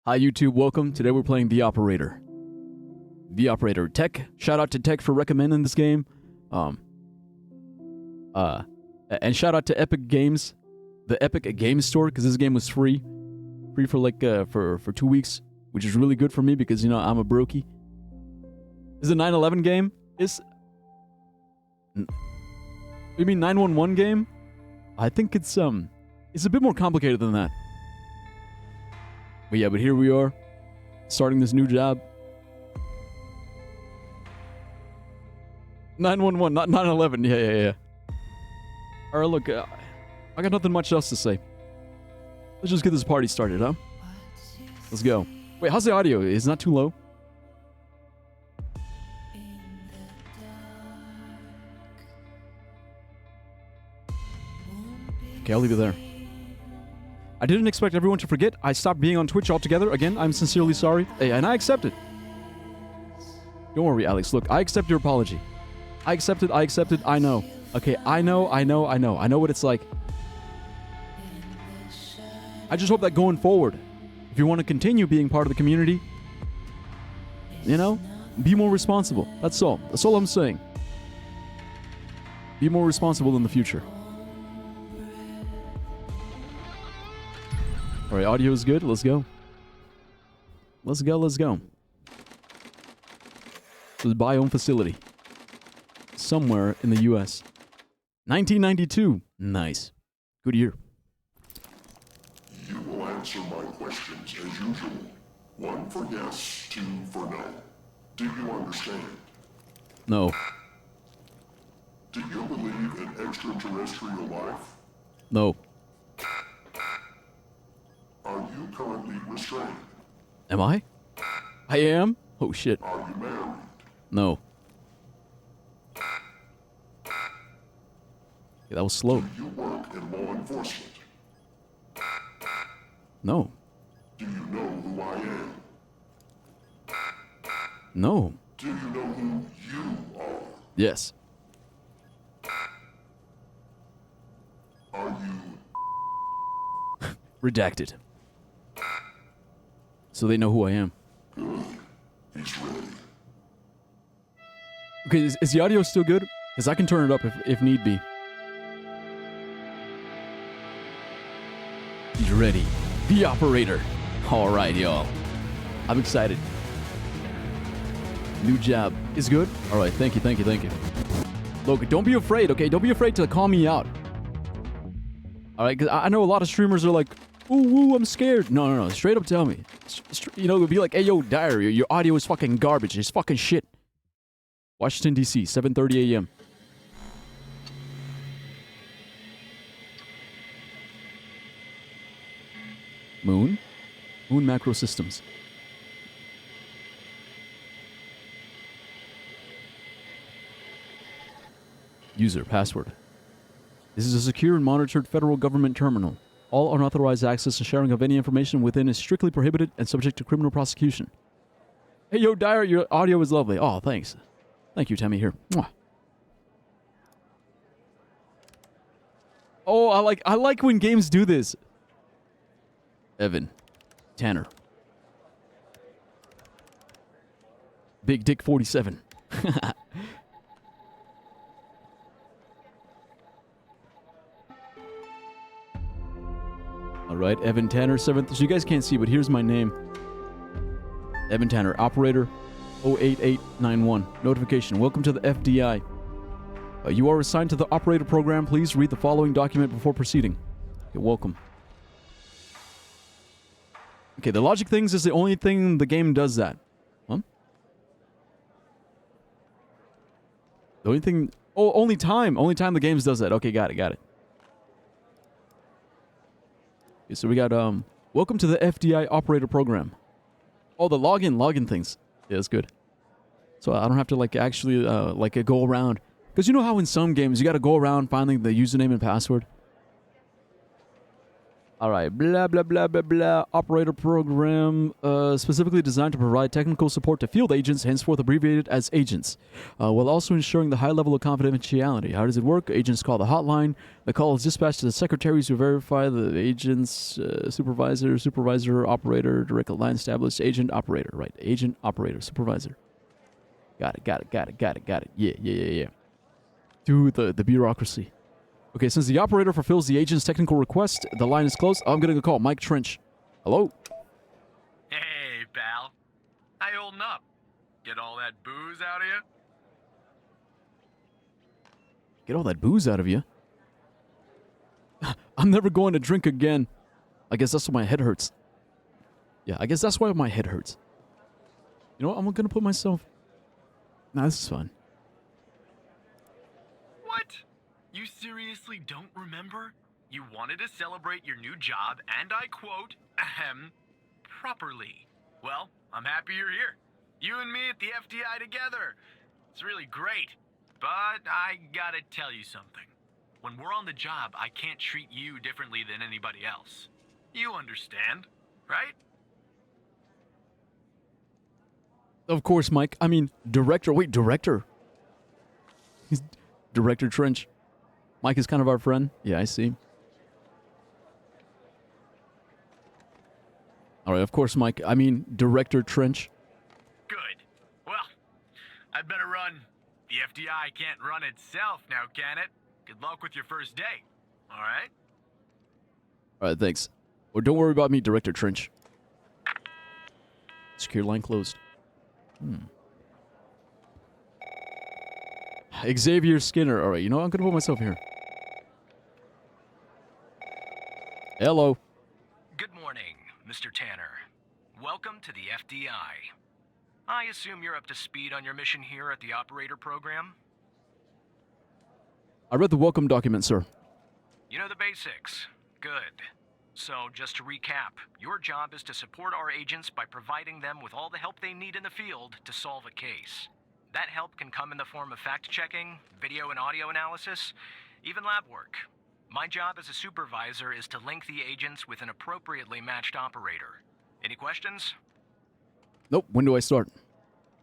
Hi YouTube, welcome. Today we're playing The Operator. The Operator. Tech. Shout out to Tech for recommending this game. And shout out to Epic Games, the Epic Games Store, because this game was free. Free for like for 2 weeks, which is really good for me because you know I'm a brokey. Is it a 9/11 game? You mean 911 game? I think it's a bit more complicated than that. But yeah, but here we are, starting this new job. 911, not 9/11. Yeah. All right, look, I got nothing much else to say. Let's just get this party started, huh? Let's go. Wait, how's the audio? Is it not too low? Okay, I'll leave it there. I didn't expect everyone to forget. I stopped being on Twitch altogether. Again, I'm sincerely sorry. Hey, and I accept it. Don't worry, Alex. Look, I accept your apology. I accept it. I know. Okay, I know. I know what it's like. I just hope that going forward, if you want to continue being part of the community, you know, be more responsible. That's all. That's all I'm saying. Be more responsible in the future. All right, audio is good. Let's go. Let's go. This is Biome Facility. Somewhere in the U.S. 1992. Nice. Good year. You will answer my questions as usual. 1 for yes, 2 for no. Do you understand? No. Do you believe in extraterrestrial life? No. Are you currently restrained? Am I? I am? Oh, shit. Are you married? No. Yeah, that was slow. Do you work in law enforcement? No. Do you know who I am? No. Do you know who you are? Yes. Are you... Redacted. So they know who I am. Good. He's ready. Okay, is the audio still good? Because I can turn it up if need be. He's ready. The Operator. All right, y'all. I'm excited. New job is good. All right, thank you. Look, don't be afraid, okay? Don't be afraid to call me out. All right, because I know a lot of streamers are like, ooh, I'm scared. No. Straight up tell me. You know, it'll be like, hey, yo, Diary, your audio is fucking garbage. It's fucking shit. Washington, D.C., 7:30 a.m. Moon Macro Systems. User password. This is a secure and monitored federal government terminal. All unauthorized access and sharing of any information within is strictly prohibited and subject to criminal prosecution. Hey, yo, Dyer, your audio is lovely. Oh, thanks. Thank you, Tammy. Here. Mwah. Oh, I like when games do this. Evan. Tanner. Big Dick 47. All right, Evan Tanner, 7th. So you guys can't see, but here's my name. Evan Tanner, Operator 08891. Notification. Welcome to the FDI. You are assigned to the Operator program. Please read the following document before proceeding. Okay, welcome. Okay, the logic things is the only thing the game does that. Huh? The only thing... Oh, only time the games does that. Okay, got it. Okay, so we got, welcome to the FDI Operator program. Oh, the login things. Yeah, that's good. So I don't have to, like, actually, go around. Because you know how in some games you got to go around finding the username and password? All right, blah, blah, blah, blah, blah. Operator program specifically designed to provide technical support to field agents, henceforth abbreviated as agents, while also ensuring the high level of confidentiality. How does it work? Agents call the hotline. The call is dispatched to the secretaries who verify the agent's supervisor, operator, direct line established, agent, operator. Right, agent, operator, supervisor. Got it. Yeah. Dude, the bureaucracy. Okay, since the operator fulfills the agent's technical request, the line is closed. I'm gonna call Mike Trench. Hello? Hey, pal. How you holding up? Get all that booze out of you? Get all that booze out of you? I'm never going to drink again. I guess that's why my head hurts. Yeah, I guess that's why my head hurts. You know what? I'm gonna put myself... Nah, this is fun. What? You seriously don't remember? You wanted to celebrate your new job, and I quote, properly. Well, I'm happy you're here. You and me at the FDI together. It's really great. But I gotta tell you something. When we're on the job, I can't treat you differently than anybody else. You understand, right? Of course, Mike. I mean, director. Wait, director. He's Director Trench. Mike is kind of our friend. Yeah, I see. All right, of course, Mike. I mean, Director Trench. Good. Well, I'd better run. The FDI can't run itself now, can it? Good luck with your first day. All right? All right, thanks. Well, don't worry about me, Director Trench. Secure line closed. Xavier Skinner. All right, you know what? I'm going to put myself here. Hello. Good morning, Mr. Tanner. Welcome to the FDI. I assume you're up to speed on your mission here at the operator program? I read the welcome document, sir. You know the basics. Good. So, just to recap, your job is to support our agents by providing them with all the help they need in the field to solve a case. That help can come in the form of fact-checking, video and audio analysis, even lab work. My job as a supervisor is to link the agents with an appropriately matched operator. Any questions? Nope. When do I start?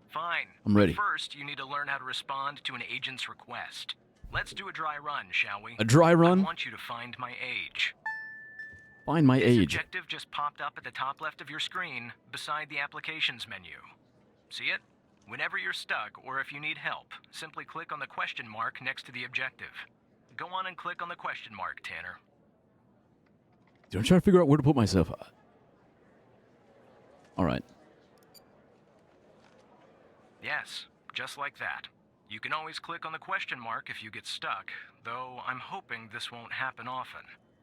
Fine. I'm ready. But first, you need to learn how to respond to an agent's request. Let's do a dry run, shall we? A dry run? I want you to find my age. Find my This age. objective just popped up at the top left of your screen, beside the applications menu. See it? Whenever you're stuck, or if you need help, simply click on the question mark next to the objective. Go on and click on the question mark, Tanner. Dude, I'm trying to figure out where to put myself. All right. Yes, just like that. You can always click on the question mark if you get stuck, though I'm hoping this won't happen often.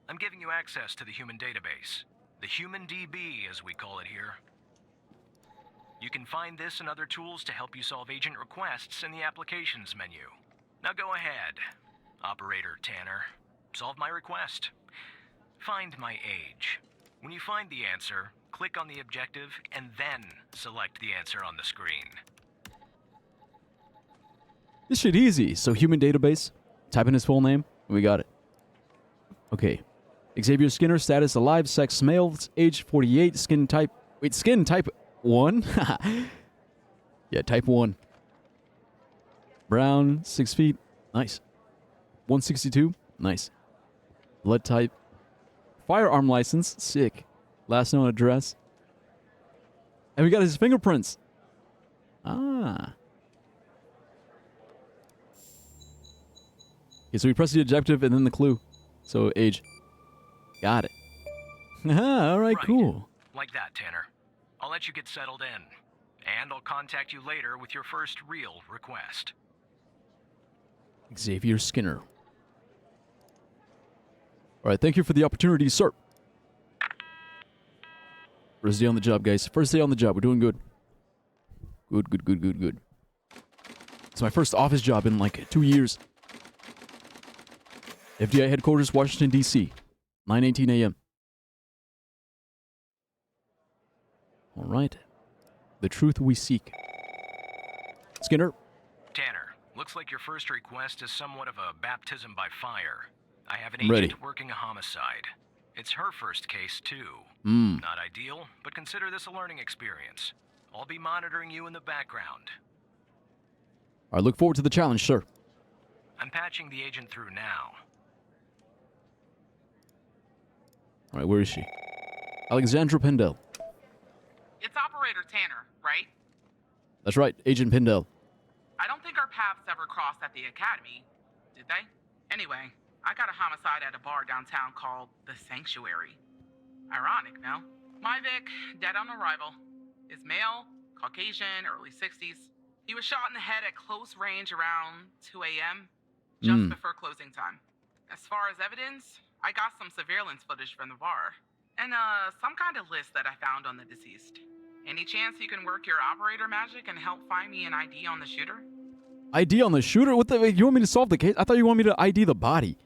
I'm giving you access to the human database. The Human DB, as we call it here. You can find this and other tools to help you solve agent requests in the applications menu. Now go ahead, Operator Tanner. Solve my request. Find my age. When you find the answer, click on the objective and then select the answer on the screen. This shit easy. So human database. Type in his full name. We got it. Okay. Xavier Skinner, status alive, sex male, age 48, skin type... Wait, skin type 1? Yeah, type 1. Brown, 6 feet. Nice. 162. Nice. Blood type. Firearm license. Sick. Last known address. And we got his fingerprints. Ah. Okay, so we press the objective and then the clue. So, age. Got it. All right, cool. Like that, Tanner. I'll let you get settled in. And I'll contact you later with your first real request. Xavier Skinner. All right, thank you for the opportunity, sir. First day on the job, guys. First day on the job. We're doing good. Good. It's my first office job in like 2 years. FDI headquarters, Washington, D.C. 9:18 a.m. All right. The truth we seek. Skinner. Tanner, looks like your first request is somewhat of a baptism by fire. I have an I'm ready. agent working a homicide. It's her first case, too. Hmm. Not ideal, but consider this a learning experience. I'll be monitoring you in the background. I look forward to the challenge, sir. I'm patching the agent through now. All right, where is she? Alexandra Pendel. It's Operator Tanner, right? That's right, Agent Pendel. I don't think our paths ever crossed at the academy, did they? Anyway, I got a homicide at a bar downtown called The Sanctuary. Ironic, no? My Vic, dead on arrival, is male, Caucasian, early 60s. He was shot in the head at close range around 2 a.m., just before closing time. As far as evidence, I got some surveillance footage from the bar, and some kind of list that I found on the deceased. Any chance you can work your operator magic and help find me an ID on the shooter? ID on the shooter? What the? You want me to solve the case? I thought you want me to ID the body.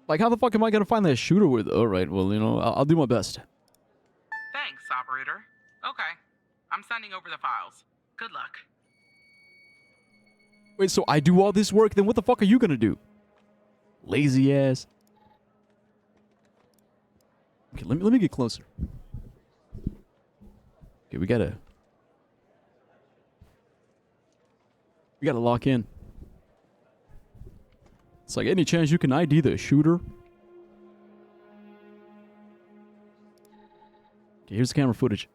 Like, how the fuck am I gonna find that shooter with? All right, well, you know, I'll do my best. Thanks, operator. Okay, I'm sending over the files. Good luck. Wait, so I do all this work, then what the fuck are you gonna do? Lazy ass. Okay, let me get closer. Okay, we gotta lock in. It's like, any chance you can ID the shooter? Okay, here's the camera footage.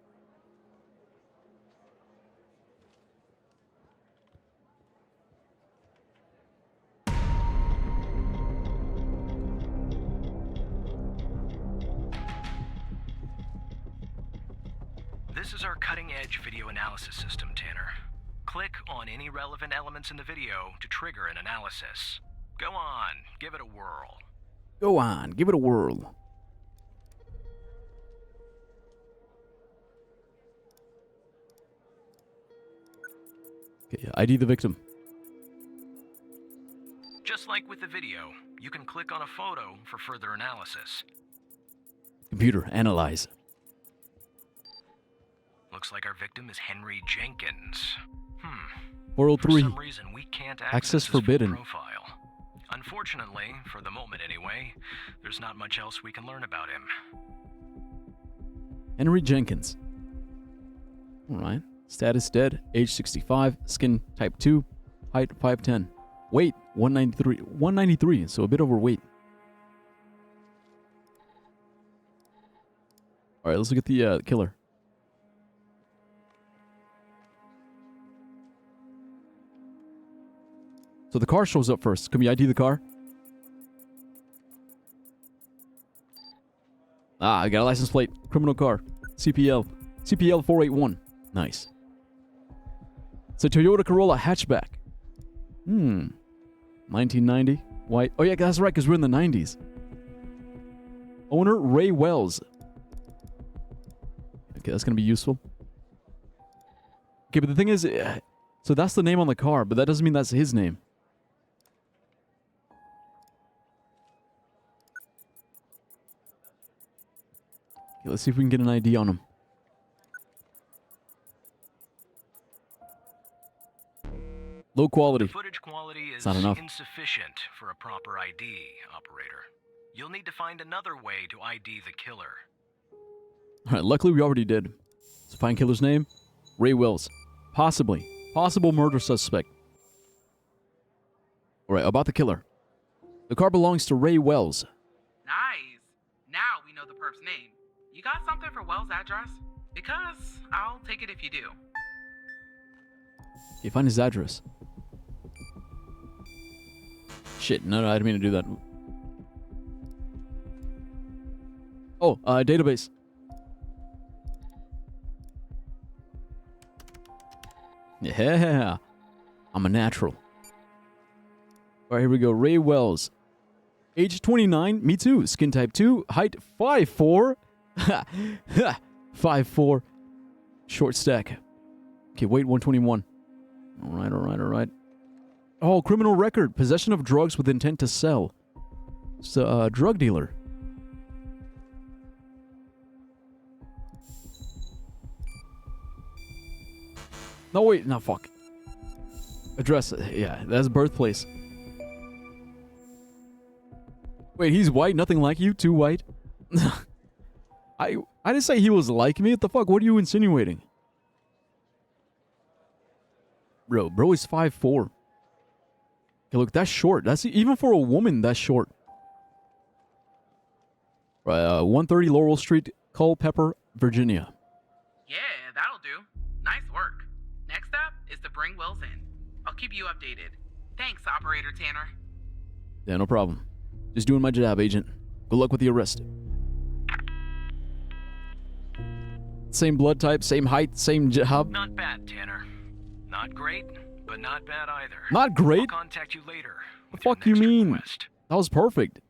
This is our cutting-edge video analysis system, Tanner. Click on any relevant elements in the video to trigger an analysis. Go on, give it a whirl. Go on, give it a whirl. Okay, ID the victim. Just like with the video, you can click on a photo for further analysis. Computer, analyze. Looks like our victim is Henry Jenkins. For 403. some reason, we can't Access access his forbidden. full profile. Unfortunately, for the moment anyway, there's not much else we can learn about him. Henry Jenkins. Alright. Status dead. Age 65. Skin type 2. Height 5'10". Weight 193. 193, so a bit overweight. Alright, let's look at the killer. So the car shows up first. Can we ID the car? Ah, I got a license plate. Criminal car. CPL. CPL 481. Nice. It's a Toyota Corolla hatchback. 1990. White. Oh yeah, that's right, because we're in the 90s. Owner, Ray Wells. Okay, that's going to be useful. Okay, but the thing is, so that's the name on the car, but that doesn't mean that's his name. Okay, let's see if we can get an ID on him. Low quality. The footage quality is not enough. insufficient for a proper ID, operator. You'll need to find another way to ID the killer. Alright, luckily we already did. So find killer's name. Ray Wells. Possibly. Possible murder suspect. Alright, about the killer. The car belongs to Ray Wells. Nice. Now we know the perp's name. You got something for Wells' address? Because I'll take it if you do. Okay, find his address. Shit, no, I didn't mean to do that. Oh, database. Yeah, I'm a natural. All right, here we go. Ray Wells. Age 29, me too. Skin type 2, height 5'4". 5'4". Short stack. Okay, weight 121. All right. Oh, criminal record. Possession of drugs with intent to sell. So, drug dealer. No, wait. No, fuck. Address. Yeah, that's birthplace. Wait, he's white? Nothing like you? Too white? I didn't say he was like me. What the fuck? What are you insinuating? Bro is 5'4". Okay, look, that's short. That's even for a woman, that's short. Right, 130 Laurel Street, Culpeper, Virginia. Yeah, that'll do. Nice work. Next up is to bring Wills in. I'll keep you updated. Thanks, Operator Tanner. Yeah, no problem. Just doing my job, Agent. Good luck with the arrest. Same blood type, same height, same job. Not bad, Tanner. Not great, but not bad either. Not great? I'll contact you later. The with your fuck you next mean? request. That was perfect.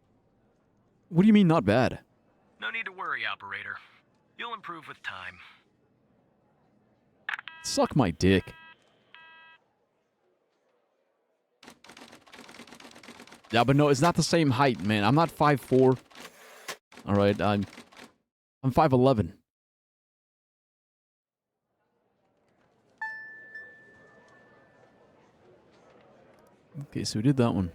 What do you mean not bad? No need to worry, Operator. You'll improve with time. Suck my dick. Yeah, but no, it's not the same height, man. I'm not 5'4". All right, I'm 5'11". Okay, so we did that one.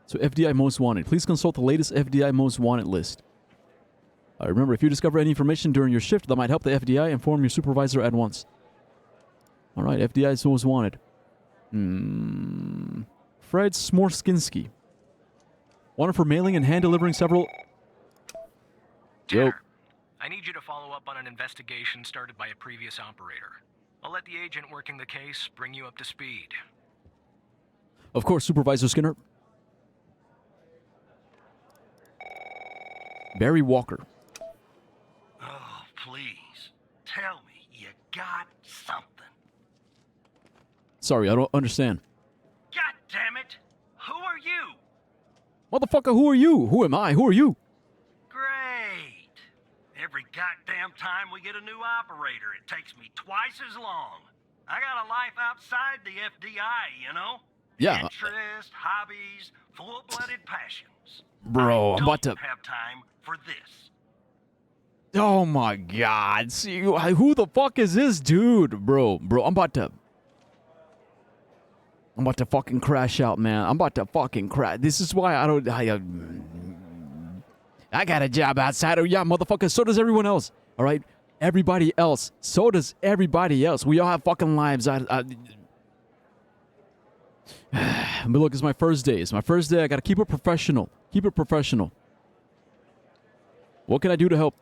So FDI Most Wanted. Please consult the latest FDI Most Wanted list. Remember, if you discover any information during your shift that might help the FDI, inform your supervisor at once. All right, FDI is Most Wanted. Fred Smorskinski. Wanted for mailing and hand delivering several... Tanner, I need you to follow up on an investigation started by a previous operator. I'll let the agent working the case bring you up to speed. Of course, Supervisor Skinner. Barry Walker. Oh, please. Tell me you got something. Sorry, I don't understand. God damn it! Who are you? Motherfucker, who are you? Who am I? Who are you? Great. Every goddamn time we get a new operator, it takes me twice as long. I got a life outside the FDI, you know? Yeah. Interests, hobbies, full-blooded passions. Bro, I I'm about to... don't have time for this. Oh my god. See, who the fuck is this dude? Bro, I'm about to fucking crash out, man. I'm about to fucking crash. This is why I don't... I got a job outside. Oh, yeah, motherfucker. So does everyone else. All right? Everybody else. So does everybody else. We all have fucking lives. But look, it's my first day. It's my first day. I gotta keep it professional. Keep it professional. What can I do to help?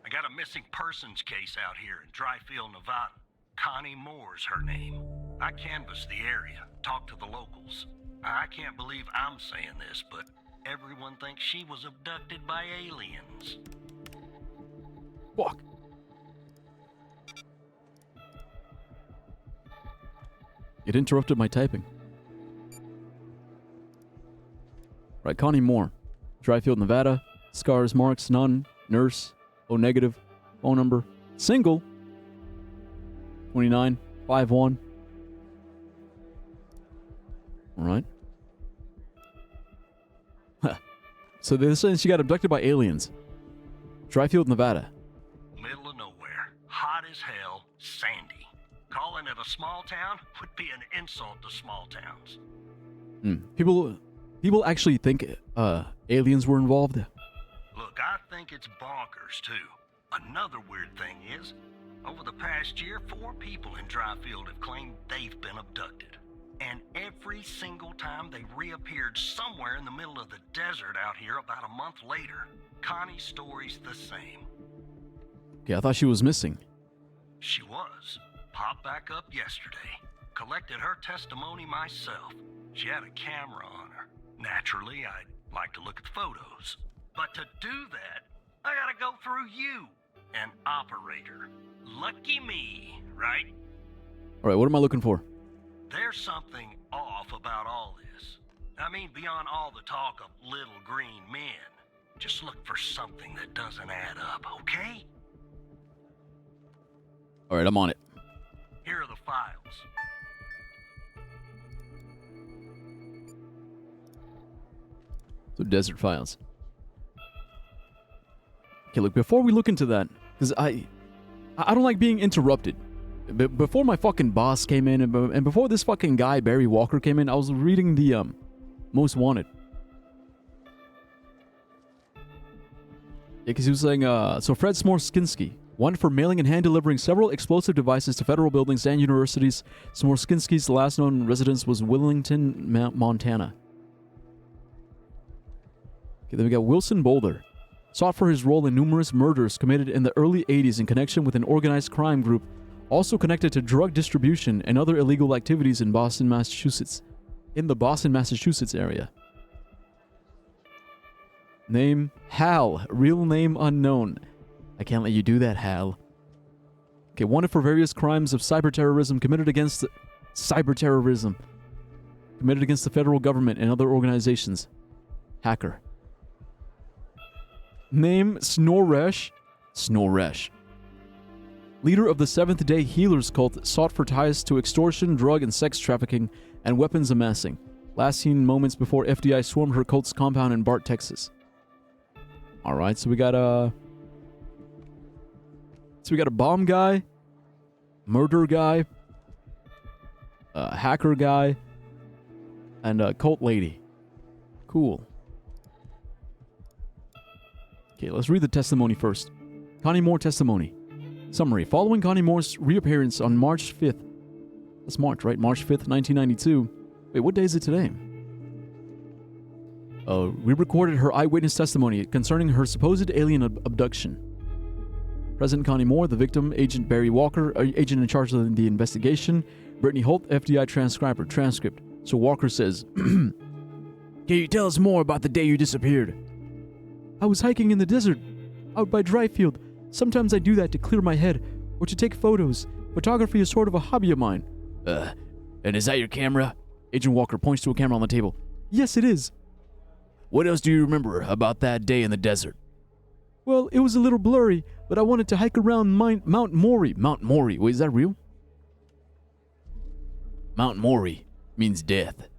I got a missing persons case out here in Dryfield, Nevada. Connie Moore's her name. I canvassed the area, talked to the locals. I can't believe I'm saying this, but everyone thinks she was abducted by aliens. Fuck. It interrupted my typing. Right, Connie Moore. Dryfield, Nevada. Scars, marks, none. Nurse. O negative. Phone number. Single. 29. 5'1". Alright. Huh. So they're saying she got abducted by aliens. Dryfield, Nevada. Middle of nowhere. Hot as hell. Sandy. Calling it a small town would be an insult to small towns. People actually think aliens were involved. Look, I think it's bonkers, too. Another weird thing is, over the past year, 4 people in Dryfield have claimed they've been abducted. And every single time they reappeared somewhere in the middle of the desert out here about a month later. Connie's story's the same. Okay, I thought she was missing. She was. Popped back up yesterday. Collected her testimony myself. She had a camera on her. Naturally, I'd like to look at the photos. But to do that, I gotta go through you, an operator. Lucky me, right? Alright, what am I looking for? There's something off about all this. I mean, beyond all the talk of little green men. Just look for something that doesn't add up, okay? Alright, I'm on it. Here are the files. So Desert Files. Okay, look, before we look into that, because I don't like being interrupted. Before my fucking boss came in, and before this fucking guy, Barry Walker, came in, I was reading the Most Wanted. because he was saying, so Fred Smorskinski, wanted for mailing and hand delivering several explosive devices to federal buildings and universities. Smorskinski's last known residence was Willington, Montana. Okay, then we got Wilson Boulder. Sought for his role in numerous murders committed in the early 80s in connection with an organized crime group, also connected to drug distribution and other illegal activities in Boston, Massachusetts. In the Boston, Massachusetts area. Name, Hal. Real name unknown. I can't let you do that, Hal. Okay, wanted for various crimes of cyberterrorism committed against the federal government and other organizations. Hacker. Name, Snoresh. Snoresh. Leader of the Seventh-day Healers cult, sought for ties to extortion, drug and sex trafficking, and weapons amassing. Last seen moments before FDI swarmed her cult's compound in Bart, Texas. Alright, so we got a bomb guy, murder guy, a hacker guy, and a cult lady. Cool. Okay, let's read the testimony first. Connie Moore testimony. Summary. Following Connie Moore's reappearance on March 5th. That's March, right? March 5th, 1992. Wait, what day is it today? We recorded her eyewitness testimony concerning her supposed alien abduction. President Connie Moore, the victim, Agent Barry Walker, agent in charge of the investigation, Brittany Holt, FDI transcriber, transcript. So Walker says, Can you tell us more about the day you disappeared? I was hiking in the desert, out by Dryfield. Sometimes I do that to clear my head, or to take photos. Photography is sort of a hobby of mine. And is that your camera? Agent Walker points to a camera on the table. Yes, it is. What else do you remember about that day in the desert? Well, it was a little blurry, but I wanted to hike around Mount Maury. Mount Maury. Wait, is that real? Mount Maury means death.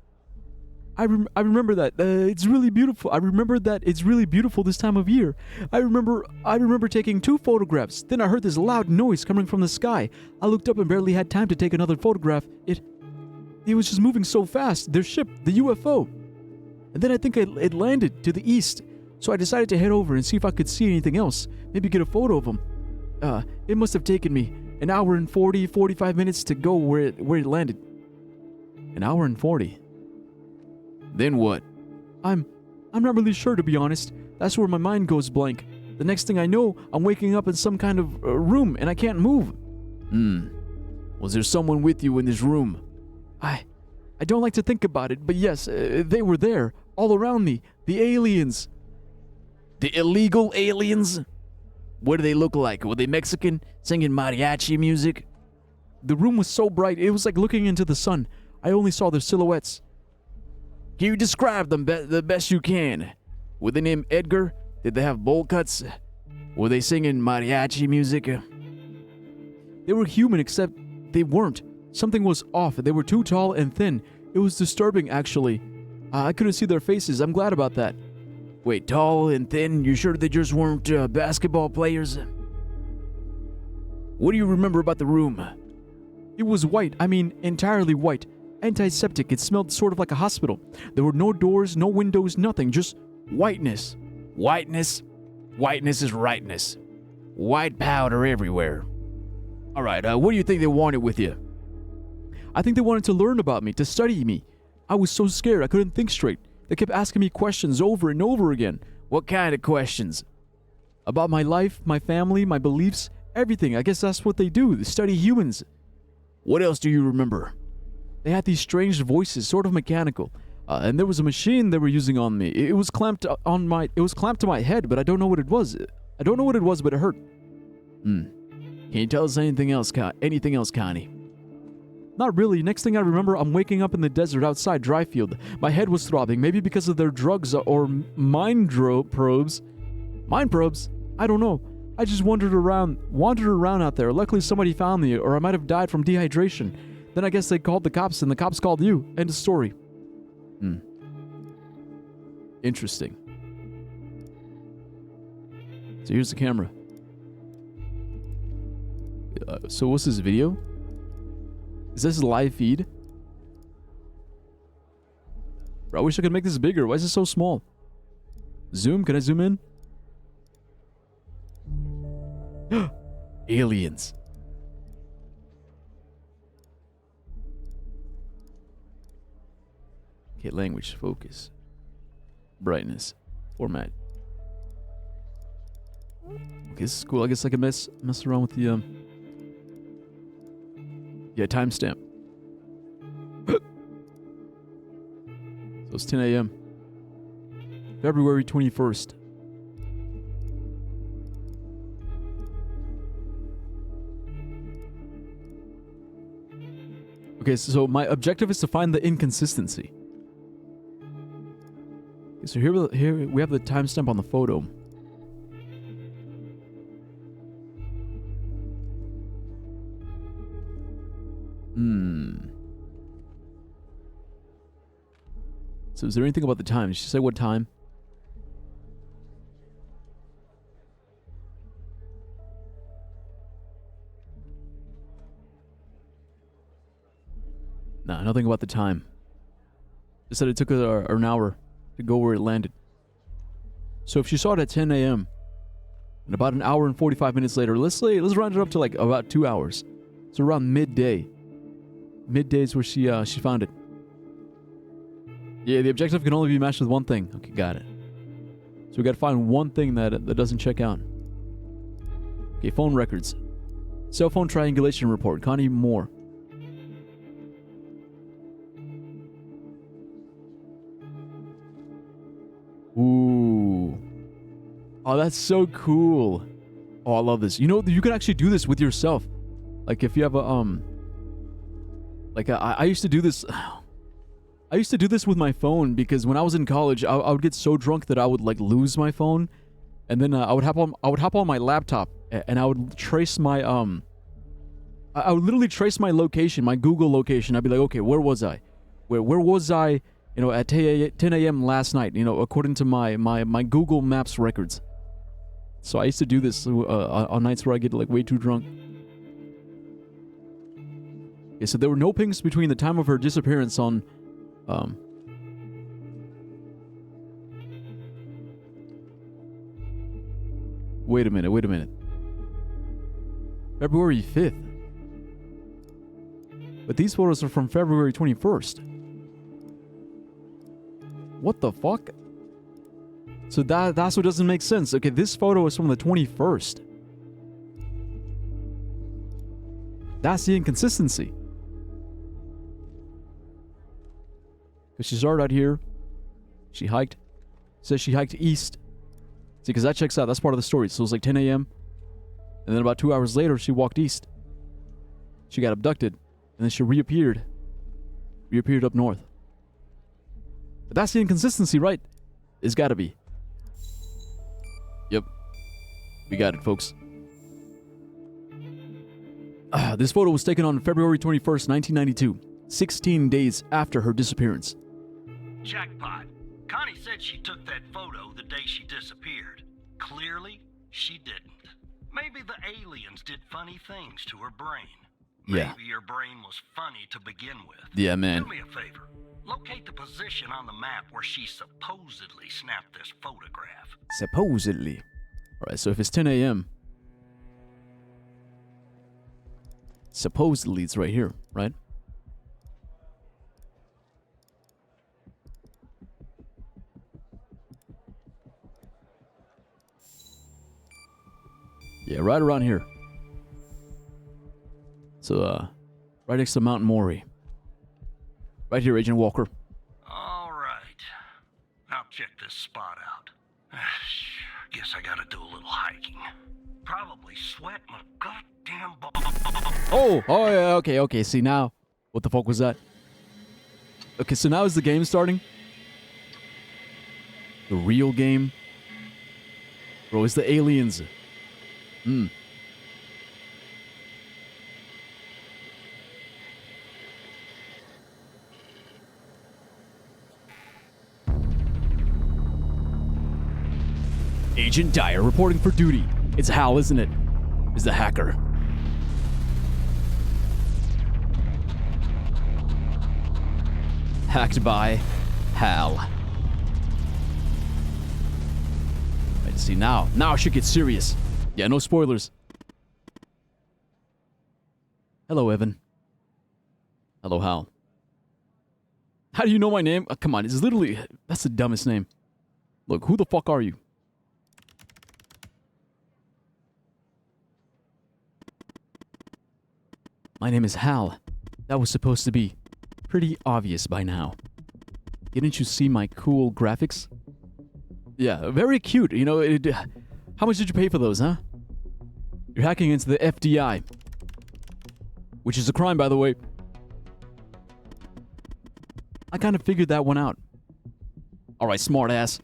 I remember that. It's really beautiful. I remember that it's really beautiful this time of year. I remember taking 2 photographs. Then I heard this loud noise coming from the sky. I looked up and barely had time to take another photograph. It was just moving so fast. Their ship, the UFO. And then I think it landed to the east. So I decided to head over and see if I could see anything else. Maybe get a photo of them. It must have taken me an hour and 45 minutes to go where it landed. An hour and 40. Then what? I'm not really sure, to be honest. That's where my mind goes blank. The next thing I know, I'm waking up in some kind of room and I can't move. Was there someone with you in this room? I don't like to think about it, but yes, they were there, all around me. The aliens. The illegal aliens? What do they look like? Were they Mexican, singing mariachi music? The room was so bright, it was like looking into the sun. I only saw their silhouettes. Can you describe them the best you can? Were they named Edgar? Did they have bowl cuts? Were they singing mariachi music? They were human, except they weren't. Something was off. They were too tall and thin. It was disturbing, actually. I couldn't see their faces. I'm glad about that. Wait, tall and thin? You sure they just weren't basketball players? What do you remember about the room? It was white. I mean, entirely white. Antiseptic. It smelled sort of like a hospital. There were no doors, no windows, nothing. Just whiteness. Whiteness? Whiteness is rightness. White powder everywhere. Alright, what do you think they wanted with you? I think they wanted to learn about me, to study me. I was so scared I couldn't think straight. They kept asking me questions over and over again. What kind of questions? About my life, my family, my beliefs, everything. I guess that's what they do. They study humans. What else do you remember? They had these strange voices, sort of mechanical. And there was a machine they were using on me. It was clamped to my head, but I don't know what it was. I don't know what it was, but it hurt. Can you tell us anything else, Connie? Not really. Next thing I remember, I'm waking up in the desert outside Dryfield. My head was throbbing, maybe because of their drugs or mind probes. Mind probes? I don't know. I just wandered around out there. Luckily, somebody found me, or I might have died from dehydration. Then I guess they called the cops, and the cops called you. End of story. Interesting. So here's the camera. So what's this video? Is this a live feed? Bro, I wish I could make this bigger. Why is it so small? Zoom? Can I zoom in? Aliens. Okay, language, focus, brightness, format. Okay, this is cool. I guess I can mess around with the yeah, timestamp. So it's 10 a.m. February 21st. Okay, so my objective is to find the inconsistency. Okay, so here we have the timestamp on the photo. So is there anything about the time? Did she say what time? Nah, nothing about the time. Just said it took her an hour to go where it landed. So if she saw it at 10 a.m. and about an hour and 45 minutes later, let's round it up to like about 2 hours. So around midday. Midday is where she found it. Yeah, the objective can only be matched with one thing. Okay, got it. So we gotta find one thing that doesn't check out. Okay, phone records. Cell phone triangulation report. Connie Moore. Ooh. Oh, that's so cool. Oh, I love this. You know, you can actually do this with yourself. Like if you have a like I used to do this. I used to do this with my phone because when I was in college, I would get so drunk that I would like lose my phone, and then I would hop on my laptop and I would trace my I would literally trace my location, my Google location. I'd be like, okay, where was I? Where was I? You know, at 10 a.m. last night. You know, according to my Google Maps records. So I used to do this on nights where I get like way too drunk. Okay, so there were no pings between the time of her disappearance on. Wait a minute. February 5th. But these photos are from February 21st. What the fuck? So that's what doesn't make sense. Okay, this photo is from the 21st. That's the inconsistency. Because she started out here. She hiked. Says she hiked east. See, because that checks out. That's part of the story. So it was like 10 a.m. And then about 2 hours later, she walked east. She got abducted. And then she reappeared. Reappeared up north. But that's the inconsistency, right? It's gotta be. Yep. We got it, folks. This photo was taken on February 21st, 1992. 16 days after her disappearance. Jackpot. Connie said she took that photo the day she disappeared. Clearly, she didn't. Maybe the aliens did funny things to her brain. Yeah. Maybe her brain was funny to begin with. Yeah, man. Do me a favor. Locate the position on the map where she supposedly snapped this photograph. Supposedly. Alright, so if it's 10 a.m. Supposedly it's right here, right? Yeah, right around here. So, right next to Mount Maury. Right here, Agent Walker. All right. I'll check this spot out. Guess I gotta do a little hiking. Probably sweat my goddamn balls. Oh, yeah, okay. See, now, what the fuck was that? Okay, so now is the game starting? The real game? Bro, it's the aliens. Agent Dyer reporting for duty. It's Hal, isn't it? Is the hacker. Hacked by Hal. Right, see now it should get serious. Yeah, no spoilers. Hello, Evan. Hello, Hal. How do you know my name? Come on, it's literally... That's the dumbest name. Look, who the fuck are you? My name is Hal. That was supposed to be pretty obvious by now. Didn't you see my cool graphics? Yeah, very cute. You know, how much did you pay for those, huh? You're hacking into the FDI. Which is a crime, by the way. I kind of figured that one out. Alright, smartass.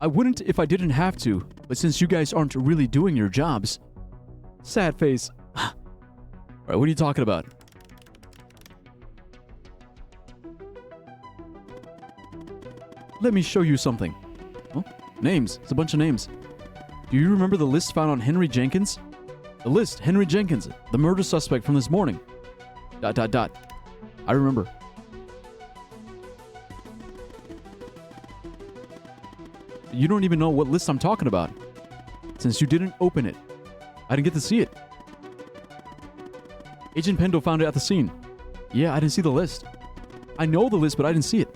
I wouldn't if I didn't have to, but since you guys aren't really doing your jobs... Sad face. Alright, what are you talking about? Let me show you something. Oh, names. It's a bunch of names. Do you remember the list found on Henry Jenkins? The list, Henry Jenkins, the murder suspect from this morning. ... I remember. You don't even know what list I'm talking about. Since you didn't open it. I didn't get to see it. Agent Pendo found it at the scene. Yeah, I didn't see the list. I know the list, but I didn't see it.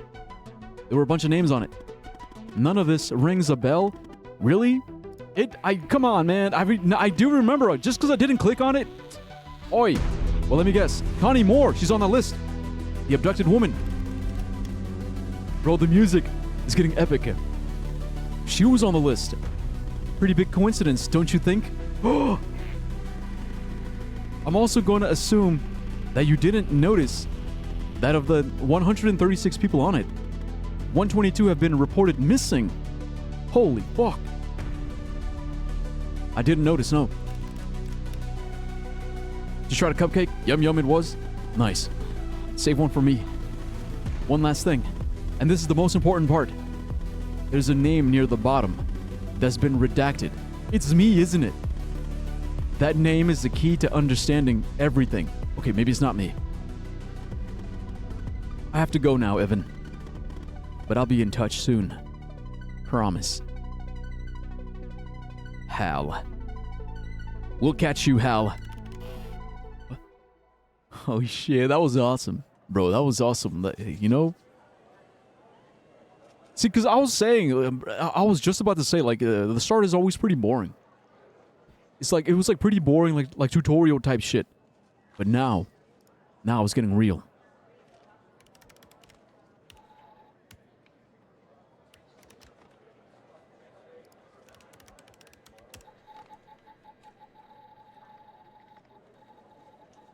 There were a bunch of names on it. None of this rings a bell. Really? Come on, man. I do remember. Just because I didn't click on it. Oi. Well, let me guess. Connie Moore. She's on the list. The abducted woman. Bro, the music is getting epic. She was on the list. Pretty big coincidence, don't you think? I'm also going to assume that you didn't notice that of the 136 people on it, 122 have been reported missing. Holy fuck. I didn't notice, no. Did you try the cupcake? Yum yum it was. Nice. Save one for me. One last thing, and this is the most important part. There's a name near the bottom that's been redacted. It's me, isn't it? That name is the key to understanding everything. Okay, maybe it's not me. I have to go now, Evan. But I'll be in touch soon. Promise. Hal. We'll catch you, Hal. Oh shit, that was awesome. Bro, that was awesome. You know? See, because I was saying, I was just about to say, like, the start is always pretty boring. It's like, it was like pretty boring, like tutorial type shit. But now it's getting real.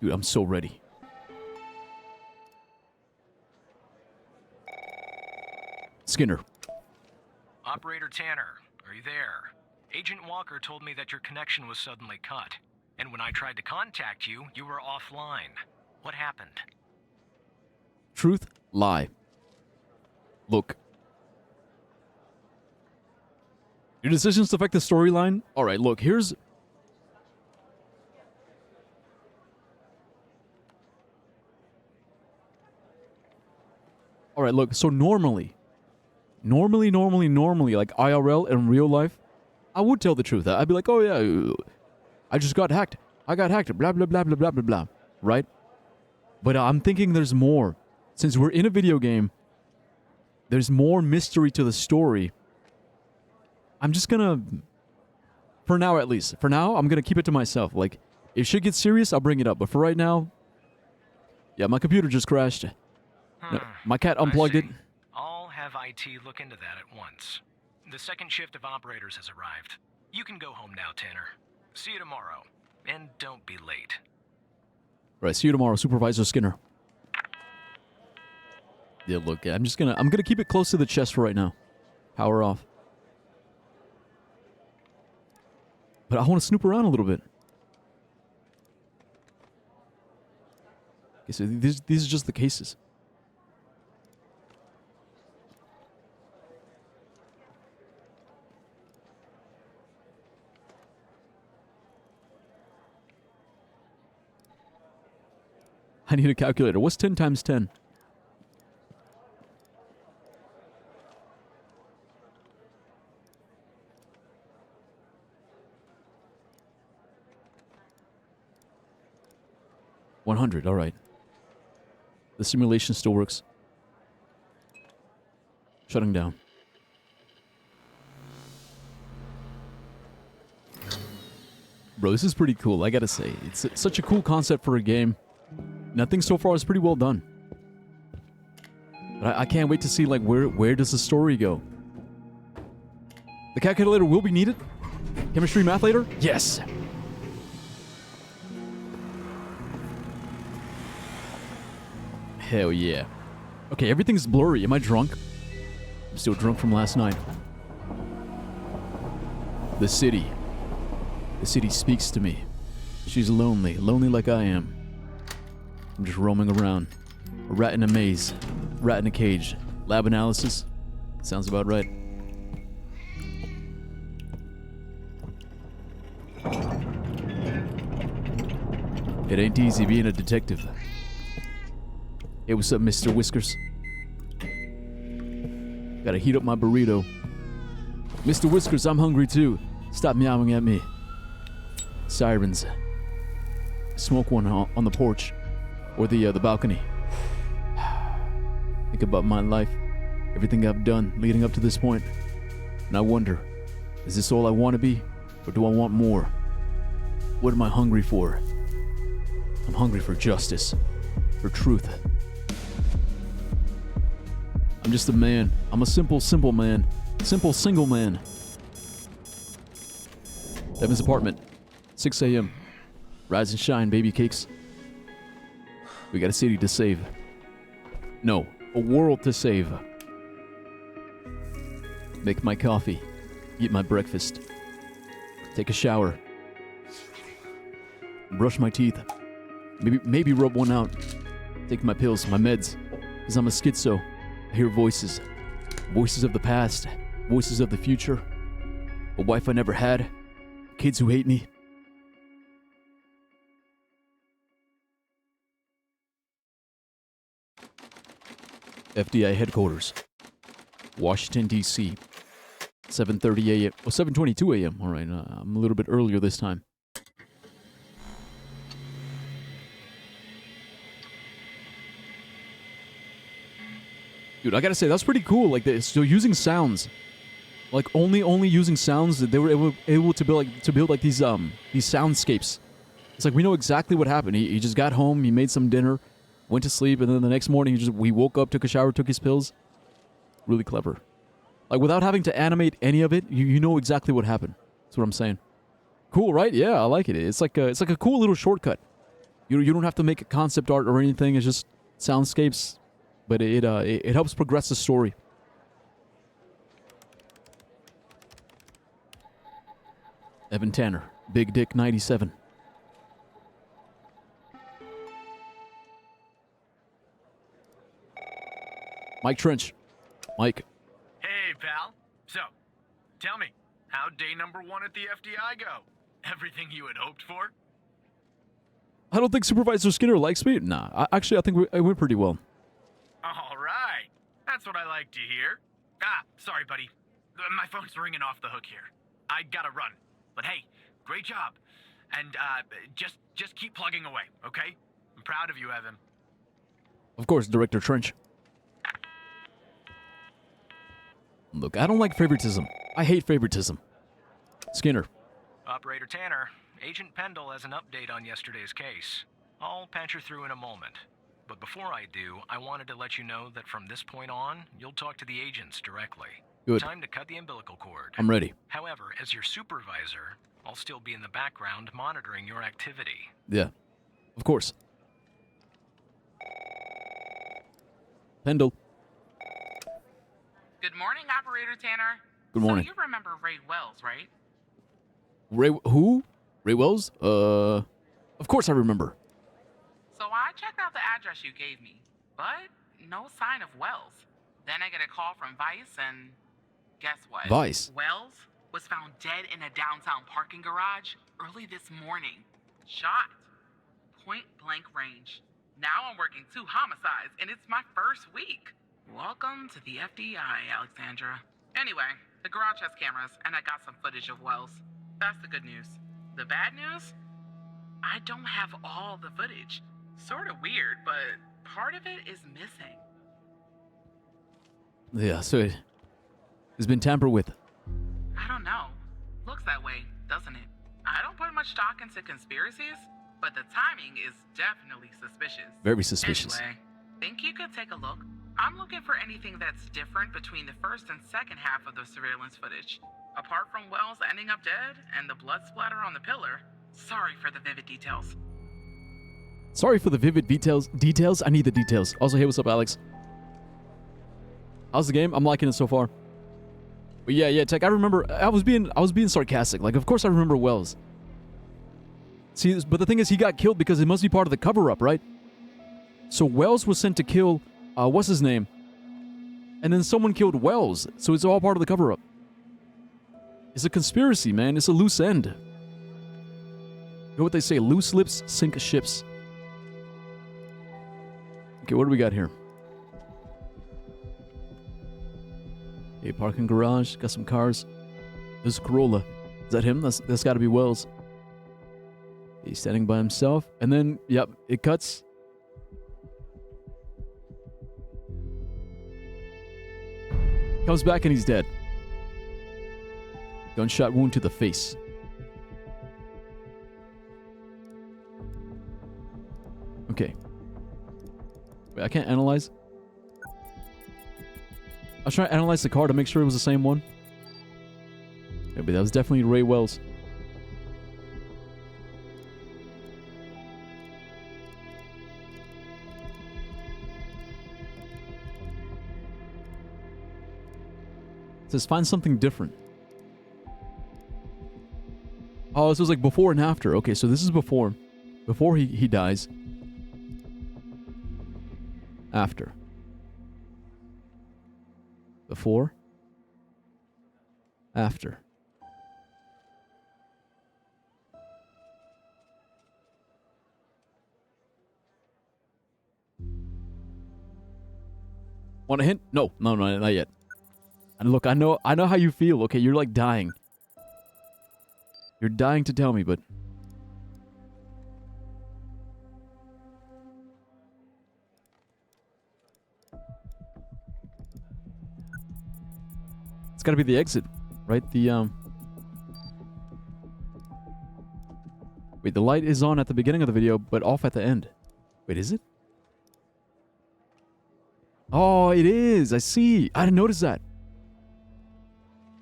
Dude, I'm so ready. Skinner. Operator Tanner, are you there? Agent Walker told me that your connection was suddenly cut. And when I tried to contact you, you were offline. What happened? Truth, lie. Look. Your decisions affect the storyline? Alright, look, here's... Alright, look, so normally, like IRL in real life, I would tell the truth. I'd be like, oh yeah, I just got hacked. I got hacked, blah, blah, blah, blah, blah, blah, blah, right? But I'm thinking there's more. Since we're in a video game, there's more mystery to the story. I'm just gonna, for now at least, I'm gonna keep it to myself. Like, if shit gets serious, I'll bring it up. But for right now, yeah, my computer just crashed. No, my cat unplugged it. I'll have IT look into that at once. The second shift of operators has arrived. You can go home now, Tanner. See you tomorrow. And don't be late. Right, see you tomorrow, Supervisor Skinner. Yeah, look, I'm gonna keep it close to the chest for right now. Power off. But I want to snoop around a little bit. Okay, so these are just the cases. I need a calculator. What's 10 times 10? 100, alright. The simulation still works. Shutting down. Bro, this is pretty cool, I gotta say. It's such a cool concept for a game. Nothing so far is pretty well done. But I can't wait to see, like, where does the story go? The calculator will be needed? Chemistry math later? Yes! Hell yeah. Okay, everything's blurry. Am I drunk? I'm still drunk from last night. The city. The city speaks to me. She's lonely. Lonely like I am. I'm just roaming around. A rat in a maze. Rat in a cage. Lab analysis. Sounds about right. It ain't easy being a detective. Hey, what's up, Mr. Whiskers? Gotta heat up my burrito. Mr. Whiskers, I'm hungry too. Stop meowing at me. Sirens. Smoke one on the porch. Or the balcony. Think about my life. Everything I've done leading up to this point. And I wonder, is this all I want to be? Or do I want more? What am I hungry for? I'm hungry for justice. For truth. I'm just a man. I'm a simple man. Simple single man. Evan's apartment. 6 a.m. Rise and shine, baby cakes. We got a city to save. No, a world to save. Make my coffee. Eat my breakfast. Take a shower. Brush my teeth. Maybe rub one out. Take my pills, my meds. Because I'm a schizo. I hear voices. Voices of the past. Voices of the future. A wife I never had. Kids who hate me. FBI headquarters. Washington, D.C. 7:30 a.m. Well, 7:22 a.m. All right, I'm a little bit earlier this time. Dude, I gotta say, that's pretty cool. Like, so using sounds, like only using sounds, they were able to build these soundscapes. It's like we know exactly what happened. He just got home, he made some dinner, went to sleep, and then the next morning he woke up, took a shower, took his pills. Really clever. Like, without having to animate any of it, you know exactly what happened. That's what I'm saying. Cool, right? Yeah, I like it. It's like a cool little shortcut. You don't have to make a concept art or anything. It's just soundscapes, but it helps progress the story. Evan Tanner, Big Dick 97. Mike Trench. Mike. Hey, pal. So, tell me, how'd day number 1 at the FDI go? Everything you had hoped for? I don't think Supervisor Skinner likes me. Nah, actually, I think it went pretty well. All right. That's what I like to hear. Ah, sorry, buddy. My phone's ringing off the hook here. I gotta run. But hey, great job. And just keep plugging away, okay? I'm proud of you, Evan. Of course, Director Trench. Look, I don't like favoritism. I hate favoritism. Skinner. Operator Tanner, Agent Pendle has an update on yesterday's case. I'll patch her through in a moment. But before I do, I wanted to let you know that from this point on, you'll talk to the agents directly. Good. Time to cut the umbilical cord. I'm ready. However, as your supervisor, I'll still be in the background monitoring your activity. Yeah, of course. Pendle. Good morning, Operator Tanner. Good morning. So you remember Ray Wells, right? Ray, who? Ray Wells? Of course I remember. So I checked out the address you gave me, but no sign of Wells. Then I get a call from Vice, and guess what? Vice? Wells was found dead in a downtown parking garage early this morning. Shot. Point blank range. Now I'm working 2 homicides, and it's my first week. Welcome to the FDI, Alexandra. Anyway, the garage has cameras, and I got some footage of Wells. That's the good news. The bad news? I don't have all the footage. Sort of weird, but part of it is missing. Yeah, so it's been tampered with. I don't know. Looks that way, doesn't it? I don't put much stock into conspiracies, but the timing is definitely suspicious. Very suspicious. Anyway, think you could take a look? I'm looking for anything that's different between the first and second half of the surveillance footage. Apart from Wells ending up dead and the blood splatter on the pillar. Sorry for the vivid details. Sorry for the vivid details. I need the details. Also, hey, what's up, Alex? How's the game? I'm liking it so far. But yeah, Tech. I remember. I was being sarcastic. Like, of course I remember Wells. See, but the thing is, he got killed because it must be part of the cover-up, right? So Wells was sent to kill, what's his name? And then someone killed Wells. So it's all part of the cover-up. It's a conspiracy, man. It's a loose end. You know what they say? Loose lips sink ships. Okay, what do we got here? Okay, parking garage. Got some cars. There's a Corolla. Is that him? That's got to be Wells. He's standing by himself. And then, yep, it cuts. Comes back and he's dead. Gunshot wound to the face. Okay. Wait, I can't analyze. I was trying to analyze the car to make sure it was the same one. Yeah, but that was definitely Ray Wells. It says find something different. Oh, this was like before and after. Okay, so this is before. Before he dies. After. Before. After. Want a hint? No, not yet. And look, I know how you feel. Okay, you're like dying. You're dying to tell me, but it's got to be the exit, right? Wait, the light is on at the beginning of the video, but off at the end. Wait, is it? Oh, it is. I see. I didn't notice that.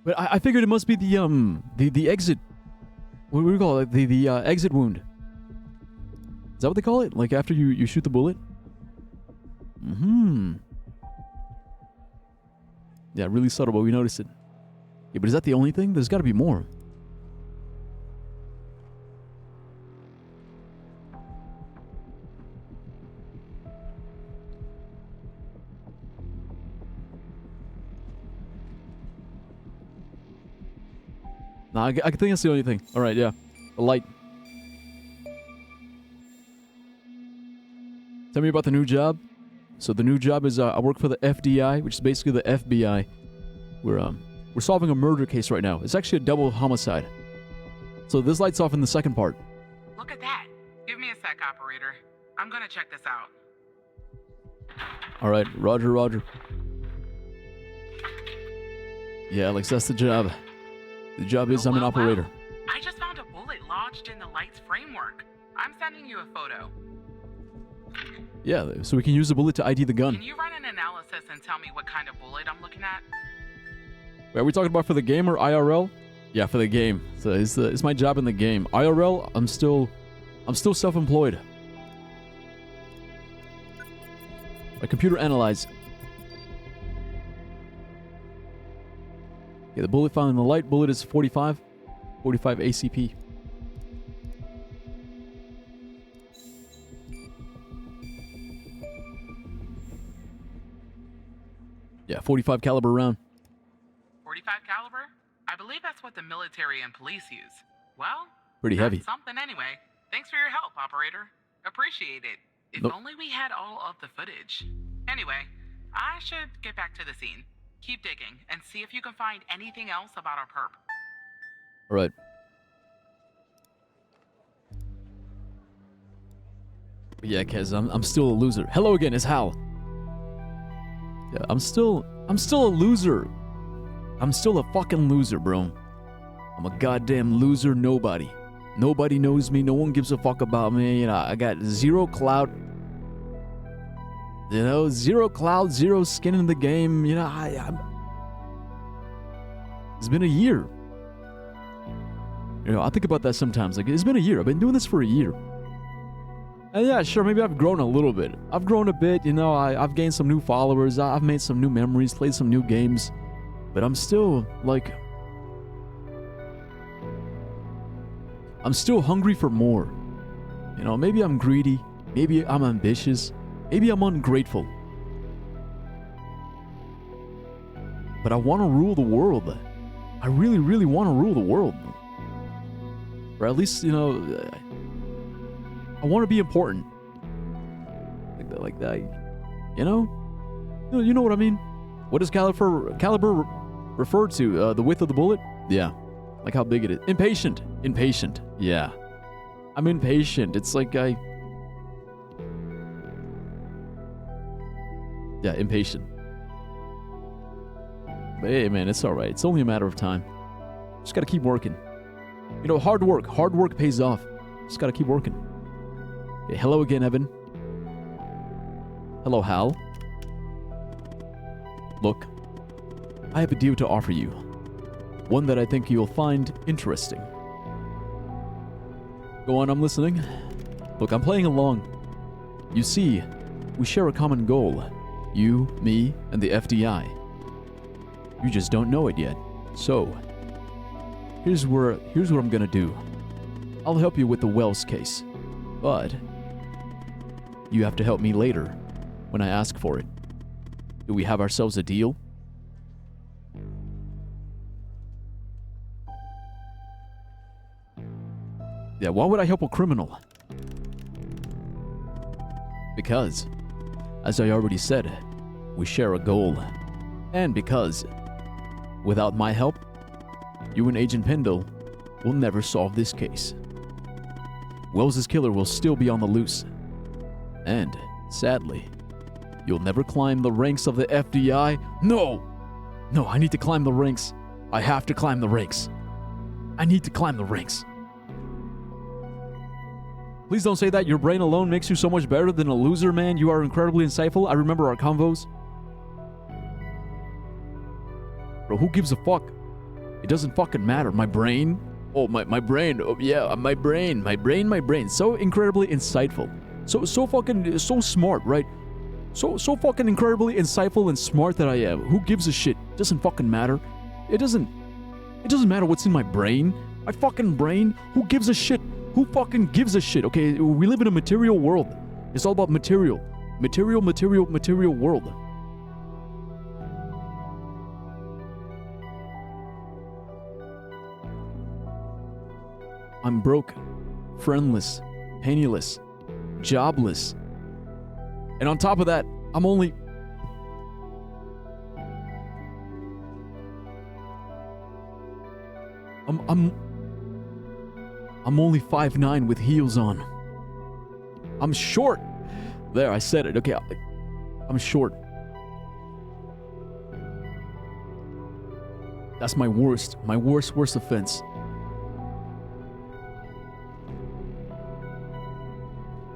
But I figured it must be the exit. What do we call it? The exit wound. Is that what they call it? Like after you shoot the bullet? Mm-hmm. Yeah, really subtle, but we noticed it. Yeah, but is that the only thing? There's got to be more. Nah, I think that's the only thing. All right, yeah. The light. Tell me about the new job. So the new job is I work for the FDI, which is basically the FBI. We're solving a murder case right now. It's actually a double homicide. So this light's off in the second part. Look at that. Give me a sec, operator. I'm gonna check this out. All right, Roger. Yeah, Alex, that's the job. The job is I'm an operator. Wow. I just found a bullet lodged in the light's framework. I'm sending you a photo. Yeah, so we can use the bullet to ID the gun. Can you run an analysis and tell me what kind of bullet I'm looking at? Wait, are we talking about for the game or IRL? Yeah, for the game. So it's my job in the game. IRL, I'm still self-employed. My computer analyze. Yeah, the bullet found in the light bullet is 45 ACP. Yeah, 45 caliber round. 45 caliber? I believe that's what the military and police use. Well, Pretty heavy. that's something anyway. Thanks for your help, operator. Appreciate it. If Nope. only we had all of the footage. Anyway, I should get back to the scene. Keep digging and see if you can find anything else about our perp. All right. Yeah, Kez, I'm still a loser. Hello again, it's Hal. Yeah, I'm still a loser. I'm still a fucking loser, bro. I'm a goddamn loser nobody. Nobody knows me. No one gives a fuck about me. You know, I got zero clout. You know, zero clout, zero skin in the game. You know, I'm... It's been a year. You know, I think about that sometimes. Like, it's been a year. I've been doing this for a year. And yeah, sure, maybe I've grown a little bit. I've grown a bit, you know, I've gained some new followers. I've made some new memories, played some new games. But I'm still, like... I'm still hungry for more. You know, maybe I'm greedy. Maybe I'm ambitious. Maybe I'm ungrateful. But I want to rule the world. I really, really want to rule the world. Or at least, you know, I want to be important. Like that. You know? You know what I mean? What does caliber refer to? The width of the bullet? Yeah. Like how big it is. Impatient. Impatient. Yeah. I'm impatient. It's like I... Yeah, impatient. But hey, man, it's alright. It's only a matter of time. Just gotta keep working. You know, hard work. Hard work pays off. Just gotta keep working. Hey, hello again, Evan. Hello, Hal. Look, I have a deal to offer you. One that I think you'll find interesting. Go on, I'm listening. Look, I'm playing along. You see, we share a common goal. You, me, and the FDI. You just don't know it yet. So, here's what I'm gonna do. I'll help you with the Wells case. But, you have to help me later, when I ask for it. Do we have ourselves a deal? Yeah, why would I help a criminal? Because, as I already said, we share a goal. And because, without my help, you and Agent Pendle will never solve this case. Wells's killer will still be on the loose. And, sadly, you'll never climb the ranks of the FDI. No! No, I need to climb the ranks. I have to climb the ranks. I need to climb the ranks. Please don't say that. Your brain alone makes you so much better than a loser, man. You are incredibly insightful. I remember our convos. Bro, who gives a fuck? It doesn't fucking matter. My brain? Oh, my brain. Oh, yeah, my brain. My brain. So incredibly insightful. So fucking, so smart, right? So fucking incredibly insightful and smart that I am. Who gives a shit? Doesn't fucking matter. It doesn't matter what's in my brain. My fucking brain? Who gives a shit? Who fucking gives a shit? Okay, we live in a material world. It's all about material. Material world. I'm broke, friendless, penniless, jobless. And on top of that, I'm only... I'm only 5'9" with heels on. I'm short. There, I said it. Okay, I'm short. That's my worst offense.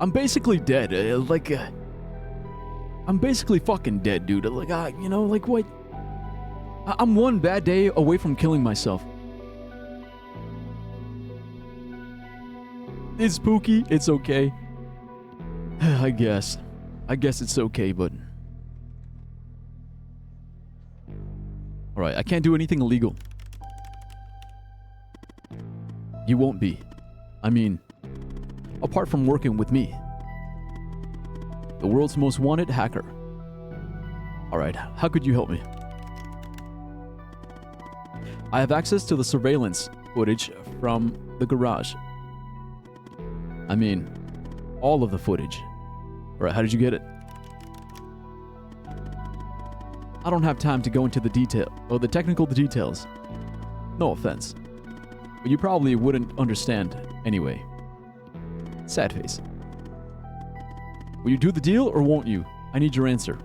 I'm basically dead. I'm basically fucking dead, dude. Like, you know, like what? I'm one bad day away from killing myself. It's spooky. It's okay. I guess it's okay, but... Alright, I can't do anything illegal. You won't be. I mean, apart from working with me. The world's most wanted hacker. Alright, how could you help me? I have access to the surveillance footage from the garage. I mean, all of the footage. Alright, how did you get it? I don't have time to go into the technical details. No offense. But you probably wouldn't understand anyway. Sad face. Will you do the deal or won't you? I need your answer.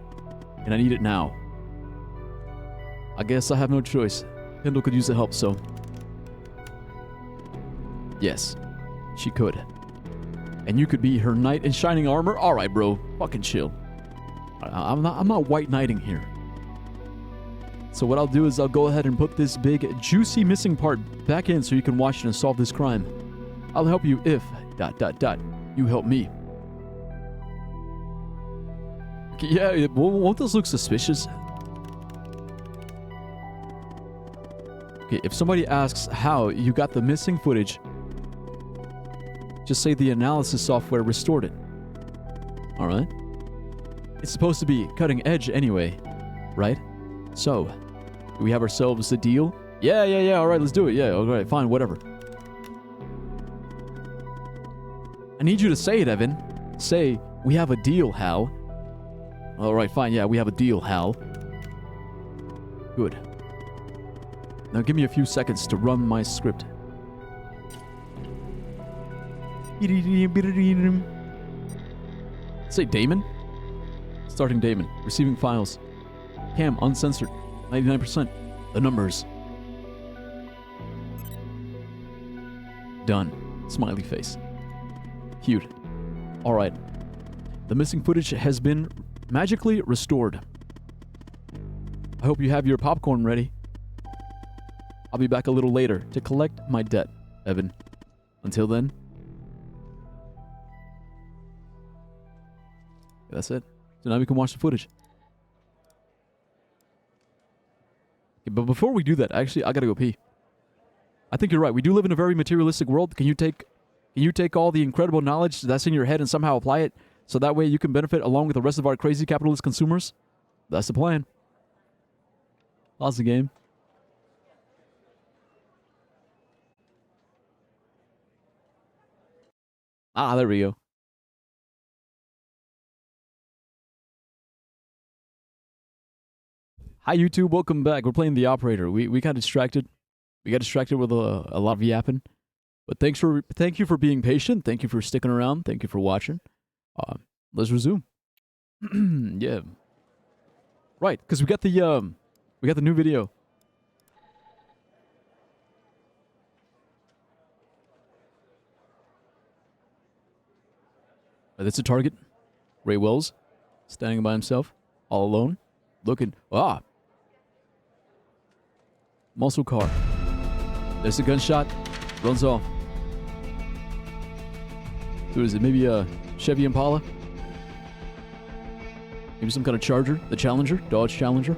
And I need it now. I guess I have no choice. Kendall could use the help, so... Yes, she could. And you could be her knight in shining armor? Alright, bro. Fucking chill. I'm not white knighting here. So what I'll do is I'll go ahead and put this big, juicy missing part back in so you can watch it and solve this crime. I'll help you if... ... You help me. Okay, yeah, won't this look suspicious? Okay, if somebody asks how you got the missing footage, just say the analysis software restored it. Alright? It's supposed to be cutting edge anyway, right? So, do we have ourselves a deal? Yeah, alright, let's do it. Yeah, alright, fine, whatever. I need you to say it, Evan. Say, we have a deal, Hal. Alright, fine, yeah, we have a deal, Hal. Good. Now give me a few seconds to run my script. Say Damon? Starting Damon. Receiving files. Cam, uncensored. 99%. The numbers. Done. Smiley face. Cute. Alright. The missing footage has been magically restored. I hope you have your popcorn ready. I'll be back a little later to collect my debt, Evan. Until then... That's it. So now we can watch the footage. Okay, but before we do that, actually, I gotta go pee. I think you're right. We do live in a very materialistic world. Can you take all the incredible knowledge that's in your head and somehow apply it so that way you can benefit along with the rest of our crazy capitalist consumers? That's the plan. Pause the game. Ah, there we go. Hi YouTube, welcome back. We're playing The Operator. We got distracted. We got distracted with a lot of yapping. But thank you for being patient. Thank you for sticking around. Thank you for watching. Let's resume. Yeah. Right, because we got the new video. That's a target. Ray Wells, standing by himself, all alone, looking. Muscle car. There's a gunshot. Runs off. So what is it? Maybe a Chevy Impala? Maybe some kind of Charger? The Challenger? Dodge Challenger?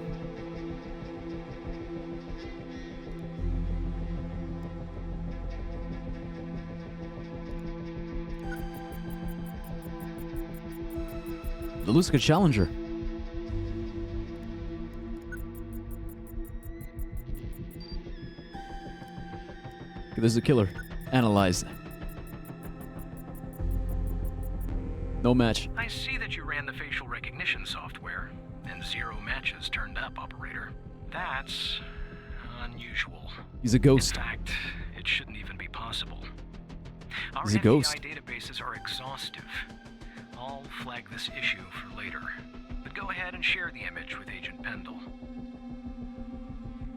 It looks like a Challenger. Okay, there's a killer. Analyze. No match. I see that you ran the facial recognition software, and 0 matches turned up, Operator. That's unusual. He's a ghost. In fact, it shouldn't even be possible. Our He's a ghost. NDI databases are exhaustive. I'll flag this issue for later, but go ahead and share the image with Agent Pendle.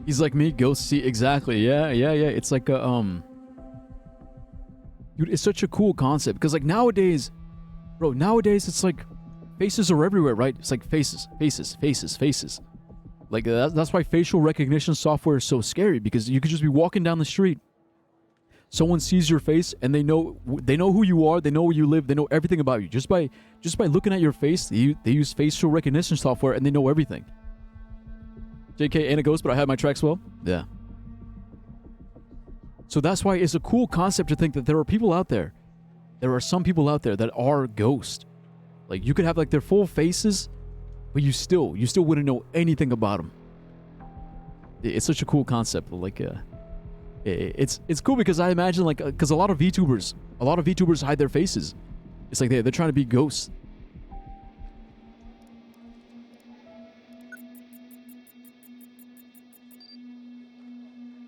He's like me, ghost. See, exactly. Yeah. It's like a, Dude, it's such a cool concept, because like nowadays it's like faces are everywhere, right? It's like faces. Like that's why facial recognition software is so scary, because you could just be walking down the street, someone sees your face and they know who you are, they know where you live, they know everything about you just by looking at your face. They use facial recognition software and they know everything. JK ain't a ghost, but I have my tracks well. Yeah. So that's why it's a cool concept to think that there are people out there. There are some people out there that are ghosts. Like you could have like their full faces, but you still wouldn't know anything about them. It's such a cool concept. Like it's cool because I imagine like because a lot of VTubers hide their faces. It's like they're trying to be ghosts.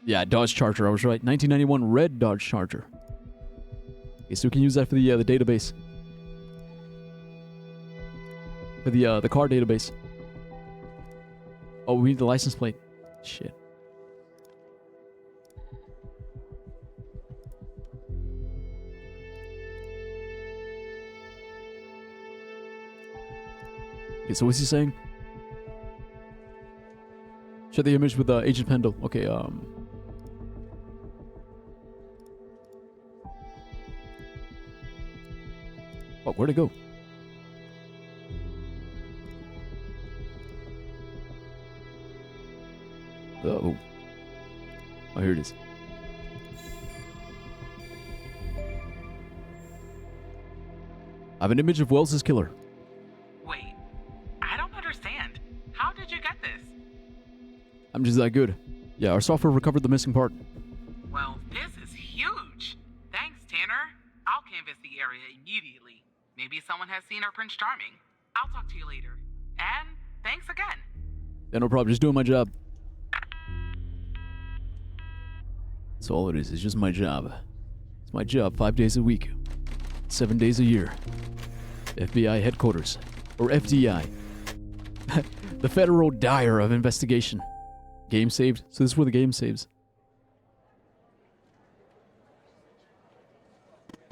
Yeah, Dodge Charger. I was right. 1991 red Dodge Charger. Okay, so we can use that for the database. For the car database. Oh, we need the license plate. Shit. Okay, so what's he saying? Share the image with Agent Pendle. Okay, Oh, where'd it go? Oh. Oh, here it is. I have an image of Wells's killer. Wait, I don't understand. How did you get this? I'm just that good. Yeah, our software recovered the missing part. Well, this is huge. Thanks, Tanner. I'll canvass the area immediately. Maybe someone has seen our Prince Charming. I'll talk to you later. And thanks again. Yeah, no problem. Just doing my job. That's all it is. It's just my job. It's my job 5 days a week, 7 days a year. FBI headquarters. Or FDI. The Federal Dire of Investigation. Game saved. So this is where the game saves.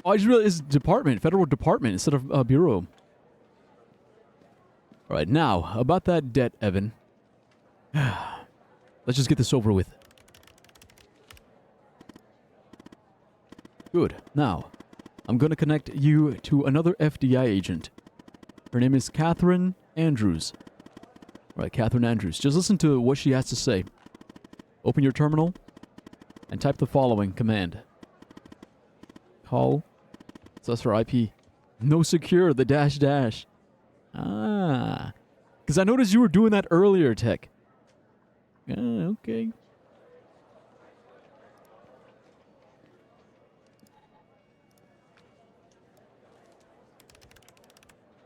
Oh, I just realized it's department. Federal department instead of bureau. Alright, now, about that debt, Evan. Let's just get this over with. Good. Now, I'm going to connect you to another FBI agent. Her name is Catherine Andrews. All right, Catherine Andrews. Just listen to what she has to say. Open your terminal and type the following command. Call. So that's her IP. No secure, the dash dash. Ah. Because I noticed you were doing that earlier, Tech. Okay.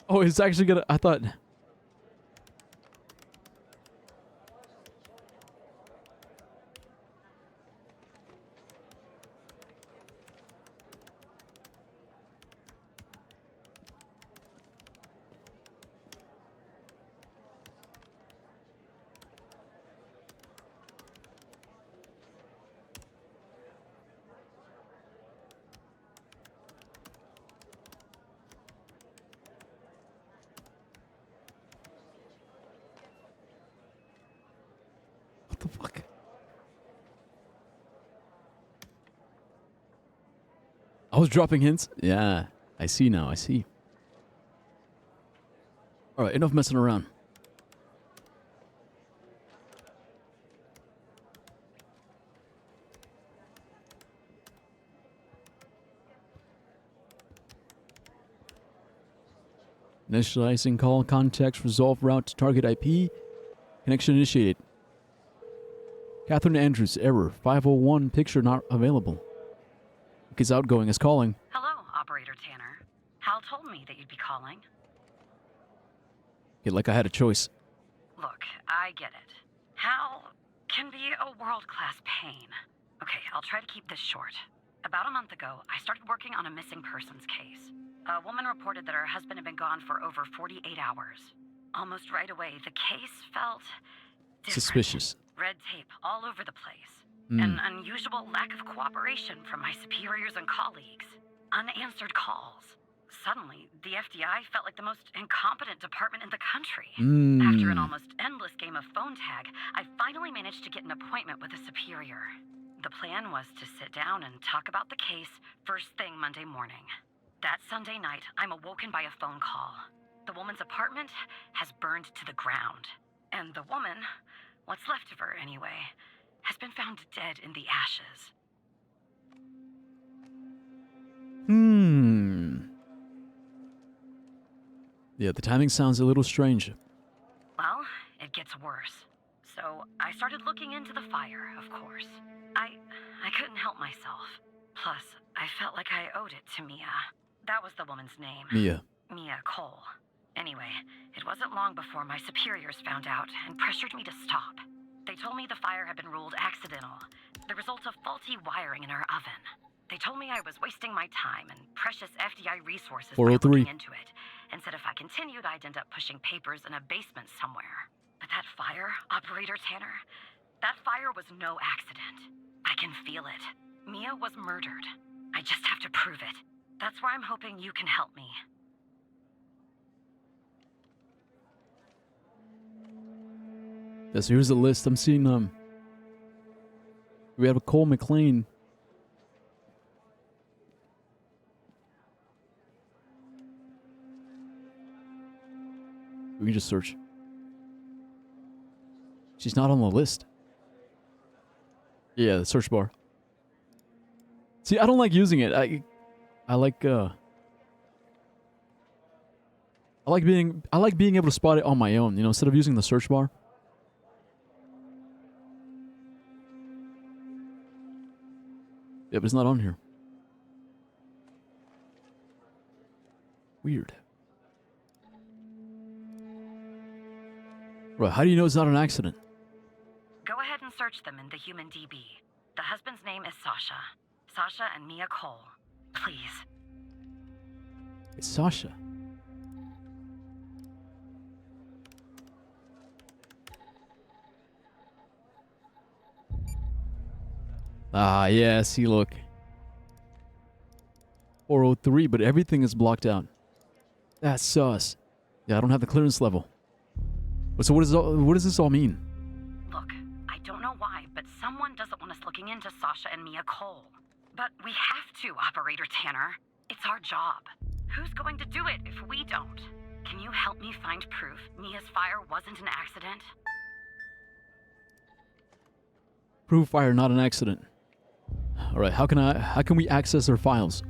Oh, it's actually gonna... I thought... What the fuck? I was dropping hints? Yeah, I see now, I see. Alright, enough messing around. Initializing call, context, resolve route to target IP. Connection initiated. Catherine Andrews, error. 501, picture not available. Because outgoing is calling. Hello, Operator Tanner. Hal told me that you'd be calling. Okay, like I had a choice. Look, I get it. Hal can be a world-class pain. Okay, I'll try to keep this short. About a month ago, I started working on a missing persons case. A woman reported that her husband had been gone for over 48 hours. Almost right away, the case felt different. Suspicious. Red tape all over the place. An unusual lack of cooperation from my superiors and colleagues. Unanswered calls. Suddenly, the FDI felt like the most incompetent department in the country. After an almost endless game of phone tag, I finally managed to get an appointment with a superior. The plan was to sit down and talk about the case first thing Monday morning. That Sunday night, I'm awoken by a phone call. The woman's apartment has burned to the ground. And the woman, what's left of her anyway, has been found dead in the ashes. Yeah, the timing sounds a little strange. Well, it gets worse. So I started looking into the fire, of course. I couldn't help myself. Plus, I felt like I owed it to Mia. That was the woman's name. Mia. Mia Cole. Anyway, it wasn't long before my superiors found out and pressured me to stop. They told me the fire had been ruled accidental, the result of faulty wiring in our oven. They told me I was wasting my time and precious FDI resources by 403. looking into it, and said if I continued, I'd end up pushing papers in a basement somewhere. But that fire, Operator Tanner, that fire was no accident. I can feel it. Mia was murdered. I just have to prove it. That's where I'm hoping you can help me. Yeah, so here's the list. I'm seeing, we have a Cole McLean. We can just search. She's not on the list. Yeah, the search bar. See, I don't like using it. I like being able to spot it on my own, you know, instead of using the search bar. Yeah, but it's not on here. Weird. Right, how do you know it's not an accident? Go ahead and search them in the Human DB. The husband's name is Sasha. Sasha and Mia Cole. Please. It's Sasha. Ah, yeah, see, look. 403, but everything is blocked out. That's sus. Yeah, I don't have the clearance level. So what does this all mean? Look, I don't know why, but someone doesn't want us looking into Sasha and Mia Cole. But we have to, Operator Tanner. It's our job. Who's going to do it if we don't? Can you help me find proof Mia's fire wasn't an accident? Proof fire, not an accident. All right, how can we access their files?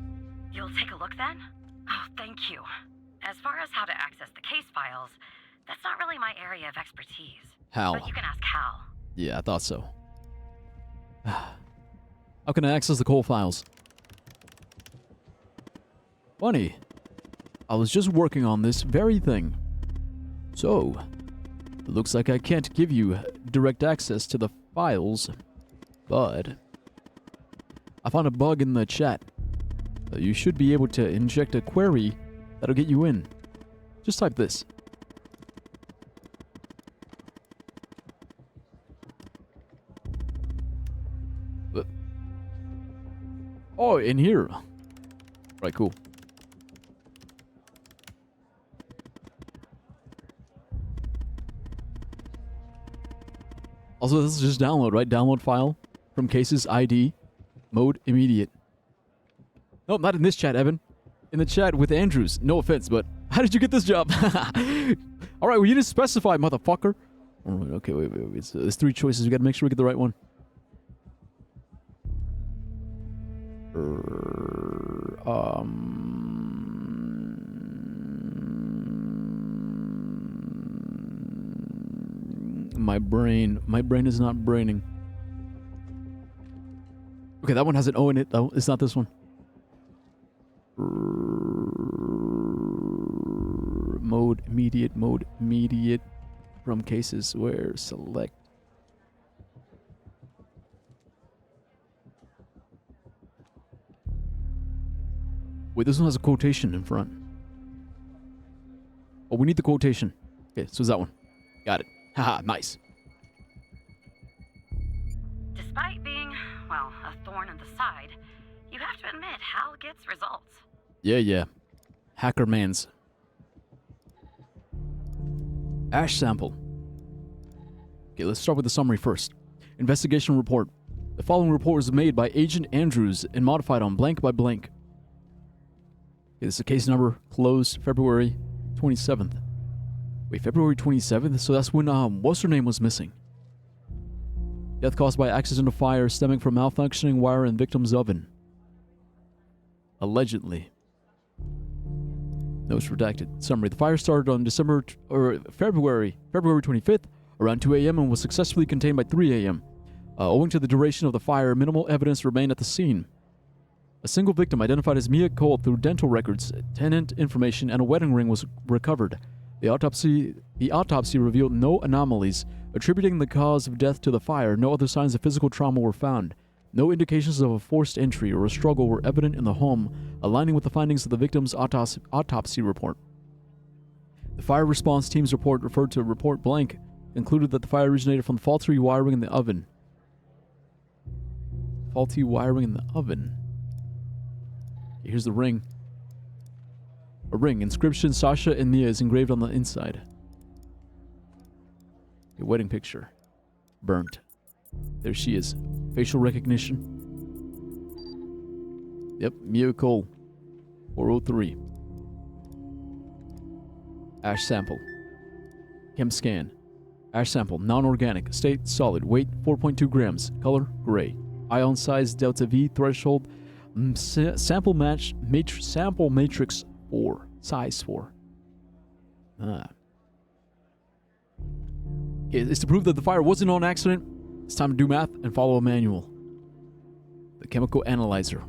You'll take a look then? Oh, thank you. As far as how to access the case files, that's not really my area of expertise. Hal. But you can ask Hal. Yeah, I thought so. How can I access the Cole files? Funny. I was just working on this very thing. So, it looks like I can't give you direct access to the files, but I found a bug in the chat. You should be able to inject a query that'll get you in. Just type this. Oh, in here. Right, cool. Also, this is just download, right? Download file from cases ID, mode immediate. Nope, not in this chat, Evan. In the chat with Andrews. No offense, but how did you get this job? All right, well, you didn't specify, motherfucker. All right, okay, wait. There's three choices. We got to make sure we get the right one. My brain is not braining. Okay, that one has an O in it, though. It's not this one. Mode immediate from cases where select. Wait, this one has a quotation in front. Oh, we need the quotation. Okay, so it's that one. Got it. Haha, nice. Despite being, well, a thorn in the side, you have to admit Hal gets results. Yeah. Hacker mans. Ash sample. Okay, let's start with the summary first. Investigation report. The following report was made by Agent Andrews and modified on blank by blank. Okay, this is a case number closed February 27th. Wait, February 27th? So that's when, what's her name was missing. Death caused by accidental fire stemming from malfunctioning wire in victim's oven. Allegedly. Notes redacted. Summary. The fire started on February 25th around 2 a.m. and was successfully contained by 3 a.m. Owing to the duration of the fire, minimal evidence remained at the scene. A single victim identified as Mia Cole through dental records, tenant information, and a wedding ring was recovered. The autopsy revealed no anomalies. Attributing the cause of death to the fire, no other signs of physical trauma were found. No indications of a forced entry or a struggle were evident in the home, aligning with the findings of the victim's autopsy report. The fire response team's report, referred to report blank, concluded that the fire originated from the faulty wiring in the oven. Faulty wiring in the oven. Okay, here's the ring. A ring. Inscription Sasha and Mia is engraved on the inside. A wedding picture. Burnt. There she is. Facial recognition. Yep, Mia Cole. 403. Ash sample. Chem scan. Ash sample. Non-organic. State solid. Weight 4.2 grams. Color gray. Ion size delta V. Threshold. Sample matrix 4. Size 4. It's to prove that the fire wasn't on accident. It's time to do math and follow a manual. The chemical analyzer.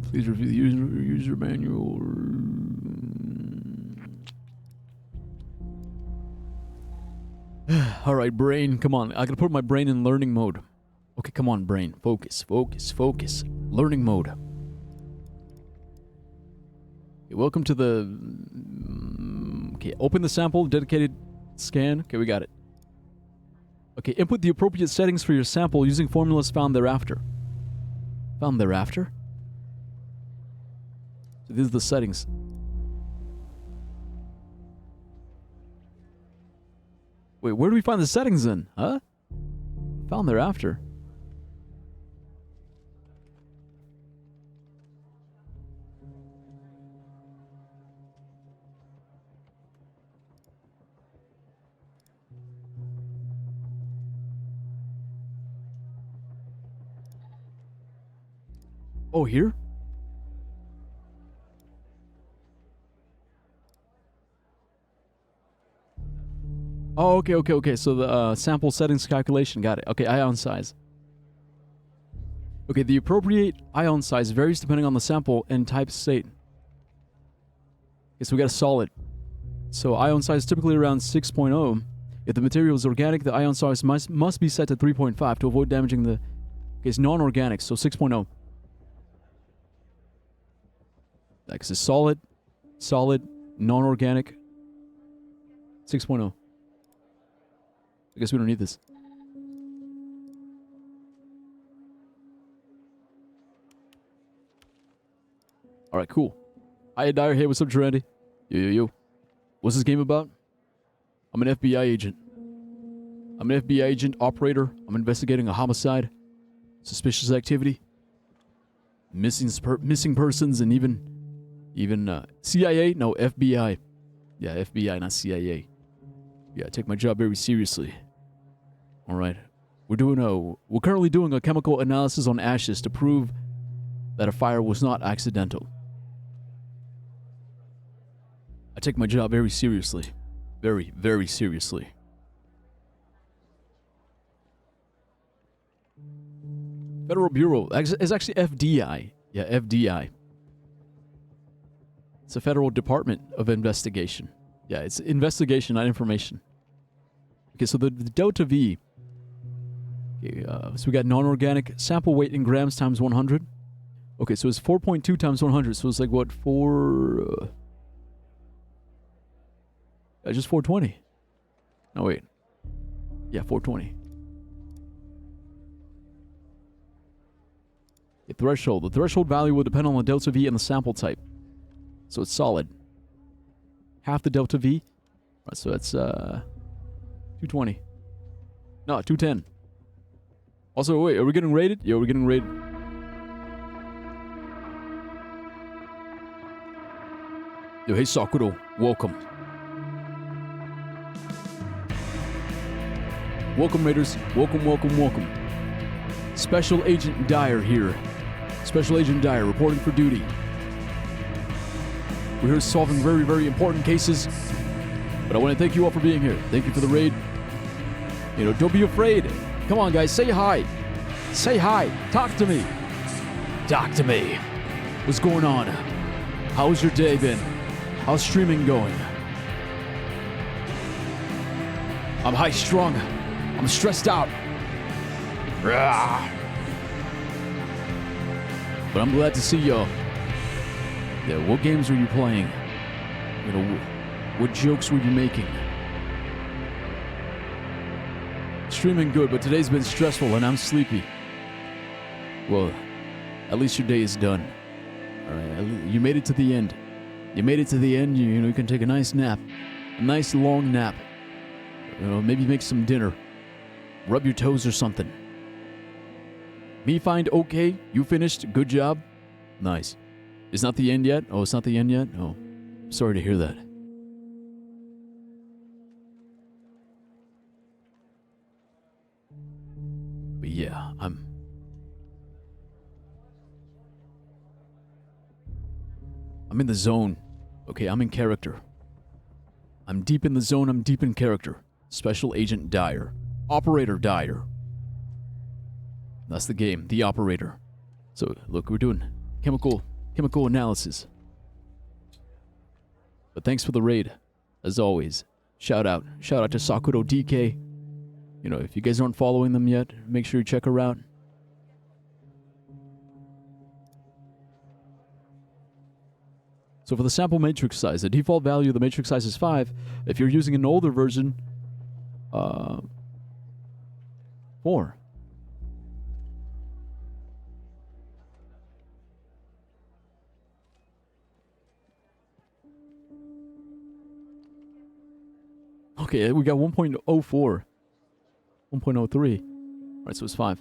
Please review the user manual. Alright, brain, come on. I gotta put my brain in learning mode. Okay, come on, brain. Focus. Learning mode. Okay, welcome to the... Okay, open the sample, dedicated scan. Okay, we got it. Okay, input the appropriate settings for your sample using formulas found thereafter. Found thereafter? So these are the settings. Wait, where do we find the settings then? Huh? Found thereafter. Oh, here? Oh, okay. So the sample settings calculation, got it. Okay, ion size. Okay, the appropriate ion size varies depending on the sample and type state. Okay, so we got a solid. So ion size is typically around 6.0. If the material is organic, the ion size must be set to 3.5 to avoid damaging the... Okay, it's non-organic, so 6.0. Because it's solid, non-organic, 6.0. I guess we don't need this. Alright, cool. Hi, Dyer. Hey, what's up, Trendy? Yo. What's this game about? I'm an FBI agent. I'm an FBI agent, operator. I'm investigating a homicide, suspicious activity, missing persons, and even CIA? No, FBI. Yeah, FBI, not CIA. Yeah, I take my job very seriously. Alright. We're currently doing a chemical analysis on ashes to prove that a fire was not accidental. I take my job very seriously. Very, very seriously. Federal Bureau. It's actually FDI. Yeah, FDI. It's a Federal Department of Investigation. Yeah, it's investigation, not information. Okay, so the delta V. Okay, so we got non-organic sample weight in grams times 100. Okay, so it's 4.2 times 100. So it's like what, just 420. No, wait. Yeah, 420. Okay, threshold. The threshold value will depend on the delta V and the sample type. So it's solid. Half the delta V. Right, so that's 220. No, 210. Also, wait, are we getting rated? Yeah, we're getting rated. Yo, hey Sakuro, welcome. Welcome, Raiders. Welcome. Special Agent Dyer here. Special Agent Dyer reporting for duty. We're here solving very, very important cases. But I want to thank you all for being here. Thank you for the raid. You know, don't be afraid. Come on, guys. Say hi. Say hi. Talk to me. Talk to me. What's going on? How's your day been? How's streaming going? I'm high strung. I'm stressed out. Rah. But I'm glad to see y'all. Yeah, what games were you playing? You know, what jokes were you making? Streaming good, but today's been stressful and I'm sleepy. Well, at least your day is done. Alright, you made it to the end. You made it to the end, you know, you can take a nice nap. A nice long nap. You know, maybe make some dinner. Rub your toes or something. Me find okay, you finished, good job. Nice. It's not the end yet? Oh, it's not the end yet? Oh, sorry to hear that. But yeah, I'm in the zone. Okay, I'm in character. I'm deep in the zone, I'm deep in character. Special Agent Dyer. Operator Dyer. That's the game, the operator. So, look, we're doing chemical analysis. But thanks for the raid, as always. Shout out to Sakuro DK. You know, if you guys aren't following them yet, make sure you check her out. So for the sample matrix size, the default value of the matrix size is 5. If you're using an older version, 4. Okay, we got 1.04. 1.03. Alright, so it's 5.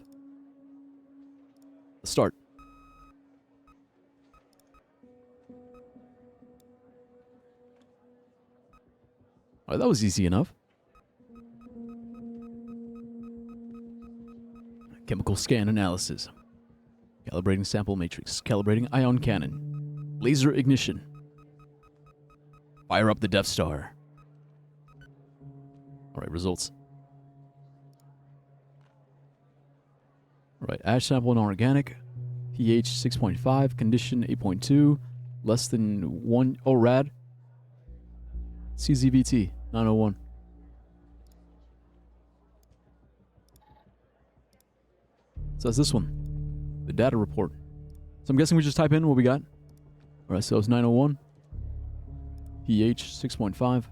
Let's start. Alright, that was easy enough. Chemical scan analysis. Calibrating sample matrix. Calibrating ion cannon. Laser ignition. Fire up the Death Star. Alright, results. Alright, ash sample and organic. pH 6.5. Condition 8.2. Less than 1. Oh, rad. CZVT 901. So that's this one. The data report. So I'm guessing we just type in what we got. Alright, so it's 901. pH 6.5.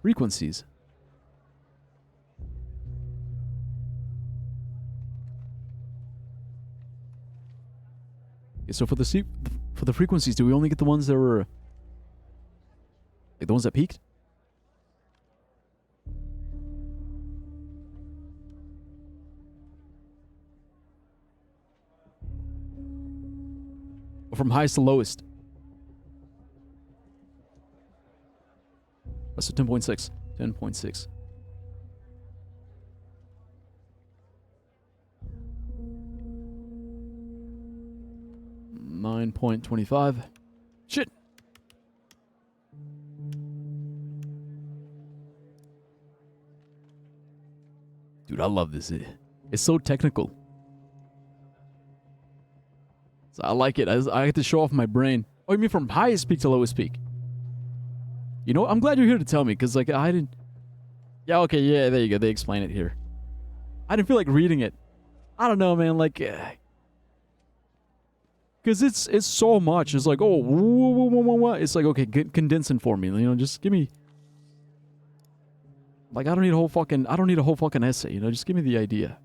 Frequencies. Okay, so for the frequencies, do we only get the ones that were like the ones that peaked? Or from highest to lowest? That's a 10.6. 10.6. $9.25. Shit. Dude, I love this. It's so technical. So I like it. I get to show off my brain. Oh, you mean from highest peak to lowest peak? You know, I'm glad you're here to tell me, because, like, I didn't... Yeah, okay, yeah, there you go. They explain it here. I didn't feel like reading it. I don't know, man, like... Because it's so much. It's like, oh, it's like, okay, condensing for me. You know, just give me... Like, I don't need a whole fucking essay, you know? Just give me the idea.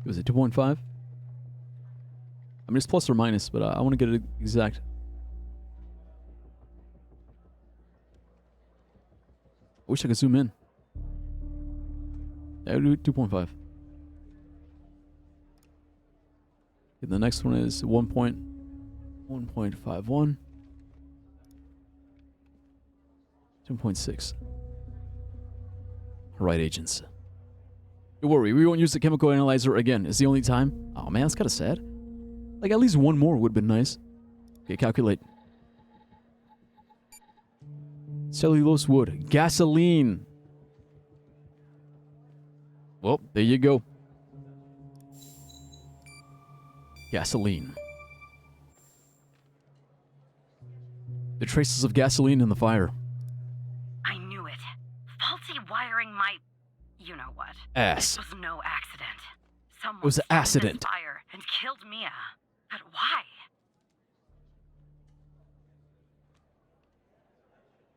Was it 2.5? I mean, it's plus or minus, but I want to get it exact. I wish I could zoom in. Yeah, 2.5. And the next one is 1.51. 2.6. Alright, agents. Don't worry, we won't use the chemical analyzer again. It's the only time. Oh man, that's kind of sad. Like, at least one more would have been nice. Okay, calculate. Cellulose wood. Gasoline. Well, there you go. Gasoline. The traces of gasoline in the fire. I knew it. Faulty wiring my You know what? Ass. This was no accident. Someone It was an started accident. this fire and killed Mia. But why?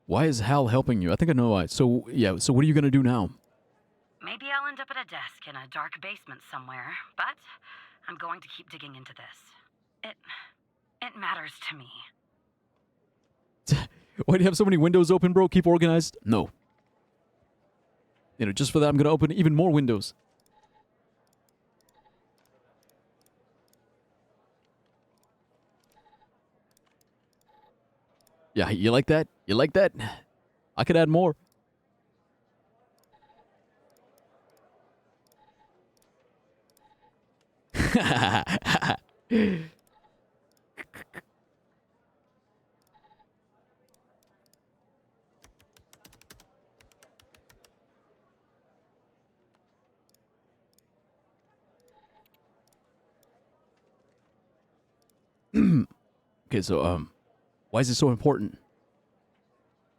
Why is Hal helping you? I think I know why. So, yeah, so what are you gonna do now? Maybe I'll end up at a desk in a dark basement somewhere, but I'm going to keep digging into this. It matters to me. Why do you have so many windows open, bro? Keep organized? No. You know, just for that, I'm gonna open even more windows. Yeah, you like that? You like that? I could add more. Okay, so, why is it so important?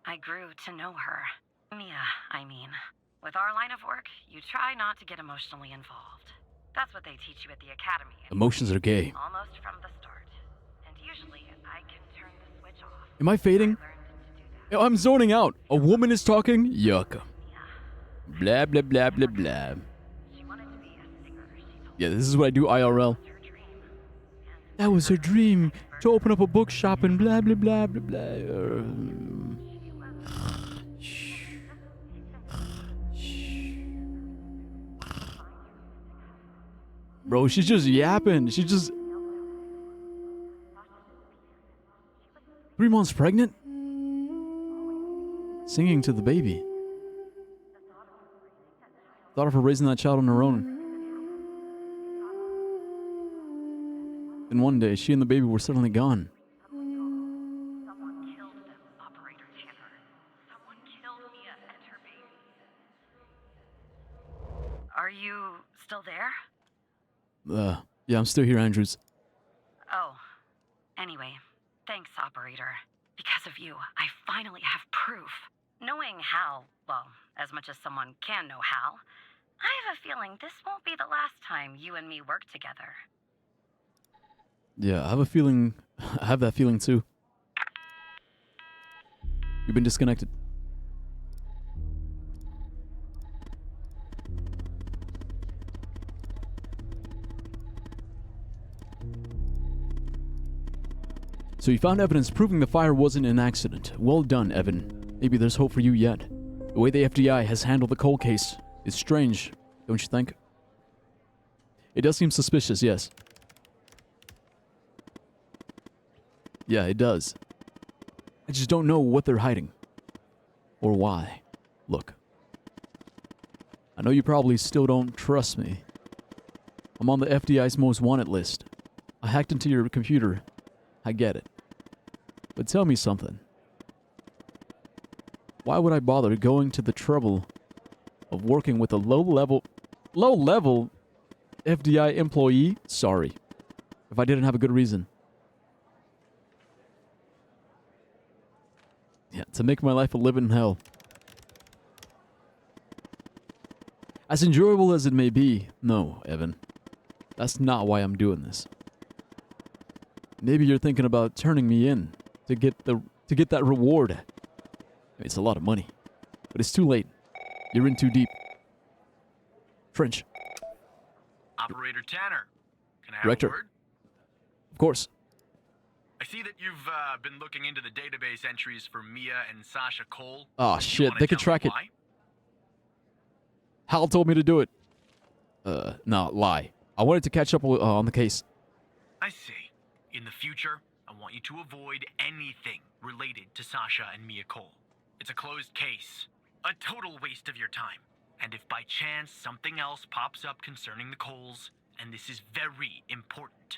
I grew to know her. Mia, I mean. With our line of work, you try not to get emotionally involved. That's what they teach you at the academy. Emotions are gay. Almost from the start. And usually, I can turn the switch off. Am I fading? I learned to do that. I'm zoning out. A woman is talking? Yuck. Mia, Blah, blah, blah, blah, blah. she wanted to be a singer. She told Yeah, this is what I do IRL. me it was her dream. And That was her dream, to open up a bookshop and blah, blah, blah, blah, blah. Bro, she's just yapping. She's just... 3 months pregnant? Singing to the baby. Thought of her raising that child on her own. Then one day, she and the baby were suddenly gone. someone killed them, Operator Tanner. Someone killed Mia and her baby. Are you still there? Yeah, I'm still here, Andrews. Oh. Anyway, thanks, Operator. Because of you, I finally have proof. Knowing Hal, well, as much as someone can know Hal, I have a feeling this won't be the last time you and me work together. Yeah, I have a feeling... I have that feeling, too. You've been disconnected. So you found evidence proving the fire wasn't an accident. Well done, Evan. Maybe there's hope for you yet. The way the FBI has handled the cold case is strange, don't you think? It does seem suspicious, yes. Yeah, it does. I just don't know what they're hiding. Or why. Look. I know you probably still don't trust me. I'm on the FBI's most wanted list. I hacked into your computer. I get it. But tell me something. Why would I bother going to the trouble of working with a low-level FBI employee? Sorry. If I didn't have a good reason. Yeah, to make my life a living hell. As enjoyable as it may be, no, Evan. That's not why I'm doing this. Maybe you're thinking about turning me in to get that reward. It's a lot of money, but it's too late. You're in too deep. Trench, Operator Tanner, can I have Director. a word? of course. I see that you've been looking into the database entries for Mia and Sasha Cole. Oh You shit, wanna they could tell me track it. why? Hal told me to do it. No, lie. I wanted to catch up on the case. I see. In the future, I want you to avoid anything related to Sasha and Mia Cole. It's a closed case. A total waste of your time. And if by chance something else pops up concerning the Coles, and this is very important,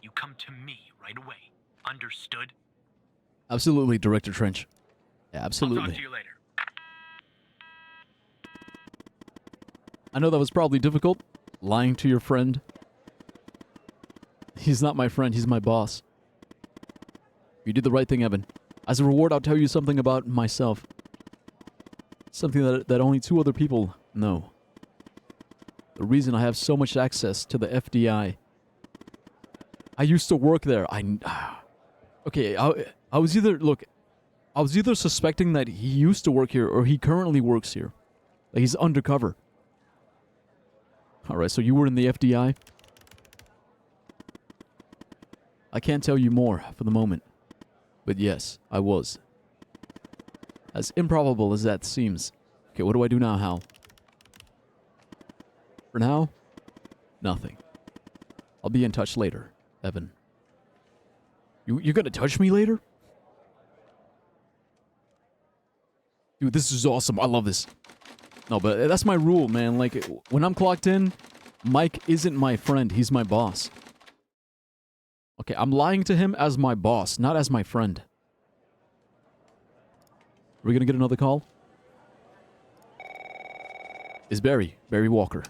you come to me right away. Understood? Absolutely, Director Trench. Yeah, I'll absolutely. talk to you later. I know that was probably difficult, lying to your friend. He's not my friend, he's my boss. You did the right thing, Evan. As a reward, I'll tell you something about myself. Something that only 2 other people know. The reason I have so much access to the FDI. I used to work there. Okay, I was either... Look, I was either suspecting that he used to work here or he currently works here. Like, he's undercover. Alright, so you were in the FDI? I can't tell you more for the moment. But yes, I was. As improbable as that seems. Okay, what do I do now, Hal? For now, nothing. I'll be in touch later, Evan. You're gonna touch me later? Dude, this is awesome. I love this. No, but that's my rule, man. Like, when I'm clocked in, Mike isn't my friend. He's my boss. Okay, I'm lying to him as my boss, not as my friend. Are we gonna get another call? It's Barry. Barry Walker.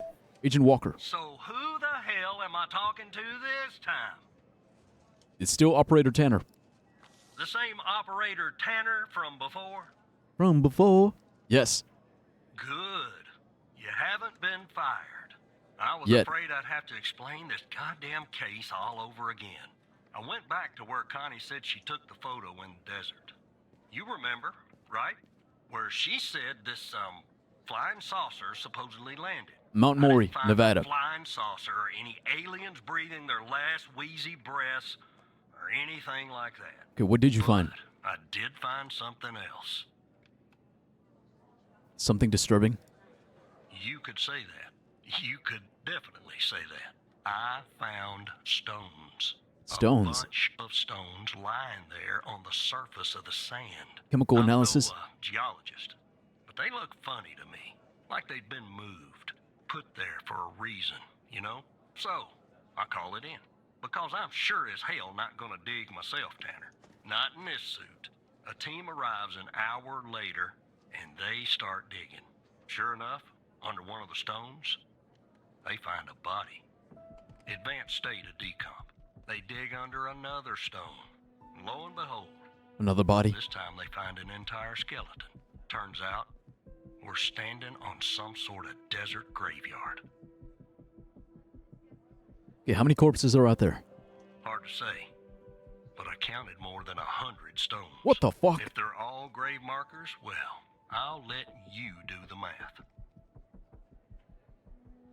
Agent Walker. So who the hell am I talking to this time? It's still Operator Tanner. The same operator Tanner from before? From before? Yes. Good. You haven't been fired. I was Yet. afraid I'd have to explain this goddamn case all over again. I went back to where Connie said she took the photo in the desert. You remember, right? Where she said this, flying saucer supposedly landed. Mount I didn't Maury, find Nevada. no flying saucer or any aliens breathing their last wheezy breaths or anything like that. Okay, what did you find? But I did find something else. Something disturbing? You could say that. You could definitely say that. I found stones. Stones? A bunch of stones lying there on the surface of the sand. Chemical I'm analysis? no geologist, but they look funny to me. Like they'd been moved. Put there for a reason, you know? So, I call it in. Because I'm sure as hell not gonna dig myself, Tanner. Not in this suit. A team arrives an hour later, and they start digging. Sure enough, under one of the stones, they find a body. Advanced state of decomp. They dig under another stone. And lo and behold, Another body? this time they find an entire skeleton. Turns out, we're standing on some sort of desert graveyard. Okay, how many corpses are out there? Hard to say, but I counted more than 100 stones. What the fuck? If they're all grave markers, well, I'll let you do the math.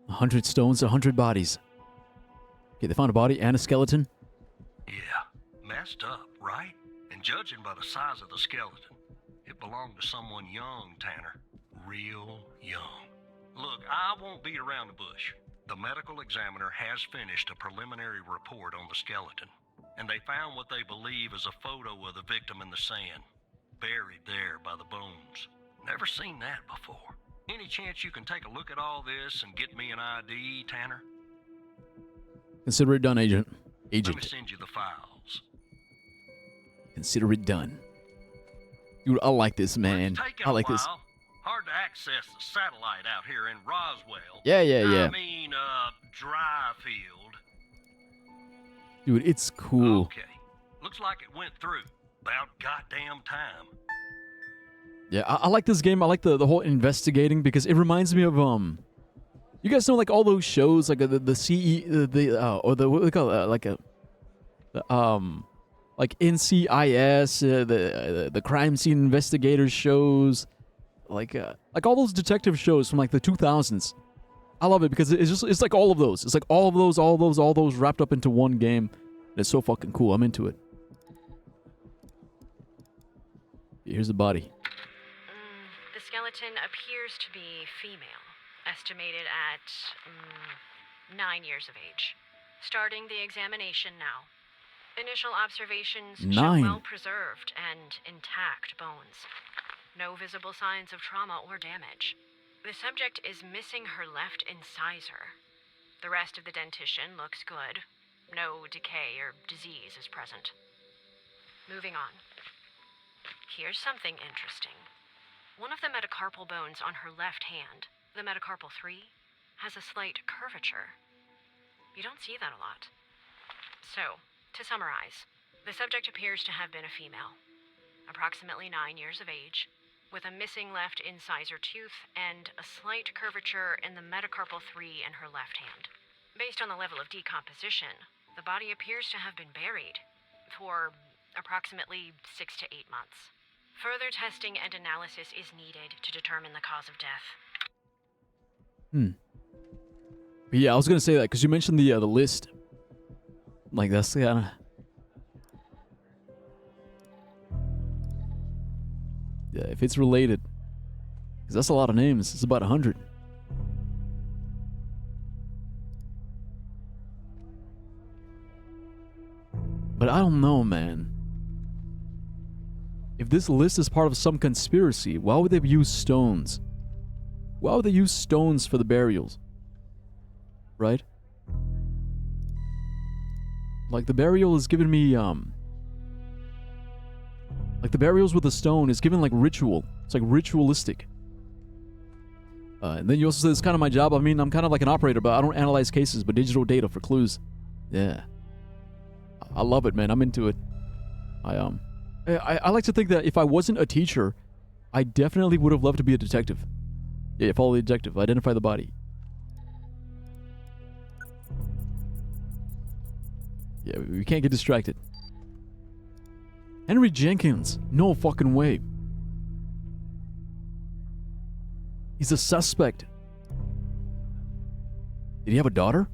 100 stones, 100 bodies. Okay, they found a body and a skeleton? Yeah, messed up, right? And judging by the size of the skeleton, it belonged to someone young, Tanner. Real young. Look, I won't beat around the bush. The medical examiner has finished a preliminary report on the skeleton, and they found what they believe is a photo of the victim in the sand, buried there by the bones. Never seen that before. Any chance you can take a look at all this and get me an ID, Tanner? Consider it done, Agent. Let me Agent. send you the files. Consider it done. Dude, I like this, man. It's taken I a like this. while. Hard to access the satellite out here in Roswell. Yeah, yeah, yeah. I mean, Dryfield. Dude, it's cool. Okay. Looks like it went through. About goddamn time. Yeah, I like this game. I like the whole investigating because it reminds me of you guys know like all those shows like the CE or the what do they call it like NCIS the crime scene investigators shows like all those detective shows from like the 2000s. I love it because it's like all of those. It's like all those wrapped up into one game. And it's so fucking cool. I'm into it. Here's the body. The skeleton appears to be female, estimated at 9 years of age. Starting the examination now. Initial observations 9. show well-preserved and intact bones. No visible signs of trauma or damage. The subject is missing her left incisor. The rest of the dentition looks good. No decay or disease is present. Moving on. Here's something interesting. One of the metacarpal bones on her left hand, the metacarpal 3, has a slight curvature. You don't see that a lot. So, to summarize, the subject appears to have been a female, approximately 9 years of age, with a missing left incisor tooth and a slight curvature in the metacarpal 3 in her left hand. Based on the level of decomposition, the body appears to have been buried for approximately 6 to 8 months. Further testing and analysis is needed to determine the cause of death. But yeah, I was gonna say that because you mentioned the list. Like that's kind of. Yeah, if it's related, because that's a lot of names. It's about 100. But I don't know, man. If this list is part of some conspiracy, why would they use stones? Why would they use stones for the burials? Right? Like the burial is giving me, like the burials with the stone is given like ritual. It's like ritualistic. And then you also say it's kind of my job. I mean, I'm kind of like an operator, but I don't analyze cases, but digital data for clues. Yeah. I love it, man. I'm into it. I like to think that if I wasn't a teacher, I definitely would have loved to be a detective. Yeah, follow the detective. Identify the body. Yeah, we can't get distracted. Henry Jenkins. No fucking way. He's a suspect. Did he have a daughter?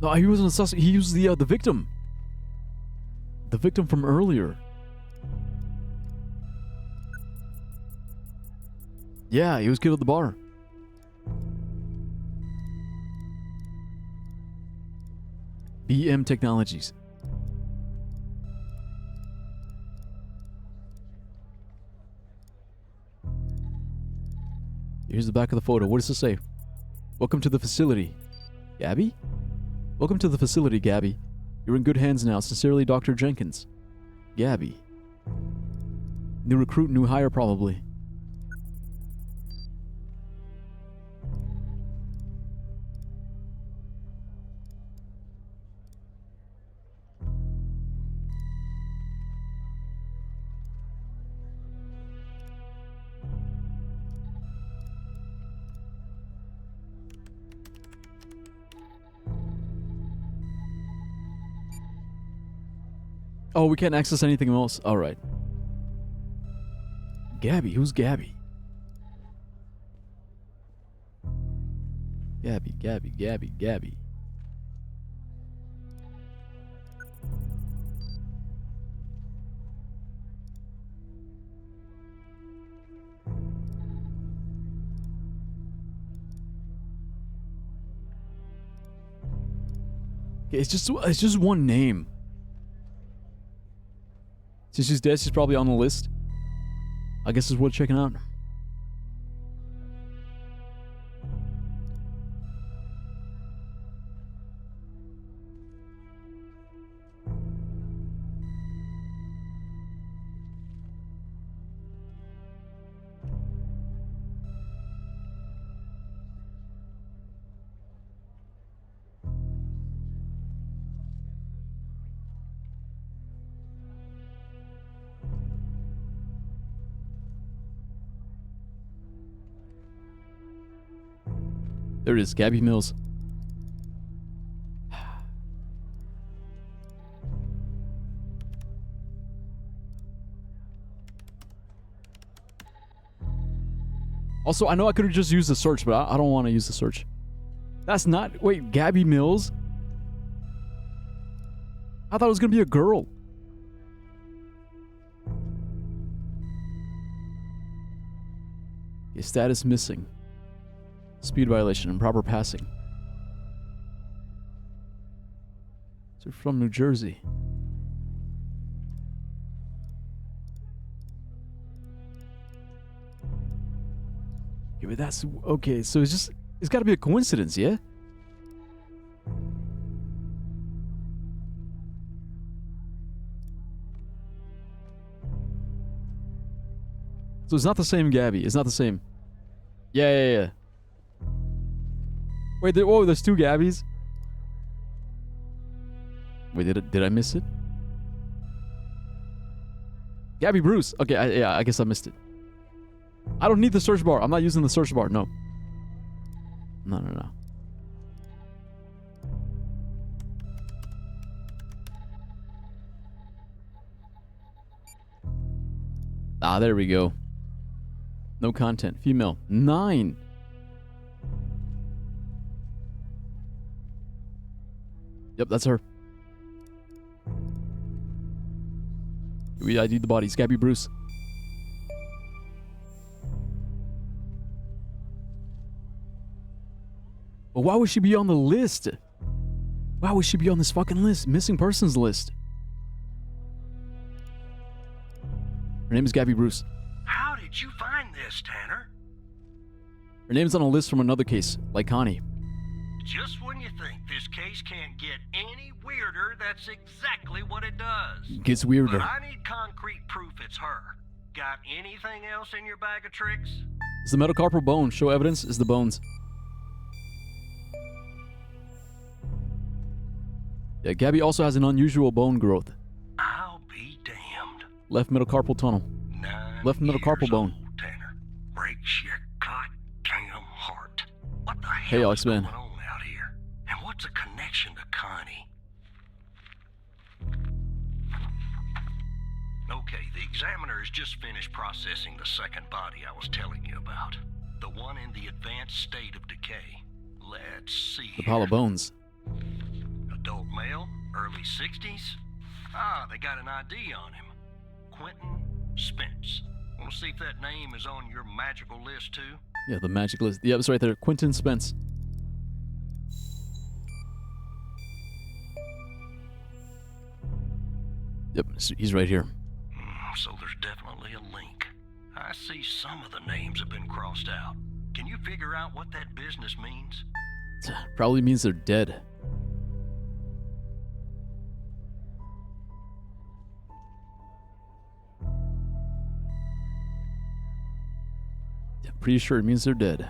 No, he wasn't a suspect. He was the victim. The victim from earlier. Yeah, he was killed at the bar. BM Technologies. Here's the back of the photo. What does it say? Welcome to the facility. Gabby? Welcome to the facility, Gabby. You're in good hands now. Sincerely, Dr. Jenkins. Gabby. New recruit, new hire, probably. Oh, we can't access anything else? Alright. Gabby? Who's Gabby? Gabby. Okay, it's just one name. Since she's dead, she's probably on the list. I guess it's worth checking out. There it is, Gabby Mills. Also, I know I could have just used the search, but I don't want to use the search. That's not... Wait, Gabby Mills? I thought it was going to be a girl. Your status missing. Speed violation, improper passing. So from New Jersey. Yeah, but that's okay. So it's got to be a coincidence, yeah? So it's not the same Gabby. It's not the same. Yeah. Wait, there's two Gabbies? Wait, did I miss it? Gabby Bruce. Okay, yeah, I guess I missed it. I don't need the search bar. I'm not using the search bar. No. No. Ah, there we go. No content. Female. 9. Yep, that's her. We ID'd the bodies. Gabby Bruce. But why would she be on the list? Why would she be on this fucking list? Missing persons list. Her name is Gabby Bruce. How did you find this, Tanner? Her name's on a list from another case, like Connie. Just when you think this case can't get any weirder, that's exactly what it does. Gets weirder. But I need concrete proof it's her. Got anything else in your bag of tricks? Is the metacarpal bone. Show evidence is the bones. Yeah, Gabby also has an unusual bone growth. I'll be damned. Left metacarpal tunnel. 9 Left metacarpal years bone. old, Tanner. Breaks your goddamn heart. What the Hey, hell Alex is going Man. on out here? And what's a connection to Connie? Okay, the examiner has just finished processing the second body I was telling you about. The one in the advanced state of decay. Let's see The here. pile of bones. Adult male, early 60s. Ah, they got an ID on him. Quentin Spence. Want to see if that name is on your magical list too? Yeah, the magic list. Yeah, it's right there. Quentin Spence. Yep, he's right here. So there's definitely a link. I see some of the names have been crossed out. Can you figure out what that business means? Probably means they're dead. Yeah, pretty sure it means they're dead.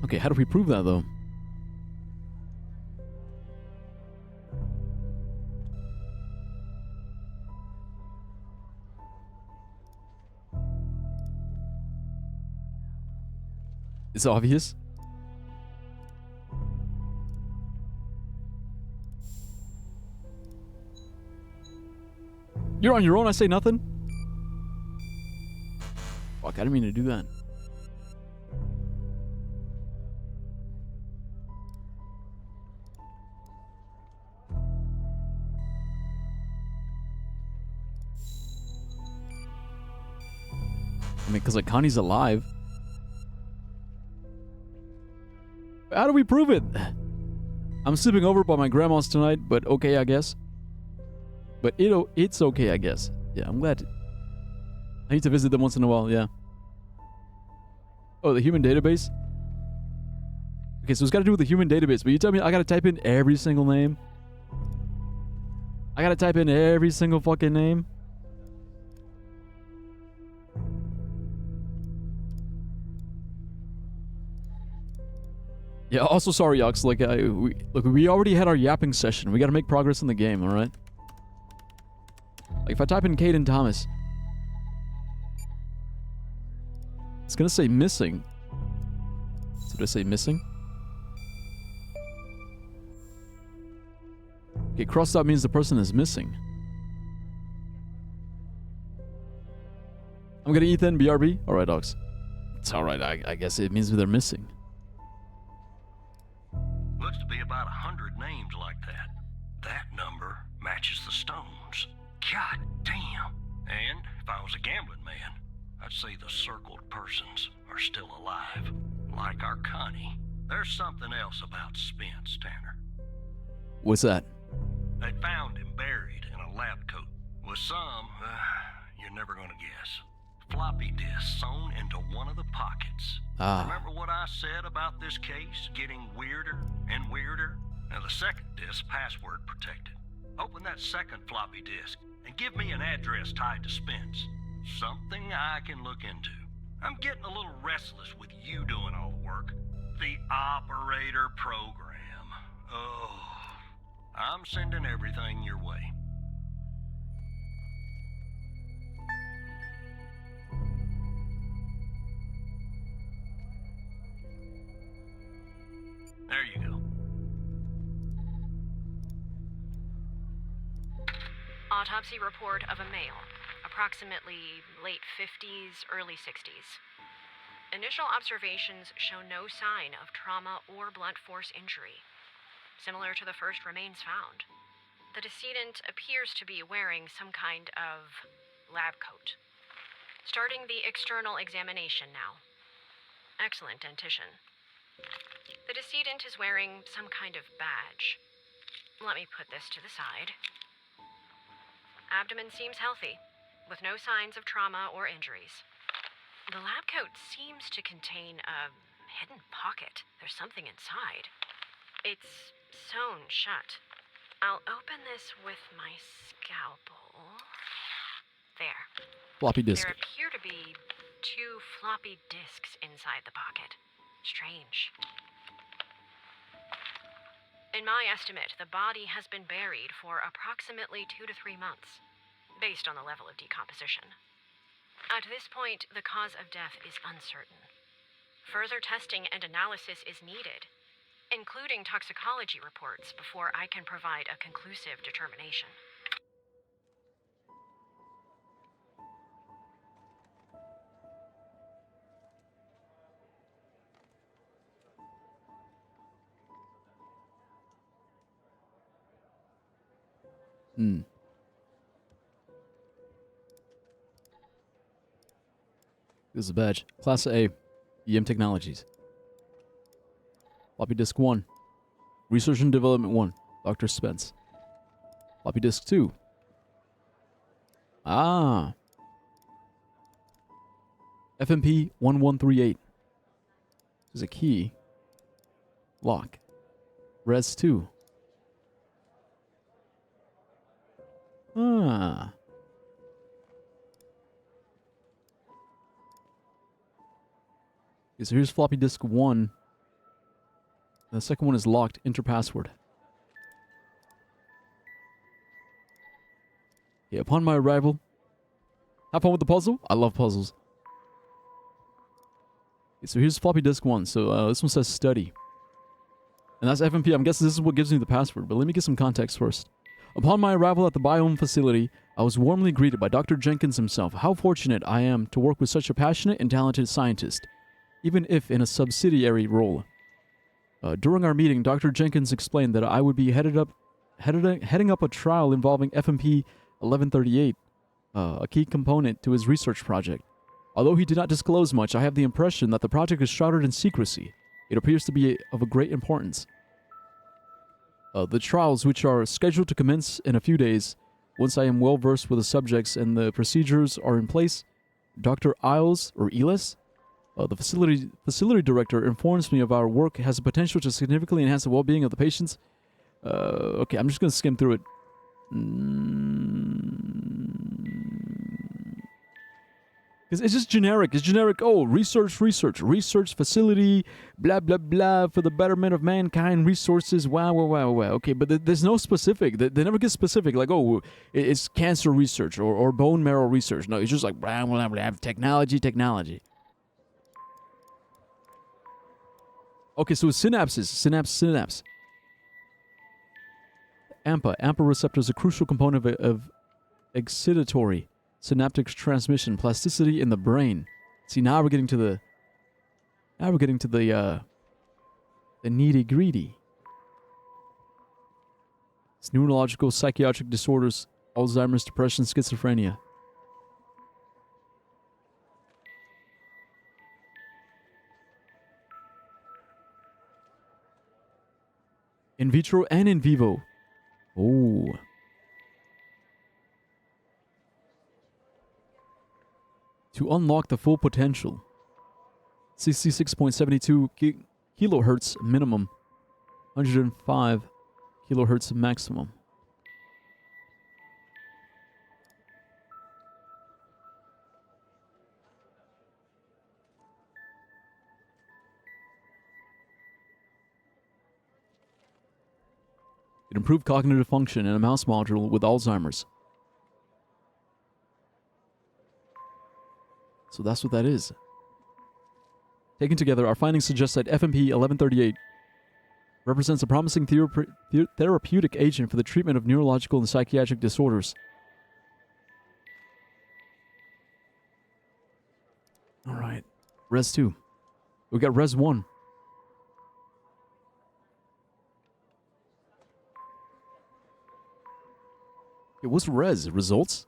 Okay, how do we prove that though? It's obvious. You're on your own, I say nothing? Fuck, I didn't mean to do that. I mean, because like Connie's alive. How do we prove it? I'm sleeping over by my grandma's tonight, but okay, I guess. But it's okay, I guess. Yeah, I'm glad. I need to visit them once in a while, yeah. Oh, the human database? Okay, so it's got to do with the human database, but you tell me I got to type in every single name? I got to type in every single fucking name? Yeah, also sorry, Yox. Like, we already had our yapping session. We gotta make progress in the game, alright? Like, if I type in Caden Thomas, it's gonna say missing. So did I say missing? Okay, crossed out means the person is missing. I'm gonna Ethan, BRB. Alright, dogs. It's alright, I guess it means they're missing. Looks to be about 100 names like that. That number matches the stones. God damn. And if I was a gambling man, I'd say the circled persons are still alive. Like our Connie. There's something else about Spence, Tanner. What's that? They found him buried in a lab coat. With some, you're never gonna guess. Floppy disk sewn into one of the pockets. Ah. Remember what I said about this case getting weirder and weirder? Now the second disk password protected. Open that second floppy disk and give me an address tied to Spence. Something I can look into. I'm getting a little restless with you doing all the work. The operator program. Oh, I'm sending everything your way. There you go. Autopsy report of a male, approximately late 50s, early 60s. Initial observations show no sign of trauma or blunt force injury, similar to the first remains found. The decedent appears to be wearing some kind of lab coat. Starting the external examination now. Excellent dentition. The decedent is wearing some kind of badge. Let me put this to the side. Abdomen seems healthy, with no signs of trauma or injuries. The lab coat seems to contain a hidden pocket. There's something inside. It's sewn shut. I'll open this with my scalpel. There. Floppy disk. There appear to be 2 floppy disks inside the pocket. Strange. In my estimate, the body has been buried for approximately 2 to 3 months, based on the level of decomposition. At this point, the cause of death is uncertain. Further testing and analysis is needed, including toxicology reports, before I can provide a conclusive determination. This is a badge. Class A. EM Technologies. Floppy disk 1. Research and Development 1. Dr. Spence. Floppy disk 2. Ah. FMP 1138. There's a key. Lock. Res 2. Ah. Okay, so here's floppy disk 1. And the second one is locked. Enter password. Okay, upon my arrival. Have fun with the puzzle? I love puzzles. Okay, so here's floppy disk 1. So this one says study. And that's FMP. I'm guessing this is what gives me the password. But let me get some context first. Upon my arrival at the biome facility, I was warmly greeted by Dr. Jenkins himself. How fortunate I am to work with such a passionate and talented scientist, even if in a subsidiary role. During our meeting, Dr. Jenkins explained that I would be heading up a trial involving FMP 1138, a key component to his research project. Although he did not disclose much, I have the impression that the project is shrouded in secrecy. It appears to be of a great importance. The trials, which are scheduled to commence in a few days, once I am well versed with the subjects and the procedures are in place, Dr. Isles, or Elis, the facility director, informs me of our work has the potential to significantly enhance the well-being of the patients. Okay, I'm just going to skim through it. It's just generic. It's generic. Oh, research facility, blah, blah, blah, for the betterment of mankind, resources, wow. Okay, but there's no specific. They never get specific, like, oh, it's cancer research or bone marrow research. No, it's just like, blah, blah, blah, technology. Okay, so it's synapse. AMPA receptor is a crucial component of excitatory synaptic transmission, plasticity in the brain. See, now we're getting to the nitty-gritty. It's neurological, psychiatric disorders, Alzheimer's, depression, schizophrenia. In vitro and in vivo. Oh. To unlock the full potential. 66.72 kilohertz minimum. 105 kilohertz maximum. It improved cognitive function in a mouse module with Alzheimer's. So that's what that is. Taken together, our findings suggest that FMP 1138 represents a promising therapeutic agent for the treatment of neurological and psychiatric disorders. All right. Res 2. We got Res 1. Okay, what's Res? Results?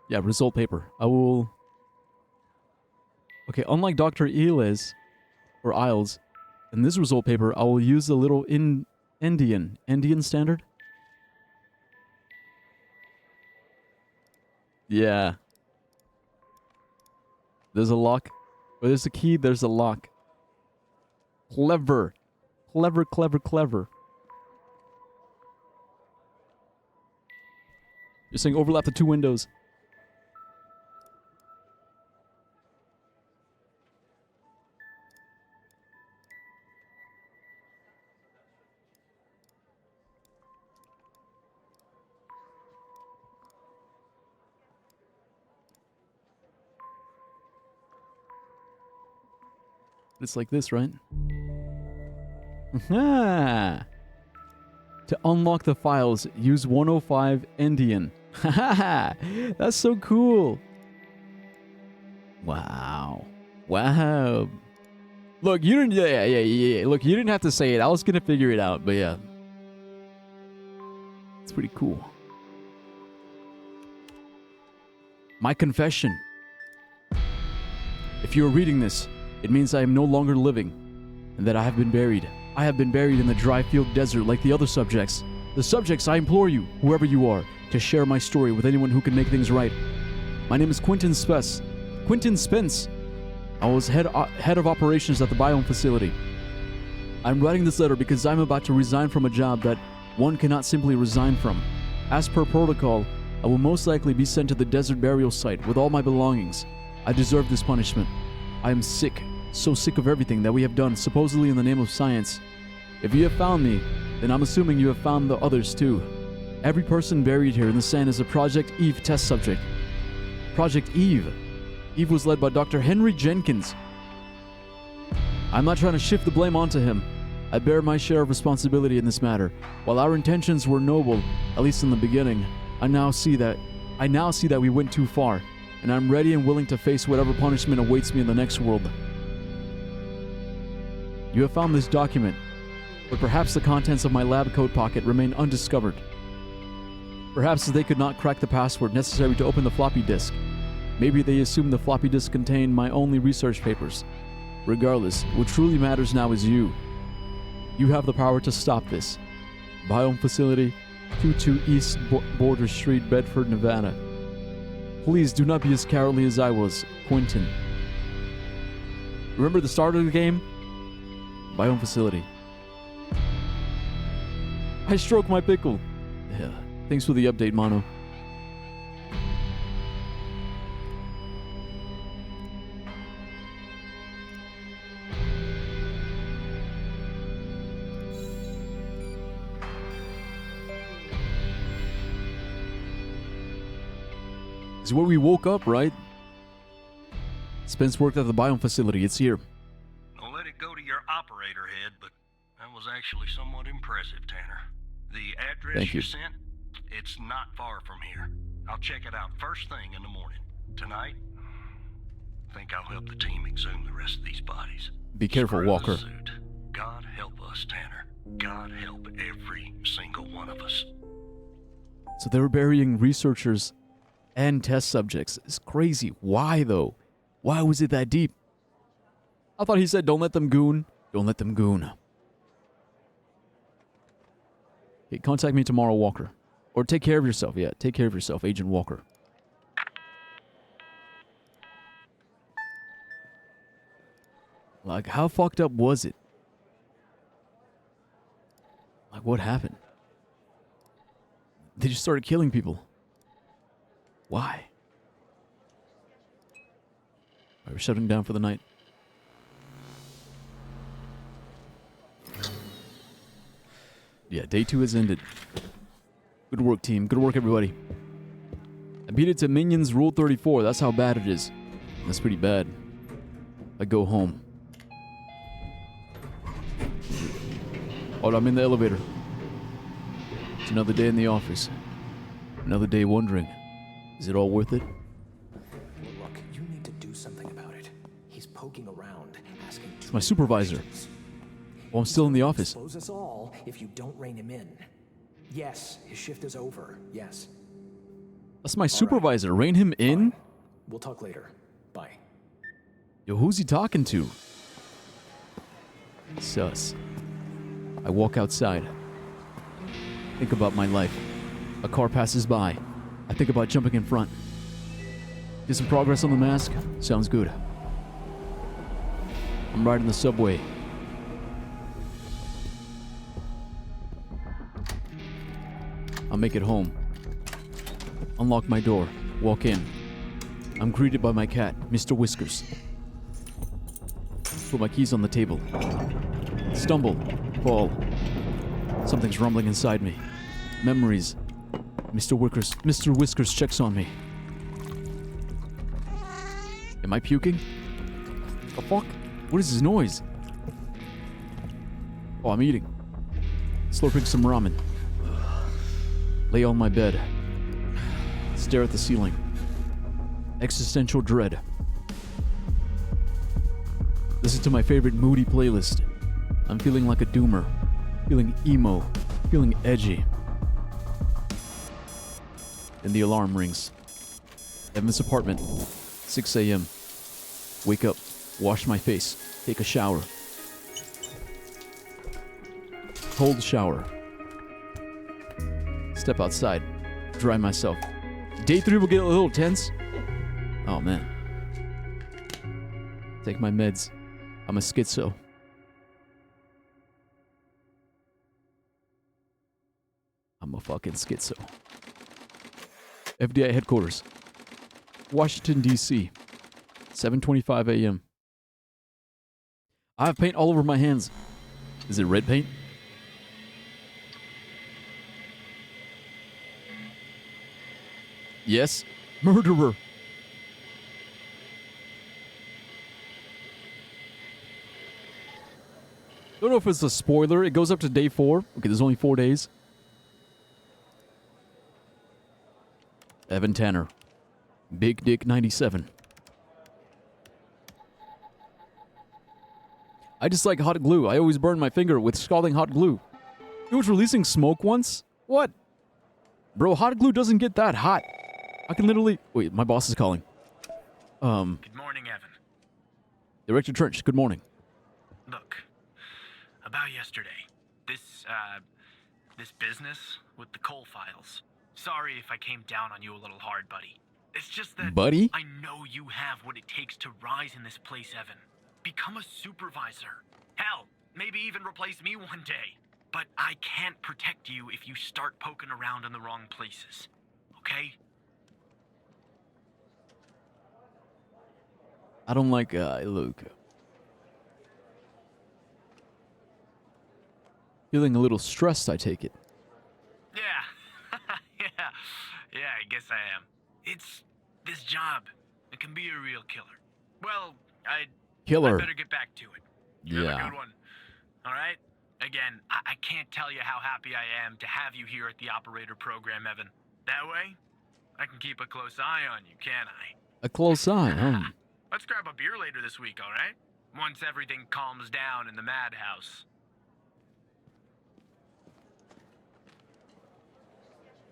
Yeah, result paper. I will... Okay, unlike Dr. Isles, in this result paper, I will use the little Endian standard. Yeah. There's a lock. Where there's a key, there's a lock. Clever. Clever, clever, clever. You're saying overlap the two windows. It's like this, right? Aha! To unlock the files, use 105 Endian. Haha! That's so cool! Wow. Wow. Look, you didn't... Yeah. Look, you didn't have to say it. I was gonna figure it out, but yeah. It's pretty cool. My confession. If you are reading this, it means I am no longer living, and that I have been buried. I have been buried in the dry field desert like the other subjects. The subjects, I implore you, whoever you are, to share my story with anyone who can make things right. My name is Quentin Spence. Quentin Spence. I was head of operations at the biome facility. I'm writing this letter because I'm about to resign from a job that one cannot simply resign from. As per protocol, I will most likely be sent to the desert burial site with all my belongings. I deserve this punishment. I am sick. So sick of everything that we have done, supposedly in the name of science. If you have found me, then I'm assuming you have found the others too. Every person buried here in the sand is a Project Eve test subject. Project Eve. Eve was led by Dr. Henry Jenkins. I'm not trying to shift the blame onto him. I bear my share of responsibility in this matter. While our intentions were noble, at least in the beginning, I now see that we went too far, and I'm ready and willing to face whatever punishment awaits me in the next world. You have found this document, but perhaps the contents of my lab coat pocket remain undiscovered. Perhaps they could not crack the password necessary to open the floppy disk. Maybe they assumed the floppy disk contained my only research papers. Regardless, what truly matters now is you. You have the power to stop this. Biome Facility, 22 East Border Street, Bedford, Nevada. Please do not be as cowardly as I was, Quentin. Remember the start of the game? Biome Facility. I stroke my pickle. Yeah. Thanks for the update, Mono. This is where we woke up, right? Spence worked at the Biome Facility. It's here. Don't let it go to your operator head, but that was actually somewhat impressive, Tanner. The address Thank you. sent, it's not far from here. I'll check it out first thing in the morning. Tonight, I think I'll help the team exhume the rest of these bodies. Be careful, Screw the Walker. suit. God help us, Tanner. God help every single one of us. So they were burying researchers and test subjects. It's crazy. Why, though? Why was it that deep? I thought he said, don't let them goon. Don't let them goon. Okay, contact me tomorrow, Walker. Or take care of yourself. Yeah, take care of yourself, Agent Walker. Like, how fucked up was it? Like, what happened? They just started killing people. Why? Alright, we're shutting down for the night. Yeah, day 2 has ended. Good work, team. Good work, everybody. I beat it to Minions Rule 34. That's how bad it is. That's pretty bad. I go home. Oh, I'm in the elevator. It's another day in the office. Another day wondering, is it all worth it? Look, you need to do something about it. He's poking around, asking It's my supervisor. Oh, I'm still in the office. Expose us all if you don't rein him in. Yes, his shift is over. Yes. That's my supervisor. Rein him in? Fine. We'll talk later. Bye. Yo, who's he talking to? Sus. I walk outside. Think about my life. A car passes by. I think about jumping in front. Get some progress on the mask? Sounds good. I'm riding the subway. I'll make it home. Unlock my door. Walk in. I'm greeted by my cat, Mr. Whiskers. Put my keys on the table. Stumble. Fall. Something's rumbling inside me. Memories. Mr. Whiskers checks on me. Am I puking? The fuck? What is this noise? Oh, I'm eating. Slurping some ramen. Lay on my bed. Stare at the ceiling. Existential dread. Listen to my favorite moody playlist. I'm feeling like a doomer. Feeling emo. Feeling edgy. Then the alarm rings. Evan's apartment. 6 a.m. Wake up. Wash my face. Take a shower. Cold shower. Step outside. Dry myself. Day 3 will get a little tense. Oh, man. Take my meds. I'm a schizo. I'm a fucking schizo. FBI headquarters. Washington, D.C. 7:25 a.m. I have paint all over my hands. Is it red paint? Yes. Murderer. Don't know if it's a spoiler. It goes up to day 4. Okay, there's only 4 days. Evan Tanner. Big Dick 97. I just like hot glue. I always burn my finger with scalding hot glue. It was releasing smoke once? What? Bro, hot glue doesn't get that hot. I can literally... Wait, my boss is calling. Good morning, Evan. Director Trench, good morning. Look, about yesterday, this business with the coal files. Sorry if I came down on you a little hard, buddy. It's just that Buddy? I know you have what it takes to rise in this place, Evan. Become a supervisor. Hell, maybe even replace me one day. But I can't protect you if you start poking around in the wrong places. Okay? I don't like, Luke. Feeling a little stressed, I take it. Yeah. yeah, I guess I am. It's this job. It can be a real killer. Well, I better get back to it. You have a good one. All right? Again, I can't tell you how happy I am to have you here at the operator program, Evan. That way, I can keep a close eye on you, can't I? A close eye, huh? Let's grab a beer later this week, all right? Once everything calms down in the madhouse.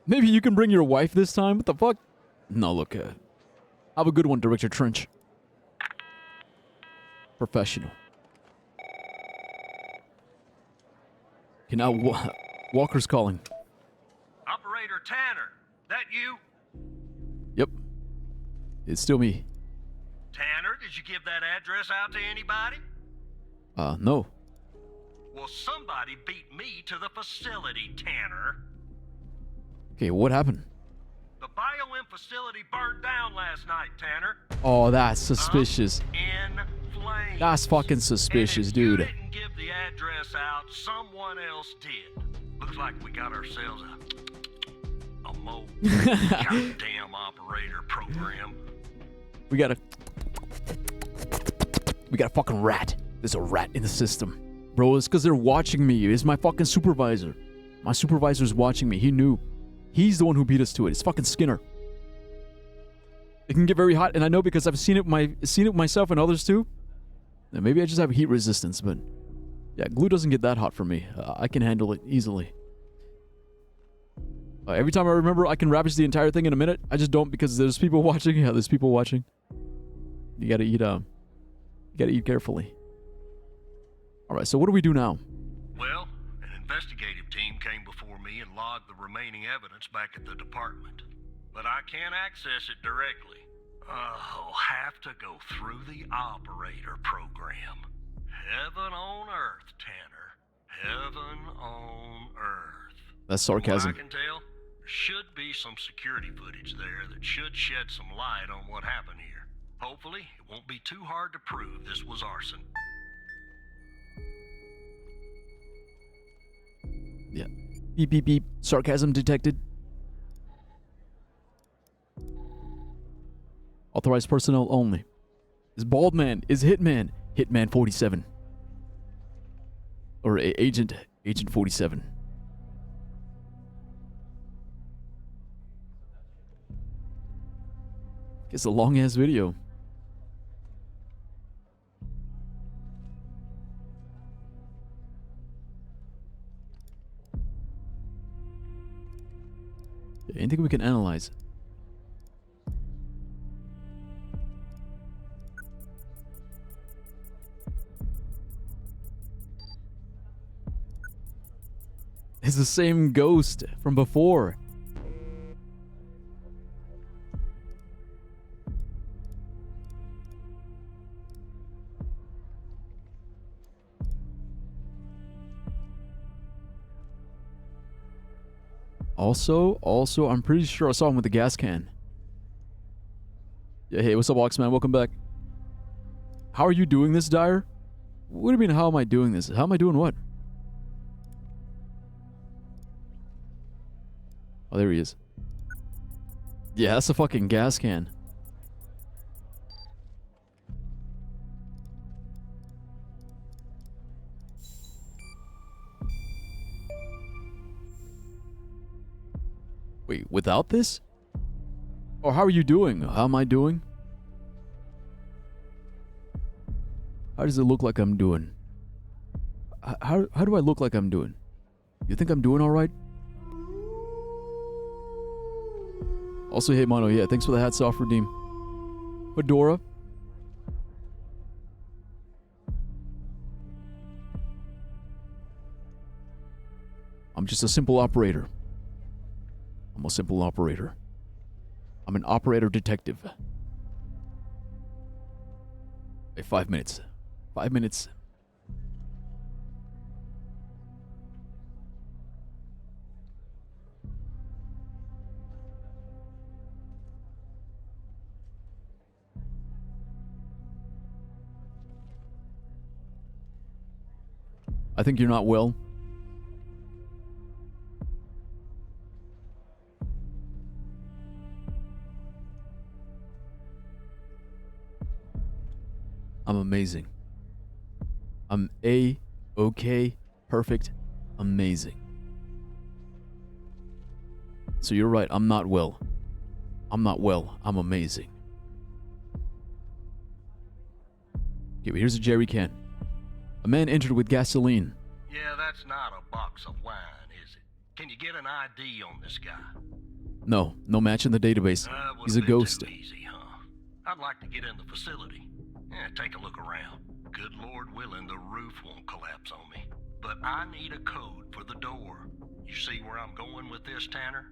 Maybe you can bring your wife this time? What the fuck? No, look, have a good one, Director Trench. Professional. Okay, now Walker's calling. Operator Tanner, that you? Yep. It's still me. Tanner, did you give that address out to anybody? No. Well, somebody beat me to the facility, Tanner. Okay, what happened? The BioM facility burned down last night, Tanner. Oh, that's suspicious. In flames. That's fucking suspicious, and if you dude. didn't give the address out, someone else did. Looks like we got ourselves a mole goddamn operator program. We got a fucking rat. There's a rat in the system. Bro, it's because they're watching me. It's my fucking supervisor. My supervisor's watching me. He knew. He's the one who beat us to it. It's fucking Skinner. It can get very hot, and I know because I've seen it myself and others too. And maybe I just have heat resistance, but yeah, glue doesn't get that hot for me. I can handle it easily. Every time I remember I can ravage the entire thing in a minute, I just don't because there's people watching. Yeah, there's people watching. You gotta eat carefully. Alright, so what do we do now? Well, an investigative team came before me and logged the remaining evidence back at the department. But I can't access it directly. I'll have to go through the operator program. Heaven on earth, Tanner. Heaven on earth. That's sarcasm. From what I can tell, there should be some security footage there that should shed some light on what happened here. Hopefully, it won't be too hard to prove this was arson. Yeah. Beep, beep, beep. Sarcasm detected. Authorized personnel only. Is Baldman. Is Hitman. Hitman 47. Or Agent 47. It's a long-ass video. Anything we can analyze? It's the same ghost from before. Also, I'm pretty sure I saw him with the gas can. Yeah, hey, what's up, Oxman? Welcome back. How are you doing this, Dyer? What do you mean, how am I doing this? How am I doing what? Oh, there he is. Yeah, that's a fucking gas can. Wait, without this? Or how are you doing? How am I doing? How does it look like I'm doing? How do I look like I'm doing? You think I'm doing alright? Also, hey Mono, yeah, thanks for the hat soft redeem. Fedora. I'm just a simple operator. I'm a simple operator. I'm an operator detective. Wait, 5 minutes. 5 minutes. I think you're not well. I'm amazing. I'm A-okay, perfect, amazing. So you're right, I'm not well. I'm not well, I'm amazing. Okay, but here's a jerry can. A man entered with gasoline. Yeah, that's not a box of wine, is it? Can you get an ID on this guy? No match in the database. He's a ghost. Too easy, huh? I'd like to get in the facility. Yeah, take a look around. Good Lord willing, the roof won't collapse on me. But I need a code for the door. You see where I'm going with this, Tanner?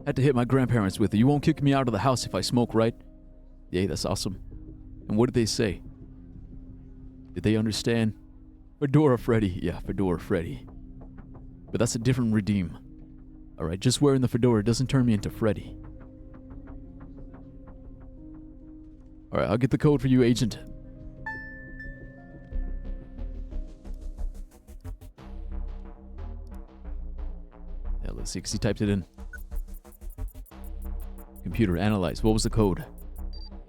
Had to hit my grandparents with it. You won't kick me out of the house if I smoke, right? Yeah, that's awesome. And what did they say? Did they understand? Fedora Freddy. Yeah, Fedora Freddy. But that's a different redeem. Alright, just wearing the fedora doesn't turn me into Freddy. Alright, I'll get the code for you, Agent. Yeah, let's see, because he typed it in. Computer, analyze. What was the code?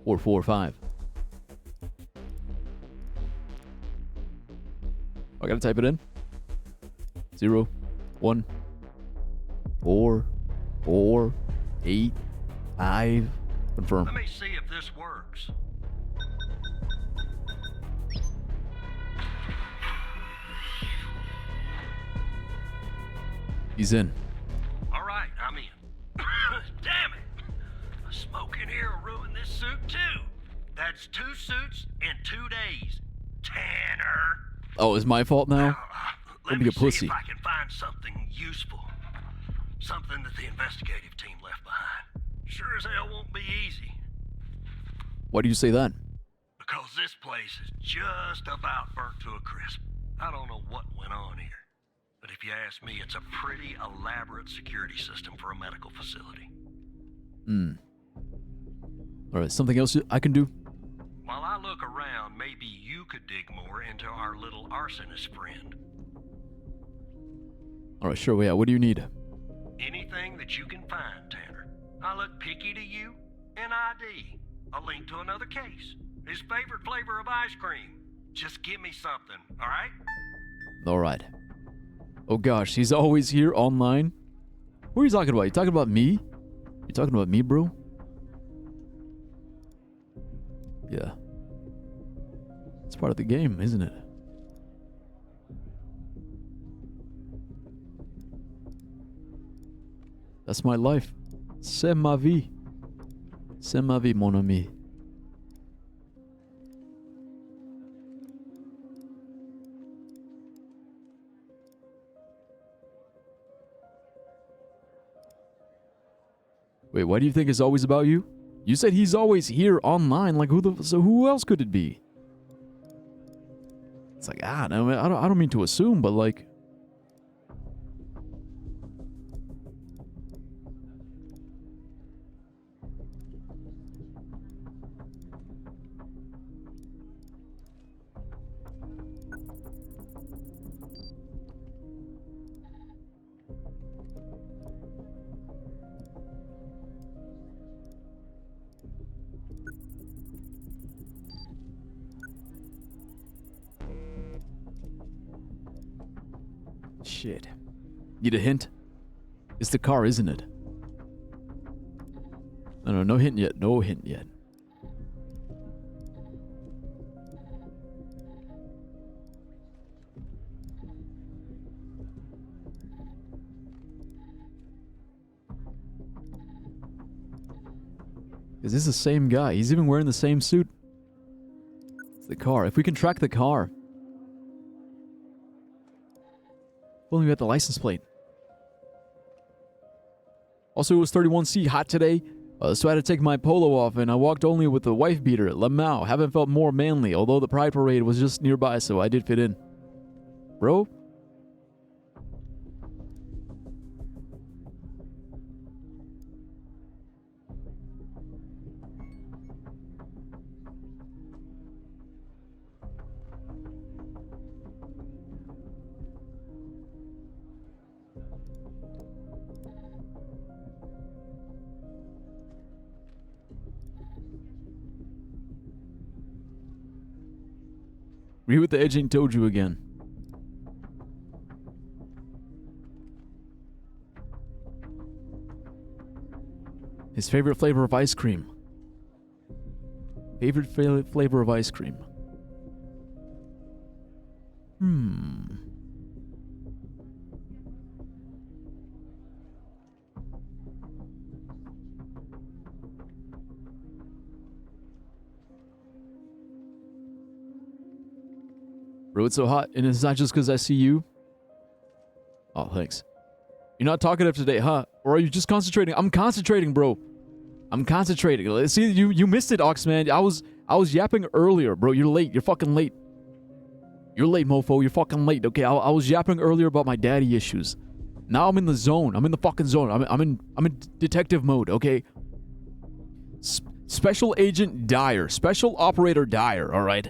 445. I gotta type it in. 0, 1, 4, 4, 8, 5. Confirm. Let me see if this works. He's in. All right, I'm in. Damn it! The smoke in here will ruin this suit too. That's 2 suits in 2 days. Tanner. Oh, it's my fault now? Let Don't be me a pussy. see if I can find something useful. Something that the investigative team left behind. Sure as hell won't be easy. Why do you say that? Because this place is just about burnt to a crisp. I don't know what went on here. But if you ask me, it's a pretty elaborate security system for a medical facility. Alright, something else I can do? While I look around, maybe you could dig more into our little arsonist friend. Alright, sure, yeah, what do you need? Anything that you can find, Tanner. I look picky to you, an ID, a link to another case, his favorite flavor of ice cream. Just give me something, alright? Alright. Oh gosh, he's always here online? What are you talking about? You talking about me? You talking about me, bro? Yeah. It's part of the game, isn't it? That's my life. C'est ma vie. C'est ma vie, mon ami. Wait, why do you think it's always about you? You said he's always here online. Like, who else could it be? It's like, no, I don't mean to assume, but like, shit. Need a hint? It's the car, isn't it? No hint yet. No hint yet. Is this the same guy? He's even wearing the same suit. It's the car. If we can track the car. If only we had the license plate. Also, it was 31C hot today, so I had to take my polo off, and I walked only with the wife beater, Lamau. Haven't felt more manly, although the Pride Parade was just nearby, so I did fit in. Bro? Read what the edging told you again. His favorite flavor of ice cream. Favorite flavor of ice cream. Bro, it's so hot, and it's not just because I see you. Oh, thanks. You're not talkative today, huh? Or are you just concentrating? I'm concentrating, bro. I'm concentrating. See, you missed it, Oxman. I was yapping earlier, bro. You're late. You're fucking late. You're late, mofo. You're fucking late. Okay, I was yapping earlier about my daddy issues. Now I'm in the zone. I'm in the fucking zone. I'm in detective mode. Okay. Special Agent Dyer. Special Operator Dyer. All right.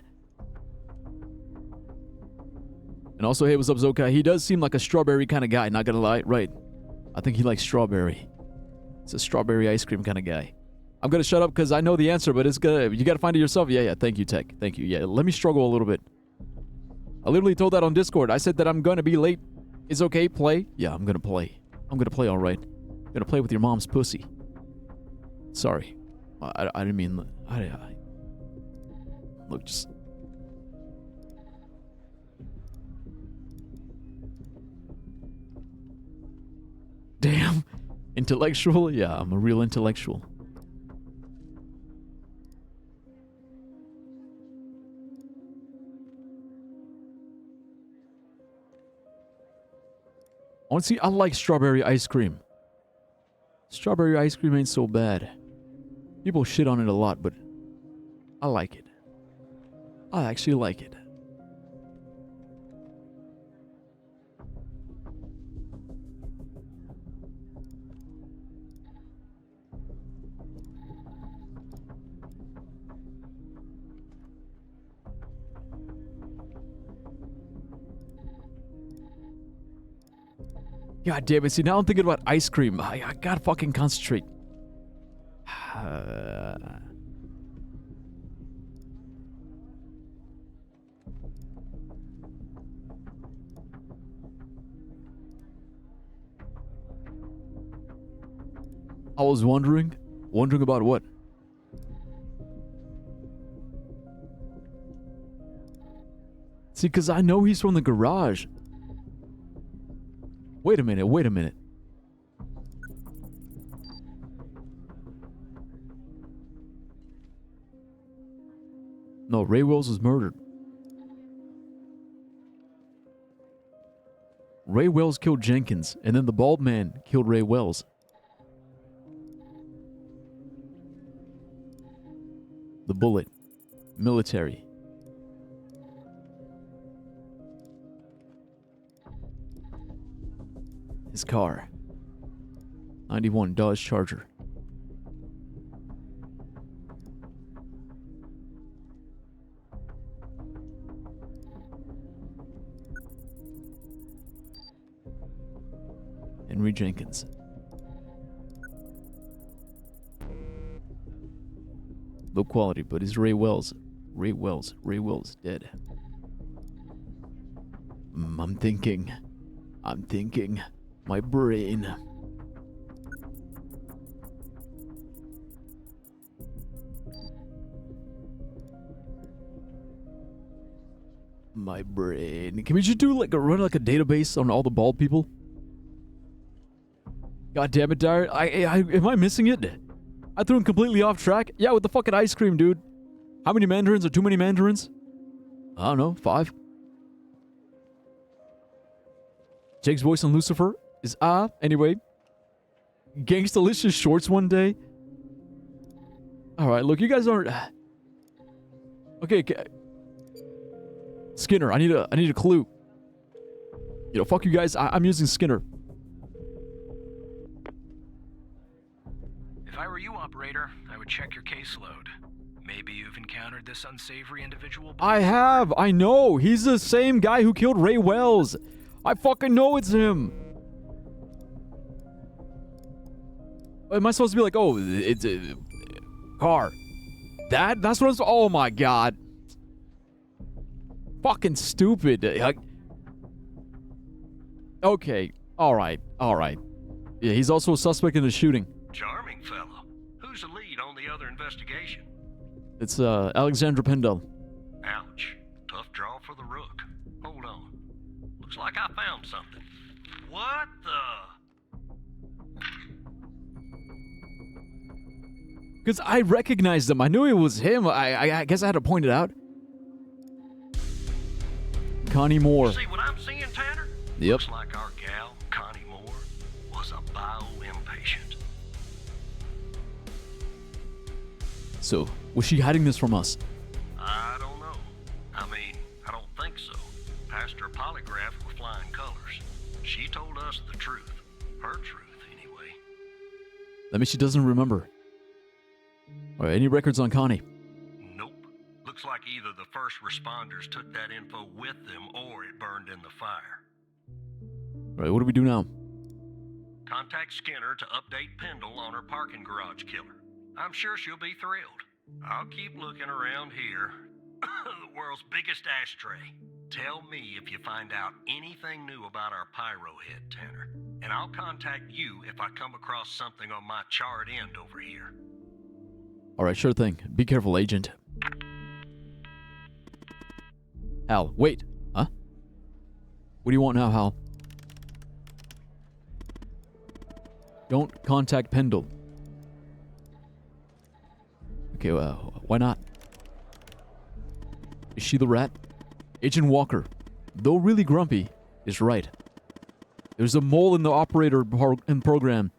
And also, hey, what's up, Zoka? He does seem like a strawberry kind of guy. Not gonna lie. Right. I think he likes strawberry. It's a strawberry ice cream kind of guy. I'm gonna shut up because I know the answer, but it's gonna. You gotta find it yourself. Yeah. Thank you, Tech. Thank you. Yeah. Let me struggle a little bit. I literally told that on Discord. I said that I'm gonna be late. It's okay. Play. Yeah, I'm gonna play. I'm gonna play. All right. I'm gonna play with your mom's pussy. Sorry. I didn't mean. Look, just. Damn. Intellectual? Yeah, I'm a real intellectual. Honestly, I like strawberry ice cream. Strawberry ice cream ain't so bad. People shit on it a lot, but I like it. I actually like it. God damn it. See, now I'm thinking about ice cream. I gotta fucking concentrate. I was wondering about what? See, because I know he's from the garage. Wait a minute. No, Ray Wells was murdered. Ray Wells killed Jenkins, and then the bald man killed Ray Wells. The bullet. Military. His car. 91 Dodge Charger. Henry Jenkins. Low quality, but he's Ray Wells. Ray Wells dead. I'm thinking. My brain. My brain. Can we just do run a database on all the bald people? God damn it, Dyer. Am I missing it? I threw him completely off track. Yeah, with the fucking ice cream, dude. How many mandarins are too many mandarins? I don't know, 5. Jake's voice on Lucifer is anyway. Gangstalicious shorts one day. Alright, look, you guys aren't. Okay. Skinner, I need a clue. You know, fuck you guys. I'm using Skinner. If I were you, operator, I would check your caseload. Maybe you've encountered this unsavory individual before. I have. I know. He's the same guy who killed Ray Wells. I fucking know it's him. Am I supposed to be like, oh, it's a car? That's what I was. Oh my god. Fucking stupid. Okay. All right. Yeah, he's also a suspect in the shooting. Charming fellow. Who's the lead on the other investigation? It's Alexandra Pendel. Ouch. Tough draw for the Rook. Hold on. Looks like I found something. What the? Because I recognized him. I knew it was him. I guess I had to point it out. Connie Moore. See what I'm seeing, Tanner? Yep. Looks like our gal, Connie Moore, was a bio-impatient. So, was she hiding this from us? I don't know. I mean, I don't think so. passed her polygraph with flying colors. She told us the truth. Her truth, anyway. That means she doesn't remember. All right, any records on Connie? Nope. Looks like either the first responders took that info with them or it burned in the fire. All right, what do we do now? Contact Skinner to update Pendle on her parking garage killer. I'm sure she'll be thrilled. I'll keep looking around here. The world's biggest ashtray. Tell me if you find out anything new about our pyro head, Tanner. And I'll contact you if I come across something on my charred end over here. All right, sure thing. Be careful, Agent. Hal, wait. Huh? What do you want now, Hal? Don't contact Pendle. Okay, well, why not? Is she the rat? Agent Walker, though really grumpy, is right. There's a mole in the operator program.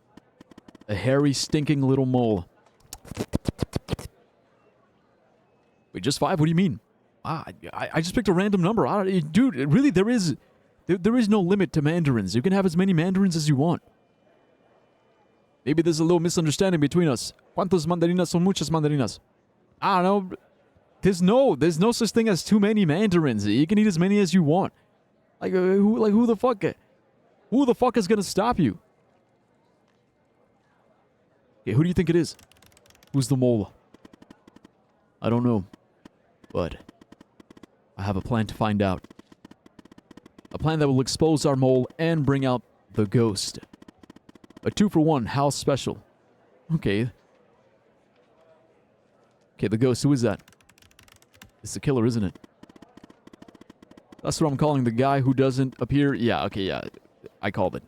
A hairy, stinking little mole. Wait, just 5? What do you mean? I just picked a random number. Dude, really, there is no limit to mandarins. You can have as many mandarins as you want. Maybe there's a little misunderstanding between us. ¿Cuántas mandarinas son muchas mandarinas? I don't know. There's no such thing as too many mandarins. You can eat as many as you want. Who the fuck is gonna stop you? Okay, who do you think it is? Who's the mole? I don't know, but I have a plan to find out. A plan that will expose our mole and bring out the ghost. A 2-for-1 house special. Okay. Okay, the ghost, who is that? It's the killer, isn't it? That's what I'm calling the guy who doesn't appear. Yeah, okay, yeah. I called it.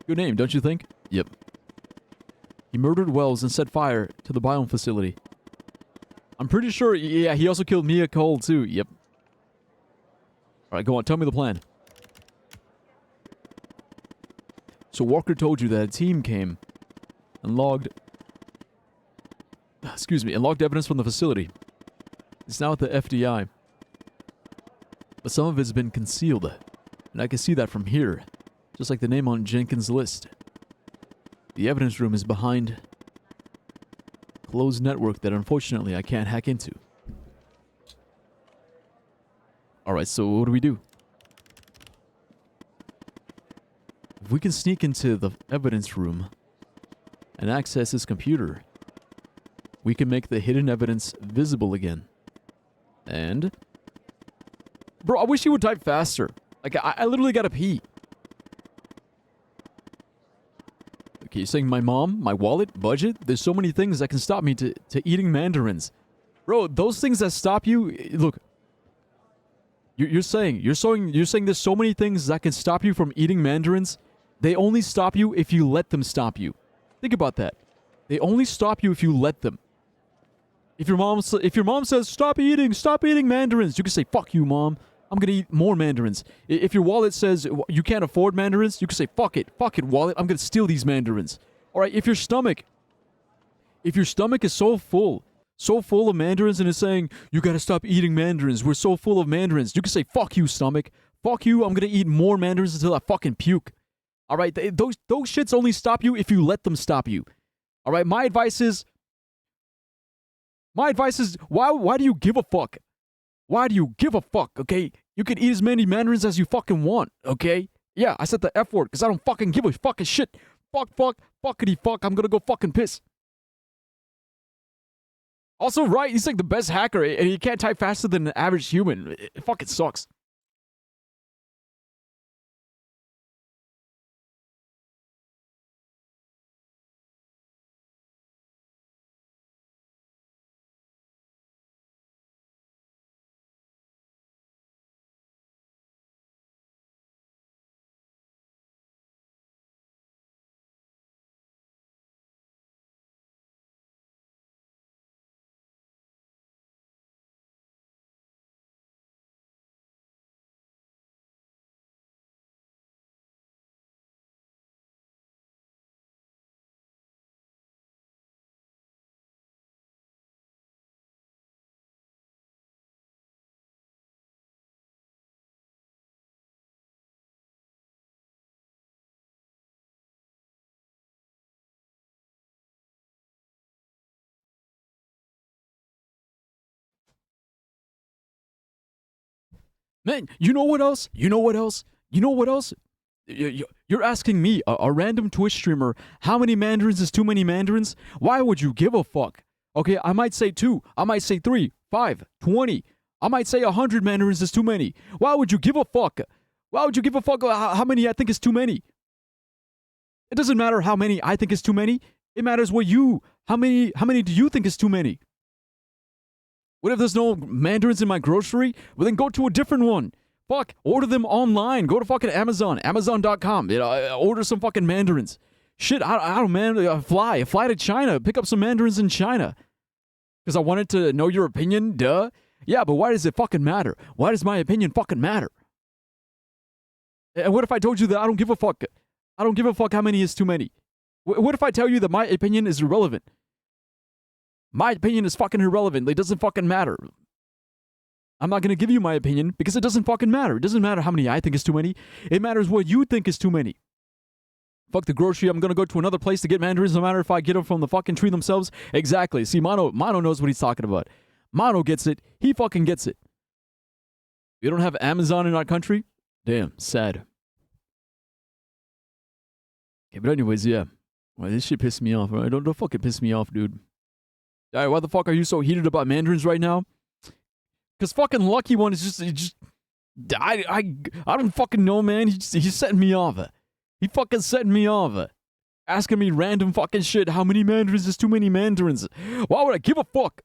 Good name, don't you think? Yep. He murdered Wells and set fire to the biome facility. I'm pretty sure, yeah, he also killed Mia Cole too. Yep. Alright, go on, tell me the plan. So Walker told you that a team came and logged evidence from the facility. It's now at the FDI. But some of it's been concealed, and I can see that from here, just like the name on Jenkins' list. The evidence room is behind a closed network that unfortunately I can't hack into. Alright, so what do we do? If we can sneak into the evidence room and access his computer, we can make the hidden evidence visible again. And... Bro, I wish he would type faster. Like, I literally gotta pee. Okay, you're saying my mom, my wallet, budget? There's so many things that can stop me to eating mandarins. Bro, those things that stop you... Look. You're saying there's so many things that can stop you from eating mandarins. They only stop you if you let them stop you. Think about that. They only stop you if you let them. If your mom says, stop eating mandarins, you can say, fuck you, Mom. I'm gonna eat more mandarins. If your wallet says you can't afford mandarins, you can say, fuck it, wallet. I'm gonna steal these mandarins. Alright, if your stomach is so full of mandarins and is saying, you gotta stop eating mandarins, we're so full of mandarins, you can say, fuck you, stomach. Fuck you, I'm gonna eat more mandarins until I fucking puke. Alright, those shits only stop you if you let them stop you. Alright, my advice is, why do you give a fuck? Why do you give a fuck, okay? You can eat as many mandarins as you fucking want, okay? Yeah, I said the F word because I don't fucking give a fucking shit. Fuckity fuck, I'm gonna go fucking piss. Also, right, he's like the best hacker and he can't type faster than an average human. It fucking sucks. Man, you know what else? You know what else? You know what else? You're asking me, a random Twitch streamer, how many mandarins is too many mandarins? Why would you give a fuck? Okay, I might say 2. I might say 3, 5, 20. I might say 100 mandarins is too many. Why would you give a fuck? Why would you give a fuck how many I think is too many? It doesn't matter how many I think is too many. It matters how many do you think is too many? What if there's no mandarins in my grocery? Well, then go to a different one. Fuck, order them online. Go to fucking Amazon, Amazon.com. Order some fucking mandarins. Shit, I don't, man. Fly to China. Pick up some mandarins in China. Because I wanted to know your opinion, duh. Yeah, but why does it fucking matter? Why does my opinion fucking matter? And what if I told you that I don't give a fuck? I don't give a fuck how many is too many. What if I tell you that my opinion is irrelevant? My opinion is fucking irrelevant. It doesn't fucking matter. I'm not going to give you my opinion because it doesn't fucking matter. It doesn't matter how many I think is too many. It matters what you think is too many. Fuck the grocery. I'm going to go to another place to get mandarins no matter if I get them from the fucking tree themselves. Exactly. See, Mono knows what he's talking about. Mono gets it. He fucking gets it. We don't have Amazon in our country? Damn, sad. Okay, but anyways, yeah. Well, this shit pissed me off, right? Don't fucking piss me off, dude. Alright, why the fuck are you so heated about mandarins right now? Because fucking Lucky One is just I don't fucking know, man. He's setting me off. He fucking setting me off. Asking me random fucking shit. How many mandarins is too many mandarins? Why would I give a fuck?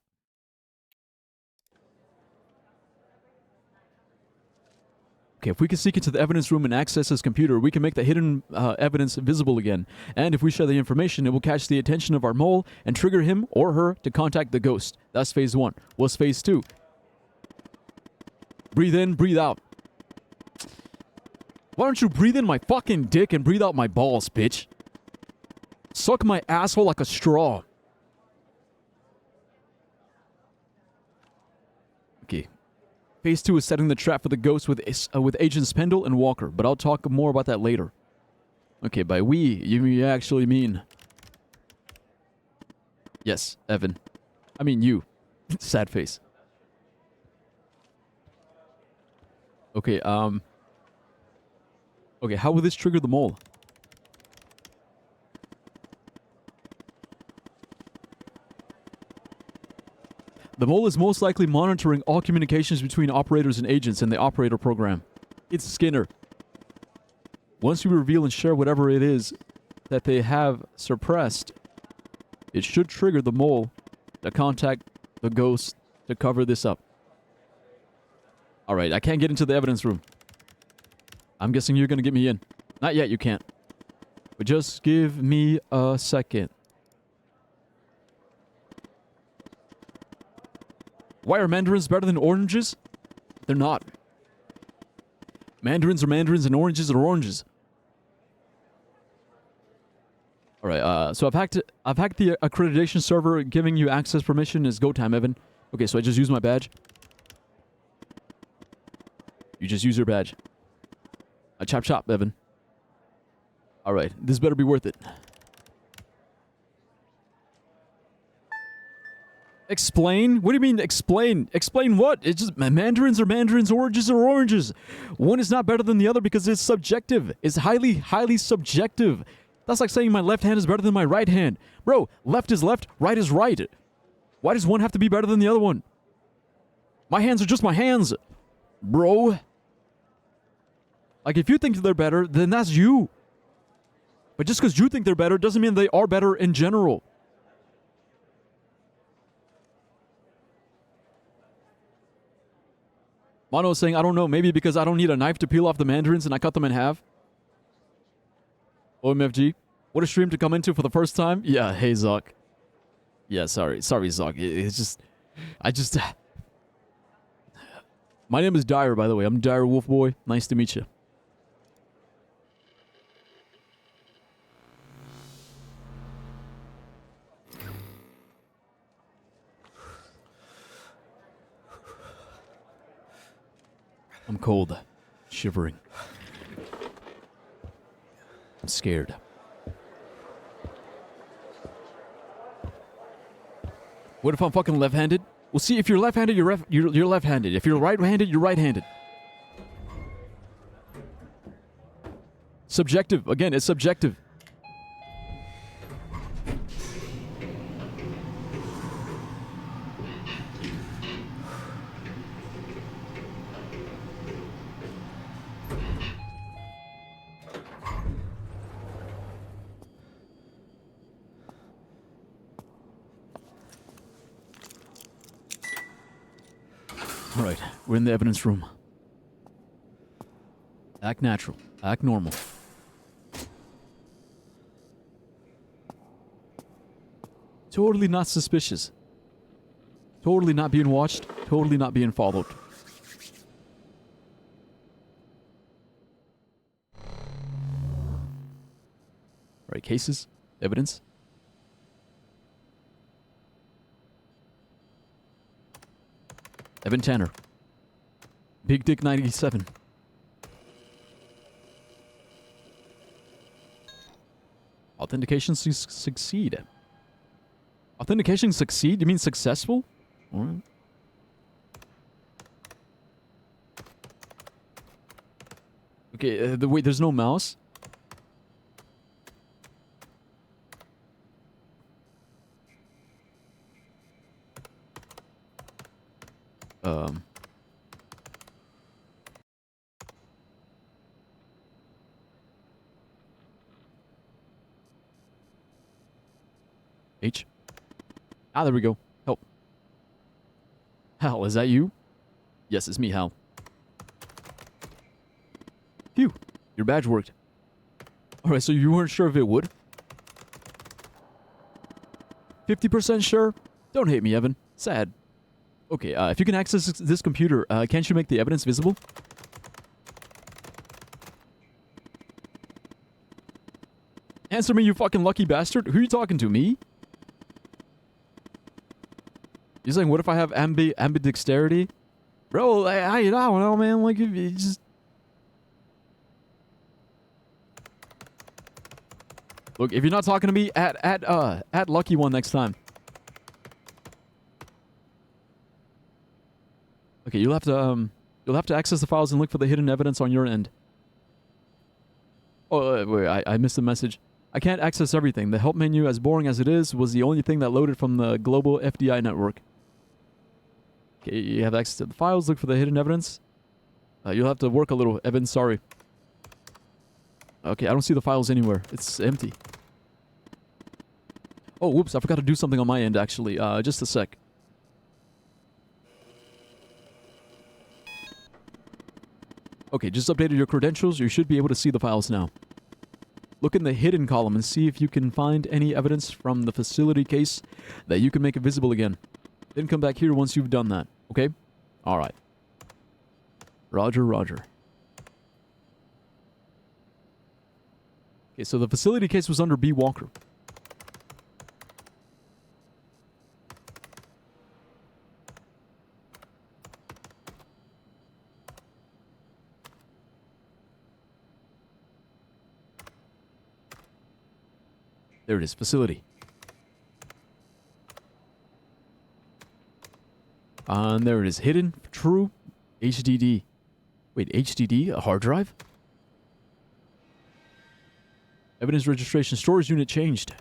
Okay, if we can sneak into the evidence room and access his computer, we can make the hidden evidence visible again. And if we share the information, it will catch the attention of our mole and trigger him or her to contact the ghost. That's phase 1. What's phase 2? Breathe in, breathe out. Why don't you breathe in my fucking dick and breathe out my balls, bitch? Suck my asshole like a straw. Okay. Phase 2 is setting the trap for the ghost with Agents Pendle and Walker, but I'll talk more about that later. Okay, by we, you actually mean... Yes, Evan. I mean you. Sad face. Okay, Okay, how will this trigger the mole? The mole is most likely monitoring all communications between operators and agents in the operator program. It's Skinner. Once you reveal and share whatever it is that they have suppressed, it should trigger the mole to contact the ghost to cover this up. Alright, I can't get into the evidence room. I'm guessing you're gonna get me in. Not yet, you can't. But just give me a second. Why are mandarins better than oranges? They're not. Mandarins are mandarins and oranges are oranges. Alright, so I've hacked the accreditation server. Giving you access permission is go time, Evan. Okay, so I just use my badge. You just use your badge. Chop chop, Evan. Alright, this better be worth it. Explain? What do you mean explain? Explain what? It's just mandarins are mandarins, oranges are oranges. One is not better than the other because it's subjective. It's highly, highly subjective. That's like saying my left hand is better than my right hand. Bro, left is left, right is right. Why does one have to be better than the other one? My hands are just my hands, bro. Like, if you think they're better, then that's you. But just because you think they're better doesn't mean they are better in general. Mono is saying, I don't know, maybe because I don't need a knife to peel off the mandarins and I cut them in half. OMFG. What a stream to come into for the first time. Yeah, hey, Zuck. Yeah, sorry, Zuck. It's just... My name is Dyer, by the way. I'm Dyer Wolfboy. Nice to meet you. I'm cold, shivering. I'm scared. What if I'm fucking left-handed? Well, see, if you're left-handed, you're left-handed. If you're right-handed, you're right-handed. Subjective. Again, it's subjective. All right, we're in the evidence room. Act natural. Act normal. Totally not suspicious. Totally not being watched. Totally not being followed. All right, cases, evidence. Evan Tanner. Big Dick 97. Authentication succeed. Authentication succeed? You mean successful? All right. Okay, wait, there's no mouse? H. Ah, there we go. Help. Hal, is that you? Yes, it's me, Hal. Phew, your badge worked. Alright, so you weren't sure if it would? 50% sure? Don't hate me, Evan. Sad. Okay, if you can access this computer, can't you make the evidence visible? Answer me, you fucking lucky bastard. Who are you talking to, me? You're saying, what if I have ambidexterity? Bro, I don't know, man. Like, if you just... Look, if you're not talking to me, at Lucky One next time. Okay, you'll have to access the files and look for the hidden evidence on your end. Oh, wait, I missed the message. I can't access everything. The help menu, as boring as it is, was the only thing that loaded from the global FDI network. Okay, you have access to the files. Look for the hidden evidence. You'll have to work a little, Evan. Sorry. Okay, I don't see the files anywhere. It's empty. Oh, whoops. I forgot to do something on my end, actually. Just a sec. Okay, just updated your credentials. You should be able to see the files now. Look in the hidden column and see if you can find any evidence from the facility case that you can make it visible again. Then come back here once you've done that, okay? Alright. Roger, roger. Okay, so the facility case was under B. Walker. There it is, facility. And there it is, hidden, true, HDD. Wait, HDD? A hard drive? Evidence registration storage unit changed.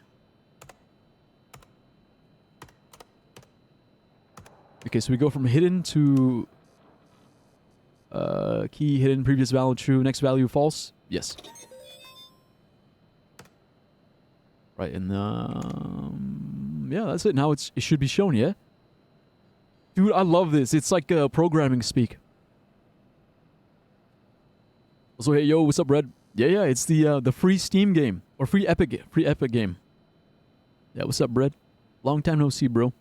Okay, so we go from hidden to... key hidden, previous value true, next value false. Yes. Right, and yeah, that's it. Now it should be shown, yeah? Dude, I love this. It's like programming speak. Also, hey, yo, what's up, Red? Yeah, it's the free Steam game. Or free Epic game. Yeah, what's up, Brett? Long time no see, bro.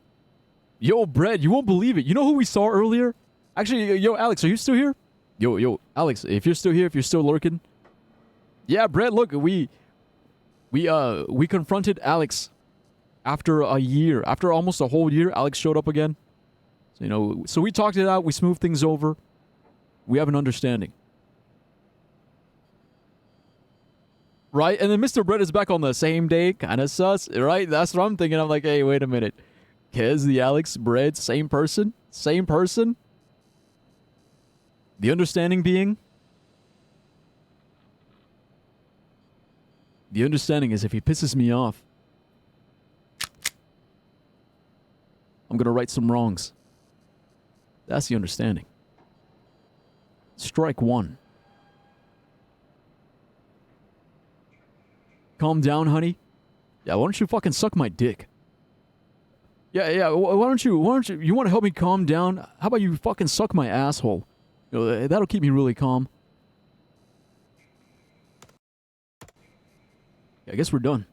Yo, Brett, you won't believe it. You know who we saw earlier? Actually, yo, Alex, are you still here? Yo, Alex, if you're still here, if you're still lurking. Yeah, Brett, look, we confronted Alex after a year. After almost a whole year, Alex showed up again. So, you know, so we talked it out. We smoothed things over. We have an understanding. Right? And then Mr. Brett is back on the same day. Kind of sus, right? That's what I'm thinking. I'm like, hey, wait a minute. Kez, the Alex, Brett, same person? Same person? The understanding being... The understanding is if he pisses me off, I'm gonna right some wrongs. That's the understanding. Strike one. Calm down, honey. Yeah, why don't you fucking suck my dick? Yeah, why don't you want to help me calm down? How about you fucking suck my asshole? You know, that'll keep me really calm. Yeah, I guess we're done.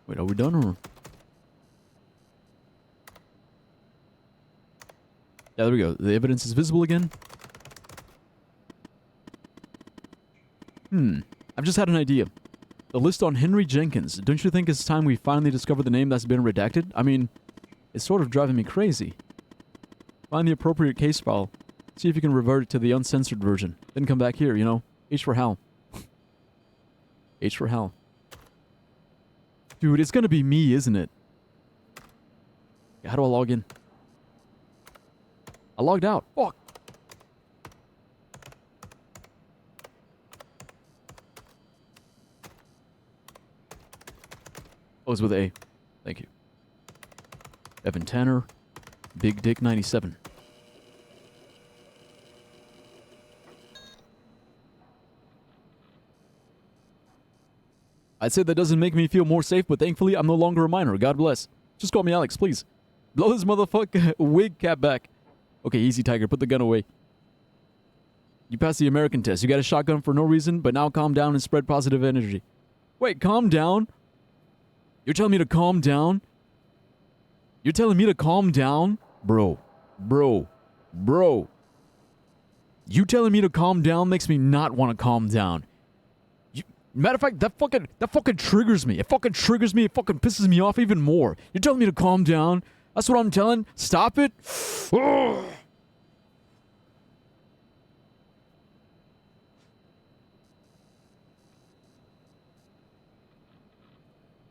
Wait, are we done or? Yeah, there we go. The evidence is visible again. I've just had an idea. The list on Henry Jenkins. Don't you think it's time we finally discover the name that's been redacted? I mean, it's sort of driving me crazy. Find the appropriate case file. See if you can revert it to the uncensored version. Then come back here, you know? H for Hal. H for Hal. Dude, it's gonna be me, isn't it? Yeah, how do I log in? I logged out. Fuck. Oh, it's with A. Thank you. Evan Tanner. Big Dick 97. I'd say that doesn't make me feel more safe, but thankfully I'm no longer a minor. God bless. Just call me Alex, please. Blow this motherfucker wig cap back. Okay, easy, Tiger. Put the gun away. You passed the American test. You got a shotgun for no reason, but now calm down and spread positive energy. Wait, calm down? You're telling me to calm down? You're telling me to calm down? Bro. You telling me to calm down makes me not want to calm down. Matter of fact, that fucking triggers me. It fucking triggers me. It fucking pisses me off even more. You're telling me to calm down? That's what I'm telling? Stop it?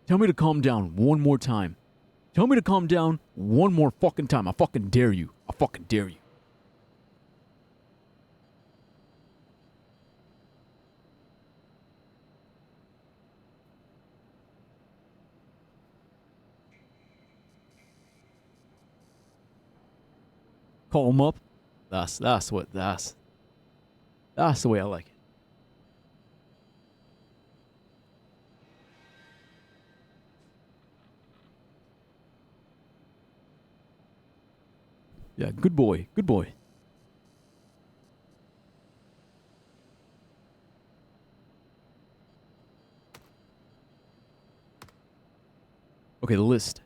Tell me to calm down one more time. Tell me to calm down one more fucking time. I fucking dare you. I fucking dare you. Call him up. That's the way I like it. Yeah, good boy. Good boy. Okay, the list.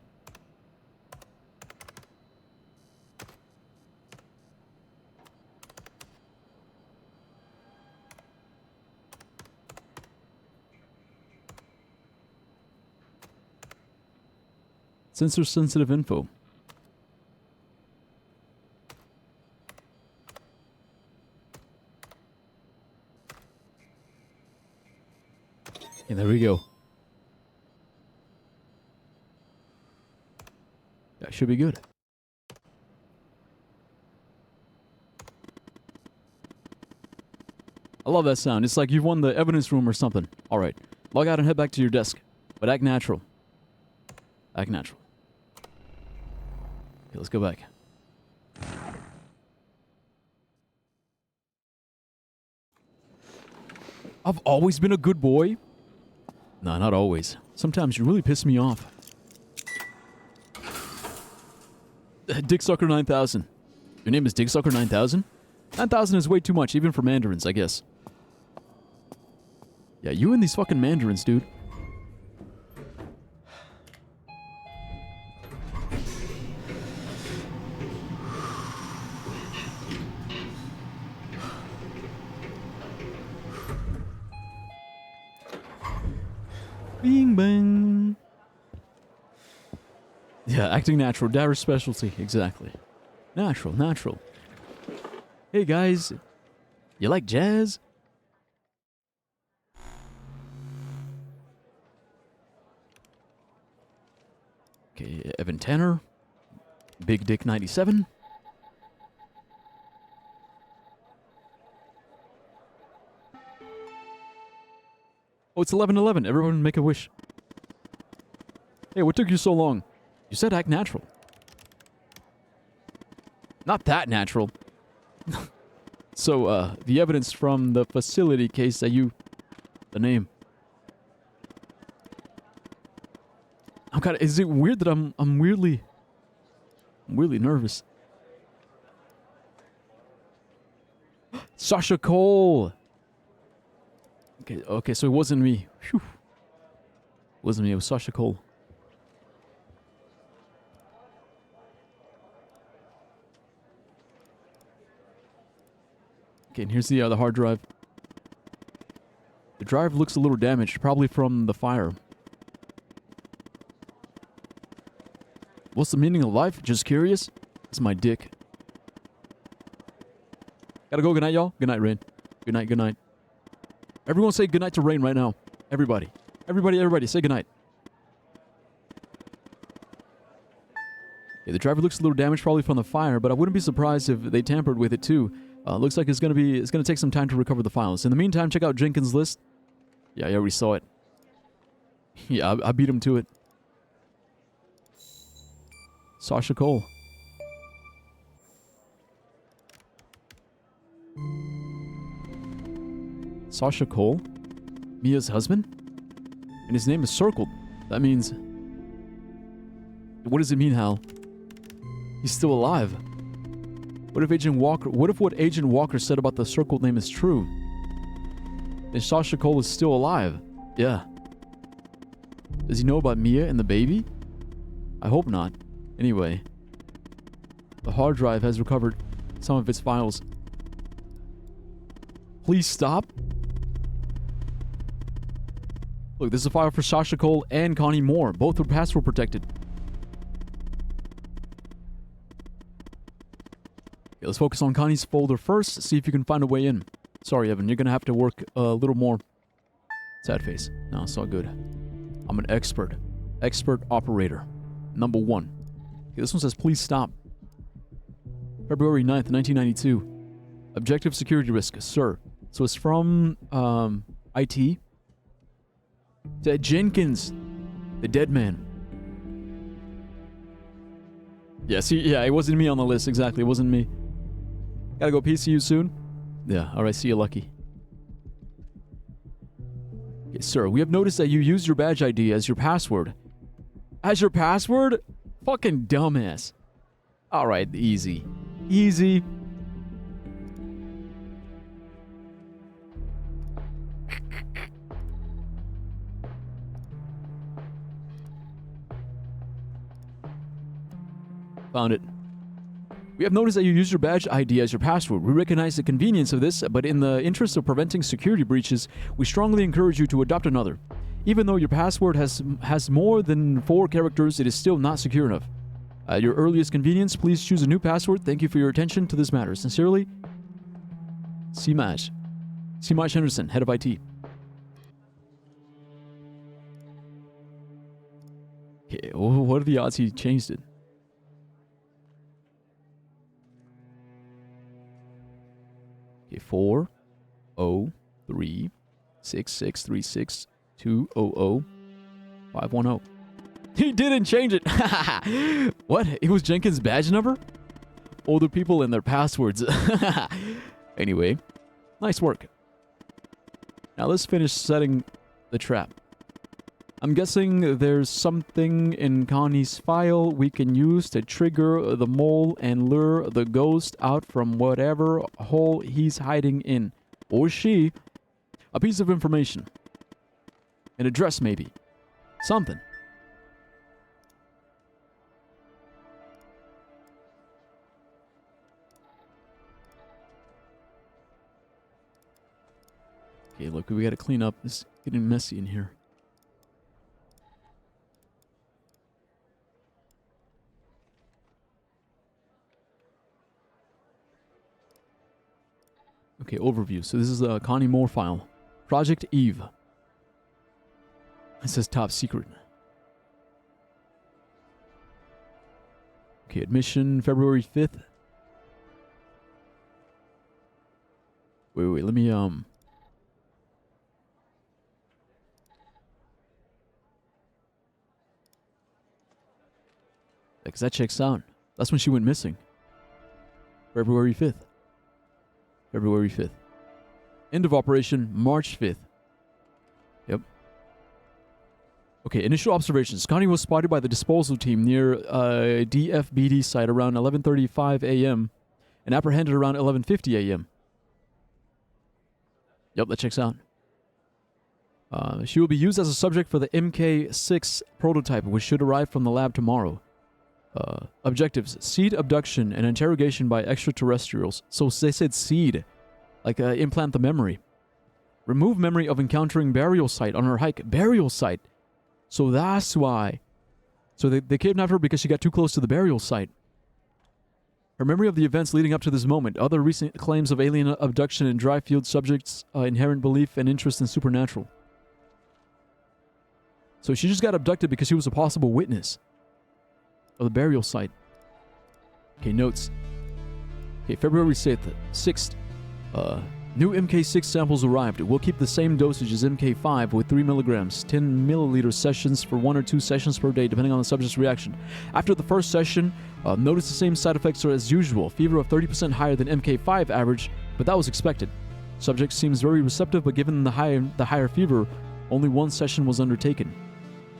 Censor sensitive info. And there we go. That should be good. I love that sound. It's like you've won the evidence room or something. Alright. Log out and head back to your desk. But act natural. Act natural. Okay, let's go back. I've always been a good boy. No, not always. Sometimes you really piss me off. Dicksucker 9000. Your name is Dicksucker 9000? 9000 is way too much, even for mandarins, I guess. Yeah, you and these fucking mandarins, dude. Bing bang. Yeah, acting natural. Dara's specialty. Exactly. Natural. Hey guys, you like jazz? Okay, Evan Tanner. Big Dick 97. Oh, it's 11:11. Everyone make a wish. Hey, what took you so long? You said act natural. Not that natural. So, the evidence from the facility case that you... The name. I'm kind of... Is it weird that I'm weirdly nervous? Sasha Cole! Okay, so it wasn't me. Phew. It wasn't me, it was Sasha Cole. Okay, and here's the hard drive. The drive looks a little damaged, probably from the fire. What's the meaning of life? Just curious? It's my dick. Gotta go. Good night, y'all. Good night, Rain. Good night, good night. Everyone say good night to Rain right now. Everybody. Everybody, say good night. Okay, the driver looks a little damaged, probably from the fire, but I wouldn't be surprised if they tampered with it too. Looks like it's gonna take some time to recover the files. In the meantime, check out Jenkins' list. Yeah, I already saw it. Yeah, I beat him to it. Sasha Cole. Sasha Cole? Mia's husband? And his name is circled. That means... What does it mean, Hal? He's still alive. What if what Agent Walker said about the circled name is true? Then Sasha Cole is still alive. Yeah. Does he know about Mia and the baby? I hope not. Anyway. The hard drive has recovered some of its files. Please stop. Look, this is a file for Sasha Cole and Connie Moore. Both were password protected. Okay, let's focus on Connie's folder first. See if you can find a way in. Sorry, Evan. You're going to have to work a little more. Sad face. No, it's all good. I'm an expert. Expert operator. Number 1. Okay, this one says, please stop. February 9th, 1992. Objective security risk, sir. So it's from, IT. Jenkins. The dead man. Yeah, see, yeah, it wasn't me on the list, exactly. It wasn't me. Gotta go PCU soon? Yeah, alright, see you, Lucky. Okay, sir, we have noticed that you used your badge ID as your password. As your password? Fucking dumbass. Alright, easy. Easy. Found it. We have noticed that you use your badge ID as your password. We recognize the convenience of this, but in the interest of preventing security breaches, we strongly encourage you to adopt another. Even though your password has more than 4 characters, it is still not secure enough. At your earliest convenience, please choose a new password. Thank you for your attention to this matter. Sincerely, C-Mash. C-Mash Henderson, head of IT. Okay, what are the odds he changed it? Okay, 4-0-3-6-6-3-6-2-0-0-5-1-0. He didn't change it. What? It was Jenkins' badge number? Older people and their passwords. Anyway, nice work. Now let's finish setting the trap. I'm guessing there's something in Connie's file we can use to trigger the mole and lure the ghost out from whatever hole he's hiding in. Or she. A piece of information. An address, maybe. Something. Okay, look, we gotta clean up. It's getting messy in here. Okay, overview. So this is a Connie Moore file. Project Eve. It says top secret. Okay, admission February 5th. Wait, let me, Because that checks out. That's when she went missing. February 5th. February 5th. End of operation, March 5th. Yep. Okay, initial observations. Connie was spotted by the disposal team near a DFBD site around 11:35 a.m. and apprehended around 11:50 a.m. Yep, that checks out. She will be used as a subject for the MK6 prototype, which should arrive from the lab tomorrow. Objectives: seed abduction and interrogation by extraterrestrials. So they said seed, like implant the memory. Remove memory of encountering burial site on her hike. Burial site. So that's why. So they kidnapped her because she got too close to the burial site. Her memory of the events leading up to this moment. Other recent claims of alien abduction and dry field subjects. Inherent belief and interest in supernatural. So she just got abducted because she was a possible witness of the burial site. Okay, notes. Okay, February 6th. New MK6 samples arrived. We'll keep the same dosage as MK5 with 3 milligrams, 10 milliliter sessions for 1 or 2 sessions per day, depending on the subject's reaction. After the first session, notice the same side effects are as usual. Fever of 30% higher than MK5 average, but that was expected. Subject seems very receptive, but given the higher fever, only 1 session was undertaken.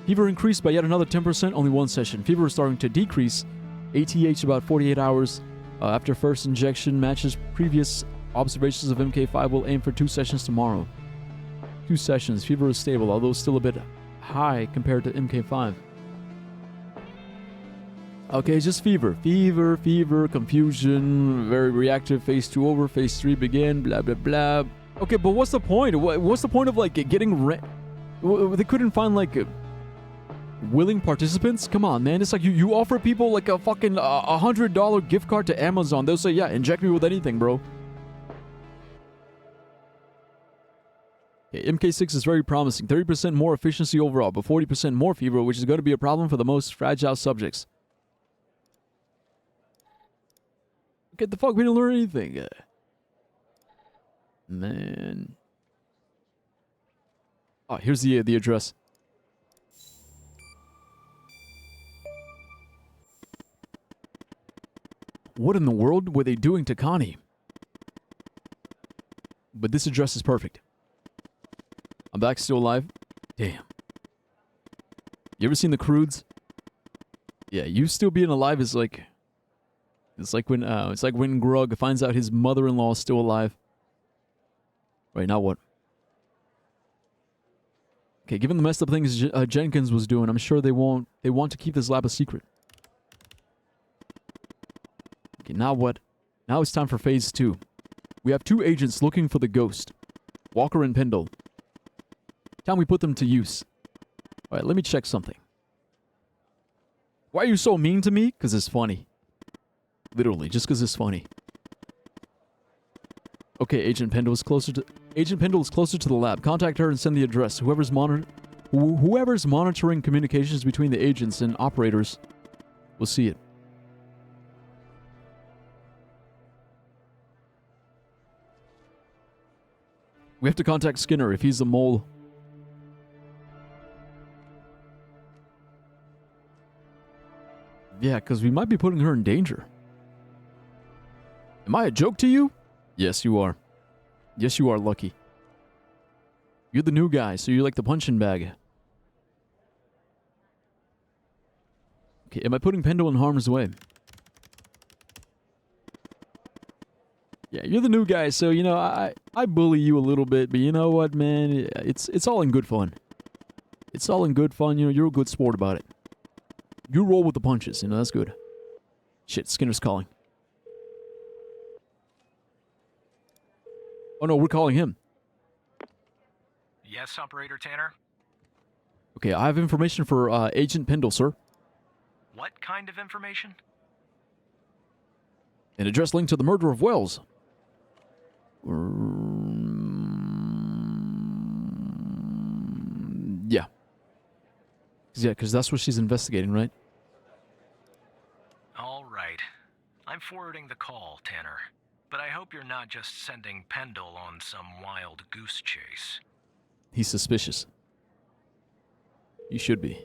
Fever increased by yet another 10%, only 1 session. Fever is starting to decrease. ATH about 48 hours after first injection matches previous observations of MK5. Will aim for 2 sessions tomorrow. 2 sessions. Fever is stable, although still a bit high compared to MK5. Okay, just fever. Fever, confusion, very reactive. Phase 2 over, phase 3 begin, blah, blah, blah. Okay, but what's the point? What's the point of, like, getting... They couldn't find, like... willing participants? Come on, man. It's like you offer people like a fucking $100 gift card to Amazon. They'll say, yeah, inject me with anything, bro. Okay, MK6 is very promising. 30% more efficiency overall, but 40% more fever, which is going to be a problem for the most fragile subjects. Get the fuck, we didn't learn anything. Man. Oh, here's the address. What in the world were they doing to Connie? But this address is perfect. I'm back, still alive. Damn. You ever seen The Croods? Yeah, you still being alive is like... It's like when Grug finds out his mother-in-law is still alive. Right, now what? Okay, given the messed up things Jenkins was doing, I'm sure they want to keep this lab a secret. Okay, now what? Now it's time for phase 2. We have 2 agents looking for the ghost. Walker and Pendle. Time we put them to use. Alright, let me check something. Why are you so mean to me? Because it's funny. Literally, just because it's funny. Okay, Agent Pendle is closer to the lab. Contact her and send the address. Whoever's monitoring communications between the agents and operators will see it. We have to contact Skinner if he's the mole. Yeah, because we might be putting her in danger. Am I a joke to you? Yes, you are. Yes, you are, Lucky. You're the new guy, so you're like the punching bag. Okay, am I putting Pendle in harm's way? Yeah, you're the new guy, so, you know, I bully you a little bit, but you know what, man? It's all in good fun. It's all in good fun, you know, you're a good sport about it. You roll with the punches, you know, that's good. Shit, Skinner's calling. Oh no, we're calling him. Yes, Operator Tanner? Okay, I have information for Agent Pendle, sir. What kind of information? An address linked to the murder of Wells. Yeah. Yeah, because that's what she's investigating, right? All right. I'm forwarding the call, Tanner. But I hope you're not just sending Pendle on some wild goose chase. He's suspicious. You should be.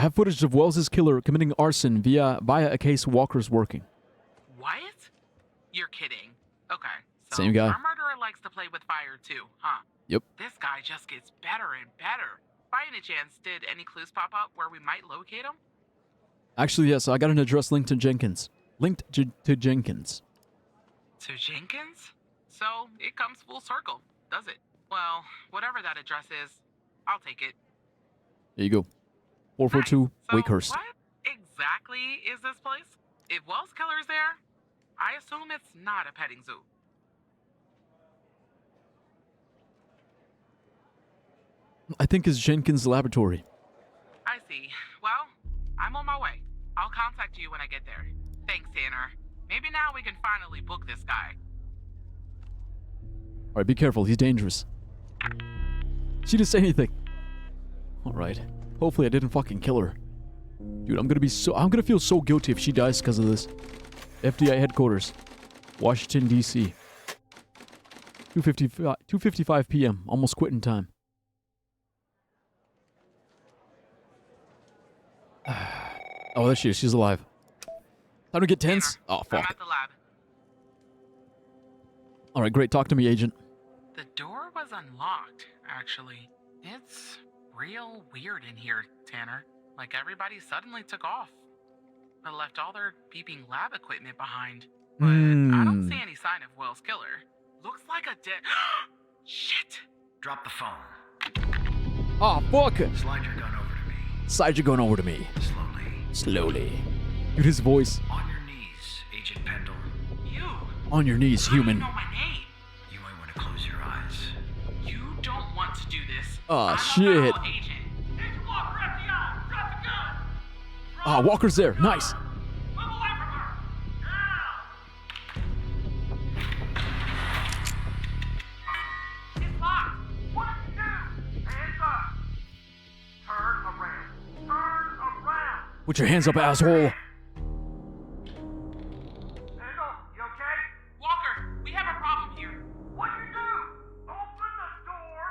have footage of Wells's killer committing arson via a case Walker's working. What? You're kidding. Okay. So Same guy. Our murderer likes to play with fire too, huh? Yep. This guy just gets better and better. By any chance, did any clues pop up where we might locate him? Actually, yes, I got an address linked to Jenkins. To Jenkins. To Jenkins? So it comes full circle, does it? Well, whatever that address is, I'll take it. There you go. 442 So Wakehurst. what exactly is this place? If Wells Killer's there, I assume it's not a petting zoo. I think it's Jenkins' laboratory. I see. Well, I'm on my way. I'll contact you when I get there. Thanks, Tanner. Maybe now we can finally book this guy. Alright, be careful. He's dangerous. She didn't say anything. Alright. Hopefully I didn't fucking kill her. Dude, I'm gonna feel so guilty if she dies because of this. FBI headquarters. Washington, D.C. 2:55 p.m. Almost quitting time. Oh, there she is. She's alive. Time to get tense. Tanner, Oh, fuck. I'm at the lab. Alright, great. Talk to me, agent. The door was unlocked, actually. It's real weird in here, Tanner. Like everybody suddenly took off. They left all their beeping lab equipment behind. But I don't see any sign of Wells' killer. Looks like a dead... Shit! Drop the phone. Oh, fuck! Slide your gun over to me. Slide your gun over to me. Slowly. Dude, his voice. On your knees, Agent Pendle. You! On your knees, How do you human. know my name? You might want to close your eyes. You don't want to do this. Aw, I'm a shit. federal agent. Agent Walker, FBI! Drop the gun! Ah, Walker's there. Nice. Move away from her! Now! It's locked! What did you do? Hands up! Turn around! Turn around! Put your hands up, asshole. Handle, you okay? Walker, we have a problem here. What you do? Open the door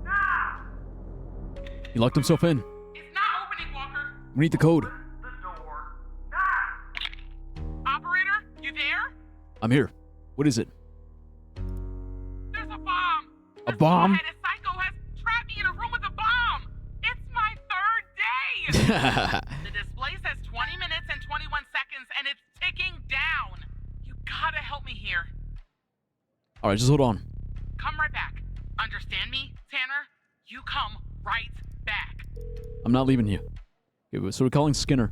now! He locked himself in. It's not opening, Walker. We need the code. The door now! Operator, you there? I'm here. What is it? There's a bomb. A This bomb? bullheaded psycho has trapped me in a room with a bomb. It's my third day. The display says 20 minutes and 21 seconds, and it's ticking down. You gotta help me here. Alright, just hold on. Come right back. Understand me, Tanner? You come right back. I'm not leaving you. Okay, so we're calling Skinner.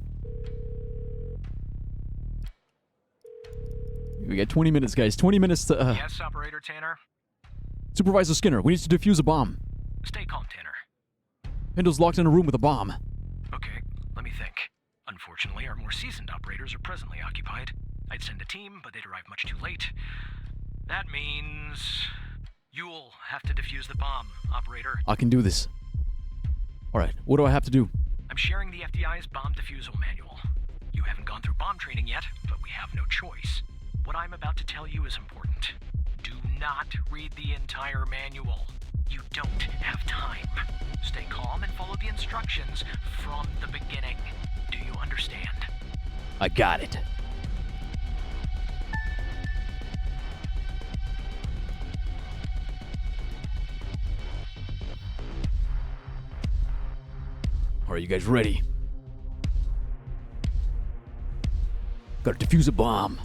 We got 20 minutes, guys. 20 minutes to... Yes, Operator Tanner? Supervisor Skinner, we need to defuse a bomb. Stay calm, Tanner. Pendle's locked in a room with a bomb. Okay, let me think. Unfortunately, our more seasoned operators are presently occupied. I'd send a team, but they'd arrive much too late. That means... you'll have to defuse the bomb, Operator. I can do this. Alright, what do I have to do? I'm sharing the FDI's bomb defusal manual. You haven't gone through bomb training yet, but we have no choice. What I'm about to tell you is important. Do not read the entire manual. You don't have time. Stay calm and follow the instructions from the beginning. Do you understand? I got it. Are you guys ready? Gotta defuse a bomb.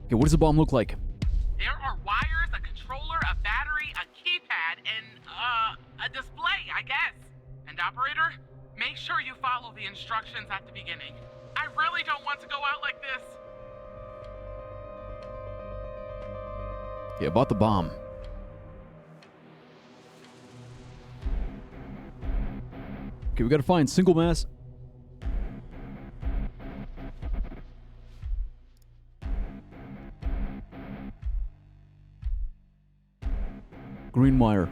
Okay, what does a bomb look like? There are wires, a controller, a battery, a keypad, and, a display, I guess. And operator, make sure you follow the instructions at the beginning. I really don't want to go out like this. Okay, about the bomb. Okay, we gotta find single mass. Green wire.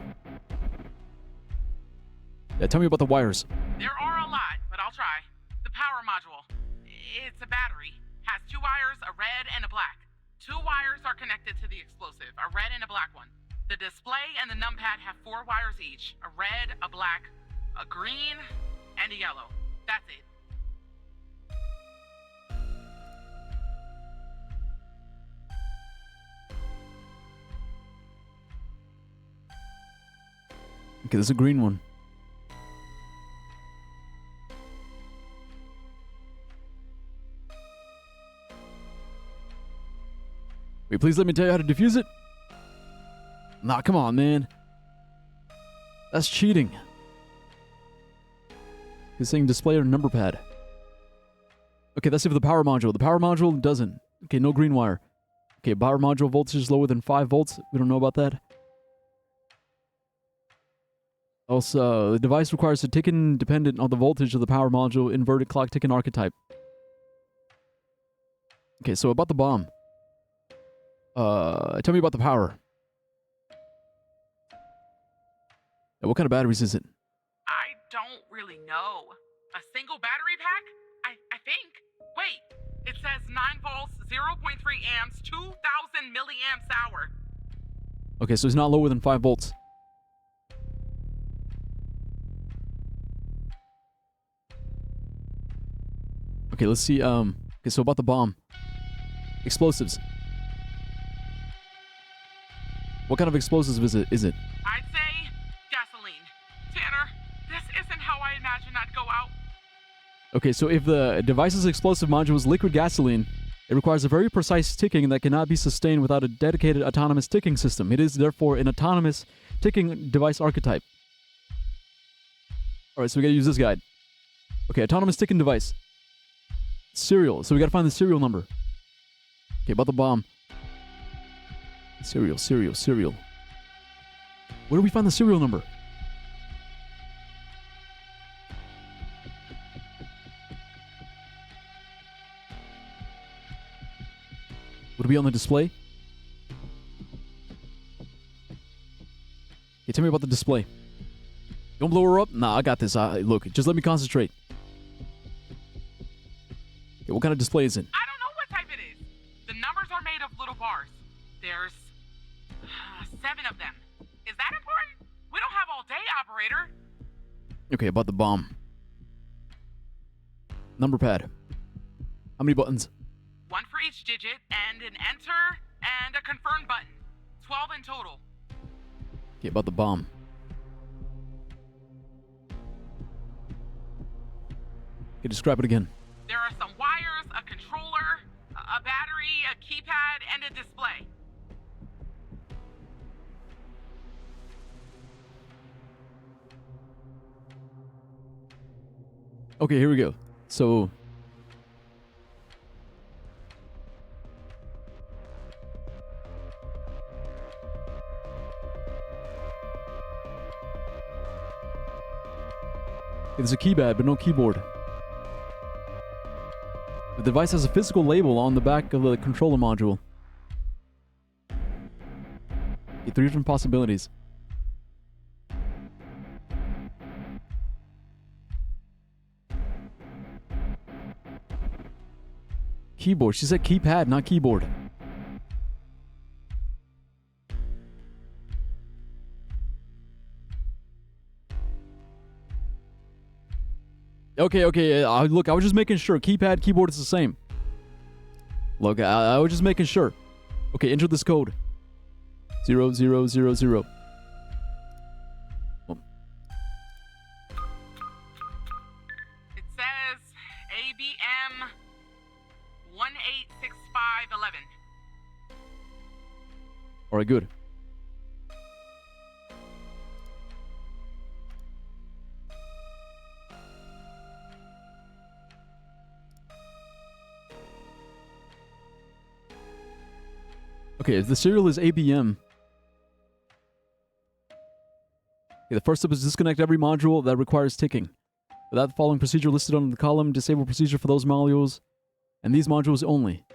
Yeah, tell me about the wires. There are a lot, but I'll try. The power module. It's a battery. Has two wires, a red and a black. Two wires are connected to the explosive, a red and a black one. The display and the numpad have 4 wires each, a red, a black, a green, and a yellow. That's it. Okay, there's a green one. Wait, please let me tell you how to defuse it. Nah, come on, man. That's cheating. He's saying display or number pad. Okay, that's if the power module. The power module doesn't. Okay, no green wire. Okay, power module voltage is lower than 5 volts. We don't know about that. Also, the device requires a tick-in dependent on the voltage of the power module inverted clock tick-in archetype. Okay, so about the bomb. Tell me about the power. Yeah, what kind of batteries is it? I don't really know. A single battery pack? I think. Wait, it says 9 volts, 0.3 amps, 2,000 milliamps hour. Okay, so it's not lower than 5 volts. Okay, let's see. Okay, so about the bomb. Explosives. What kind of explosives is it? I'd say gasoline. Tanner, this isn't how I imagined I'd go out. Okay, so if the device's explosive module is liquid gasoline, it requires a very precise ticking that cannot be sustained without a dedicated autonomous ticking system. It is therefore an autonomous ticking device archetype. Alright, so we gotta use this guide. Okay, autonomous ticking device. Serial. So we gotta find the serial number. Okay, about the bomb. Serial. Where do we find the serial number? Would it be on the display? Okay, tell me about the display. Don't blow her up? Nah, I got this. Look, just let me concentrate. Okay, what kind of display is it? I don't know what type it is. The numbers are made of little bars. There's 7 of them. Is that important? We don't have all day, operator. Okay, about the bomb. Number pad. How many buttons? 1 for each digit, and an enter and a confirm button. 12 in total. Okay, about the bomb. Okay, describe it again. There are some wires, a controller, a battery, a keypad, and a display. Okay, here we go. So... there's a keypad, but no keyboard. The device has a physical label on the back of the controller module. Okay, 3 different possibilities. Keyboard. She said keypad, not keyboard. Okay. Look, I was just making sure. Keypad, keyboard is the same. Look, I was just making sure. Okay, enter this code. 0000. It says ABM 186511. Alright, good. Okay, if the serial is ABM. Okay, the first step is disconnect every module that requires ticking. Without the following procedure listed on the column, disable procedure for those modules, and these modules only.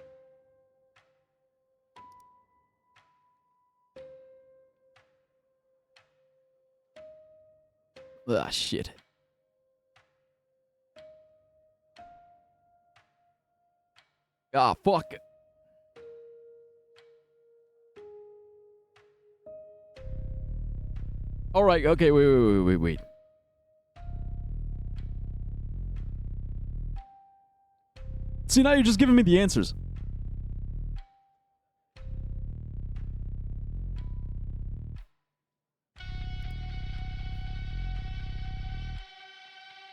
Ah, shit. Ah, fuck. Alright, okay, wait. See, now you're just giving me the answers.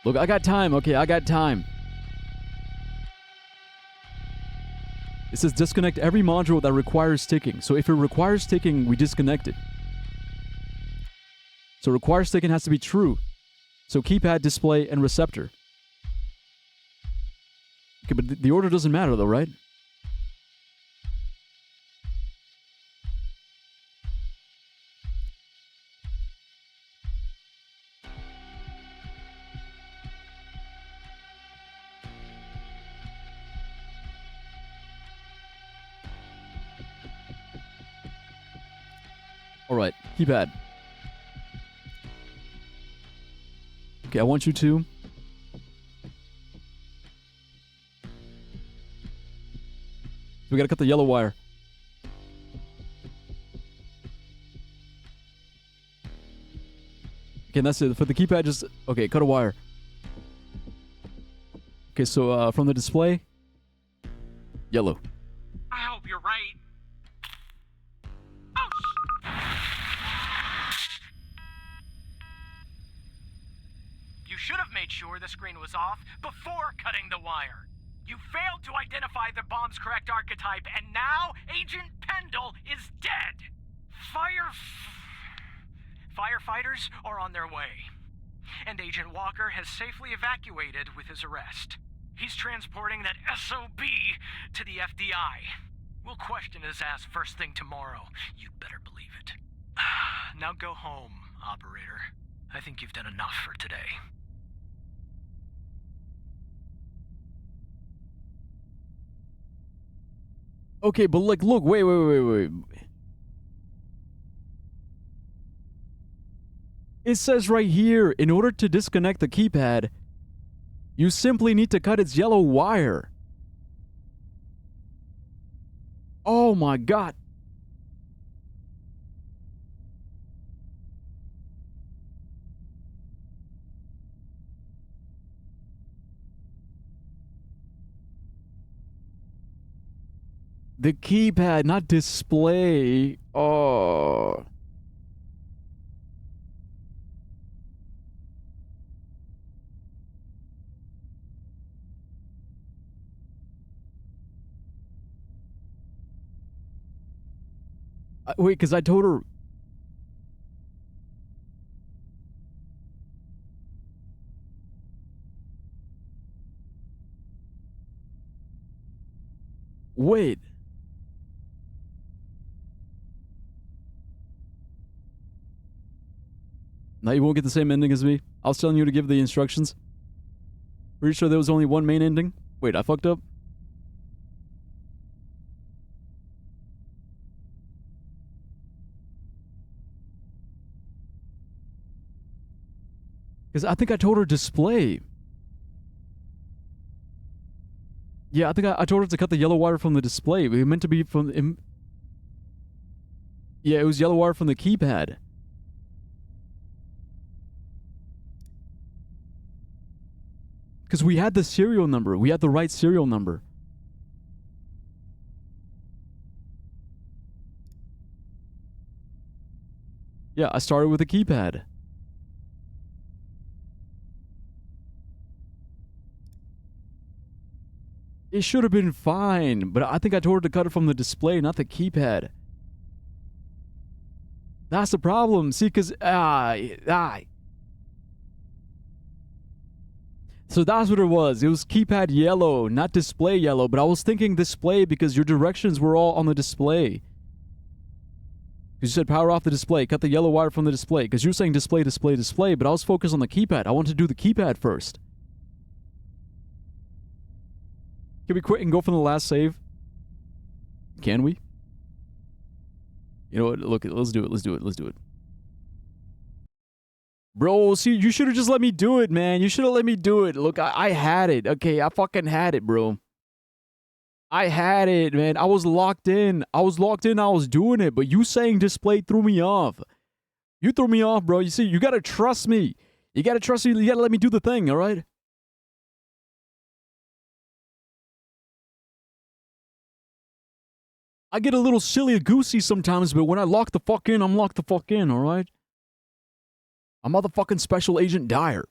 Look, I got time, okay? I got time. It says disconnect every module that requires ticking. So if it requires ticking, we disconnect it. So requires ticking has to be true. So keypad, display, and receptor. Okay, but the order doesn't matter though, right? Alright, keypad. Okay, I want you to. We gotta cut the yellow wire. Okay, and that's it. For the keypad, just... Okay, cut a wire. Okay, so from the display... Yellow. I hope you're right. Oh, You should have made sure the screen was off before cutting the wire. You failed to identify the bomb's correct archetype, and now Agent Pendle is dead. Firefighters are on their way, and Agent Walker has safely evacuated with his arrest. He's transporting that SOB to the FDI. We'll question his ass first thing tomorrow. You'd better believe it. Now go home, operator. I think you've done enough for today. Okay, but like, look, wait. It says right here, in order to disconnect the keypad, you simply need to cut its yellow wire. Oh my god. The keypad, not display. Oh. Wait, because I told her... Wait. Now you won't get the same ending as me? I was telling you to give the instructions. Pretty sure there was only one main ending? Wait, I fucked up? Because I think I told her display. Yeah, I think I told her to cut the yellow wire from the display. It meant to be from... Yeah, it was yellow wire from the keypad. Because we had the serial number. We had the right serial number. Yeah, I started with a keypad. It should have been fine, but I think I told her to cut it from the display, not the keypad. That's the problem. See, because... So that's what it was. It was keypad yellow, not display yellow. But I was thinking display because your directions were all on the display. Because you said power off the display, cut the yellow wire from the display. Because you were saying display, display, display. But I was focused on the keypad. I wanted to do the keypad first. Can we quit and go from the last save? Can we? You know what? Look, let's do it. Let's do it. Let's do it. Bro, see, you should have just let me do it, man. You should have let me do it. Look, I had it. Okay, I fucking had it, bro. I had it, man. I was locked in. I was doing it. But you saying display threw me off. You threw me off, bro. You see, you gotta trust me. You gotta trust me. You gotta let me do the thing, all right? I get a little silly goosey sometimes, but when I lock the fuck in, I'm locked the fuck in, alright? I'm motherfucking Special Agent Dyer.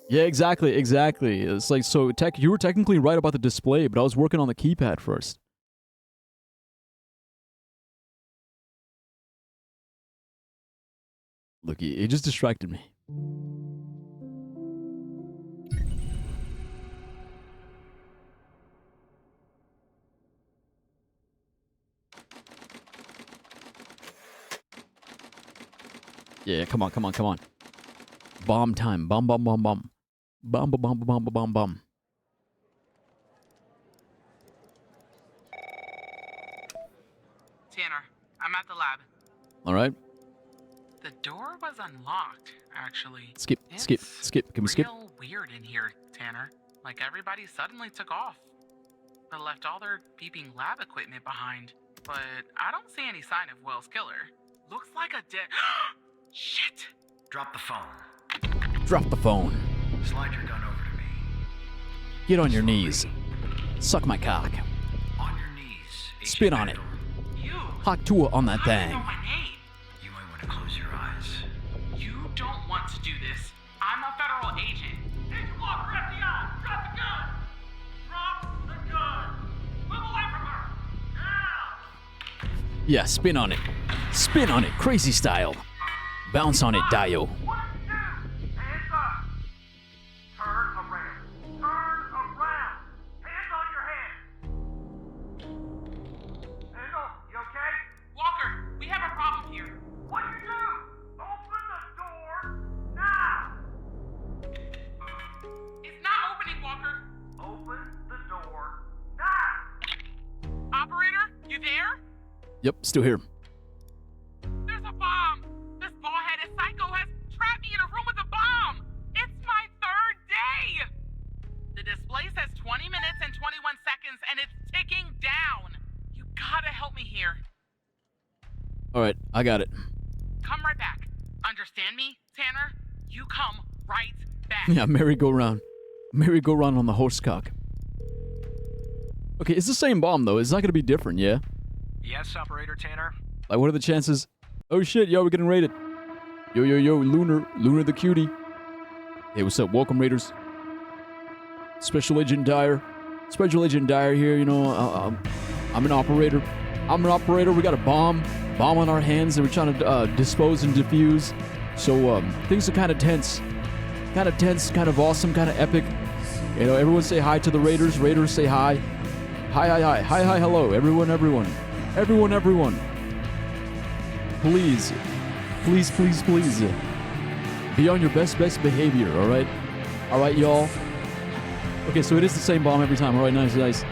Yeah, exactly. It's like, so you were technically right about the display, but I was working on the keypad first. Look, he just distracted me. Yeah, come on. Bomb time. Bomb. Bomb. Tanner, I'm at the lab. All right. The door was unlocked, actually. Skip. Can we skip? Real weird in here, Tanner. Like everybody suddenly took off. But left all their beeping lab equipment behind. But I don't see any sign of Will's killer. Looks like a dead... Shit! Drop the phone. Drop the phone. Slide your gun over to me. Get on your knees. Suck my cock. On your knees. Spit on it. You! Hot tour on that How do you thing. know my name? You might want to close your eyes. You don't want to do this. I'm a federal agent. Agent Walker, FBI! Drop the gun! Drop the gun! Move away from her! Now! Yeah, spin on it. Spin on it, crazy style. Bounce on it, Dio. 1, 2, hands up. Turn around. Turn around. Hands on your head. Hang on. You okay? Walker, we have a problem here. What do you do? Open the door now. It's not opening, Walker. Open the door now. Operator, you there? Yep, still here. There's a bomb. This bald-headed psycho has trapped me in a room with a bomb. It's my 3rd day. The display says 20 minutes and 21 seconds, and it's ticking down. You gotta help me here. All right, I got it. Come right back. Understand me, Tanner? You come right back. Yeah, merry-go-round. Merry-go-round on the horse cock. Okay, it's the same bomb, though. It's not gonna be different, yeah? Yes, Operator Tanner? Like, what are the chances? Oh shit, yo, we're getting raided. Yo, Lunar the cutie. Hey, what's up? Welcome, Raiders. Special Agent Dyer here, you know, I'm an operator. We got a bomb on our hands that we're trying to dispose and defuse. So, things are kind of tense. Kind of awesome, kind of epic. You know, everyone say hi to the Raiders. Raiders say hi. Hi, hello. Everyone. Please. Be on your best behavior, alright? Alright, y'all? Okay, so it is the same bomb every time. Alright, nice.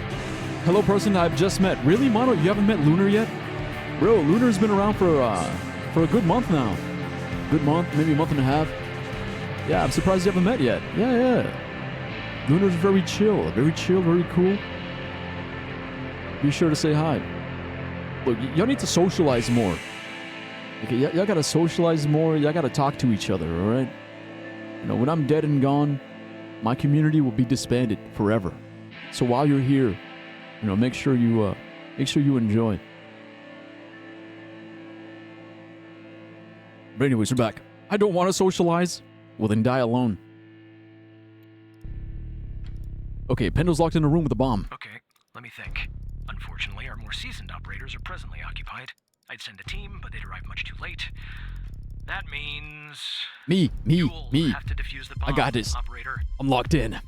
Hello, person I've just met. Really, Mono? You haven't met Lunar yet? Bro, Lunar's been around for a good month now. Good month, maybe a month and a half. Yeah, I'm surprised you haven't met yet. Yeah. Lunar's very chill, very cool. Be sure to say hi. Look, y'all need to socialize more. Okay, y'all gotta socialize more. Y'all gotta talk to each other, alright? You know, when I'm dead and gone, my community will be disbanded forever. So while you're here, you know, make sure you enjoy. But anyways, we're back. I don't want to socialize. Well, then die alone. Okay, Pendo's locked in a room with a bomb. Okay, let me think. Unfortunately, our more seasoned operators are presently occupied. I'd send a team, but they'd arrive much too late. That means... Me. You'll have to defuse the bomb, I got this. Operator. I'm locked in.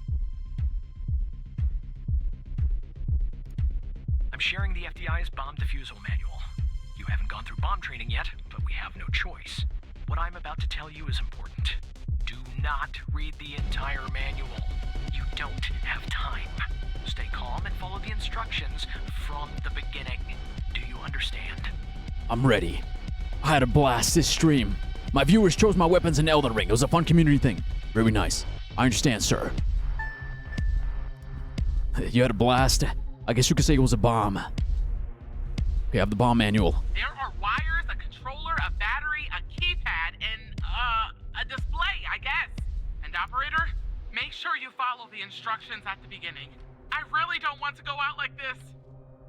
I'm sharing the FDI's bomb defusal manual. You haven't gone through bomb training yet, but we have no choice. What I'm about to tell you is important. Do not read the entire manual. You don't have time. Stay calm and follow the instructions from the beginning. Do you understand? I'm ready. I had a blast this stream. My viewers chose my weapons in Elden Ring. It was a fun community thing. Very nice. I understand, sir. You had a blast? I guess you could say it was a bomb. We have the bomb manual. There are wires, a controller, a battery, a keypad, and, a a display, I guess. And operator, make sure you follow the instructions at the beginning. I really don't want to go out like this.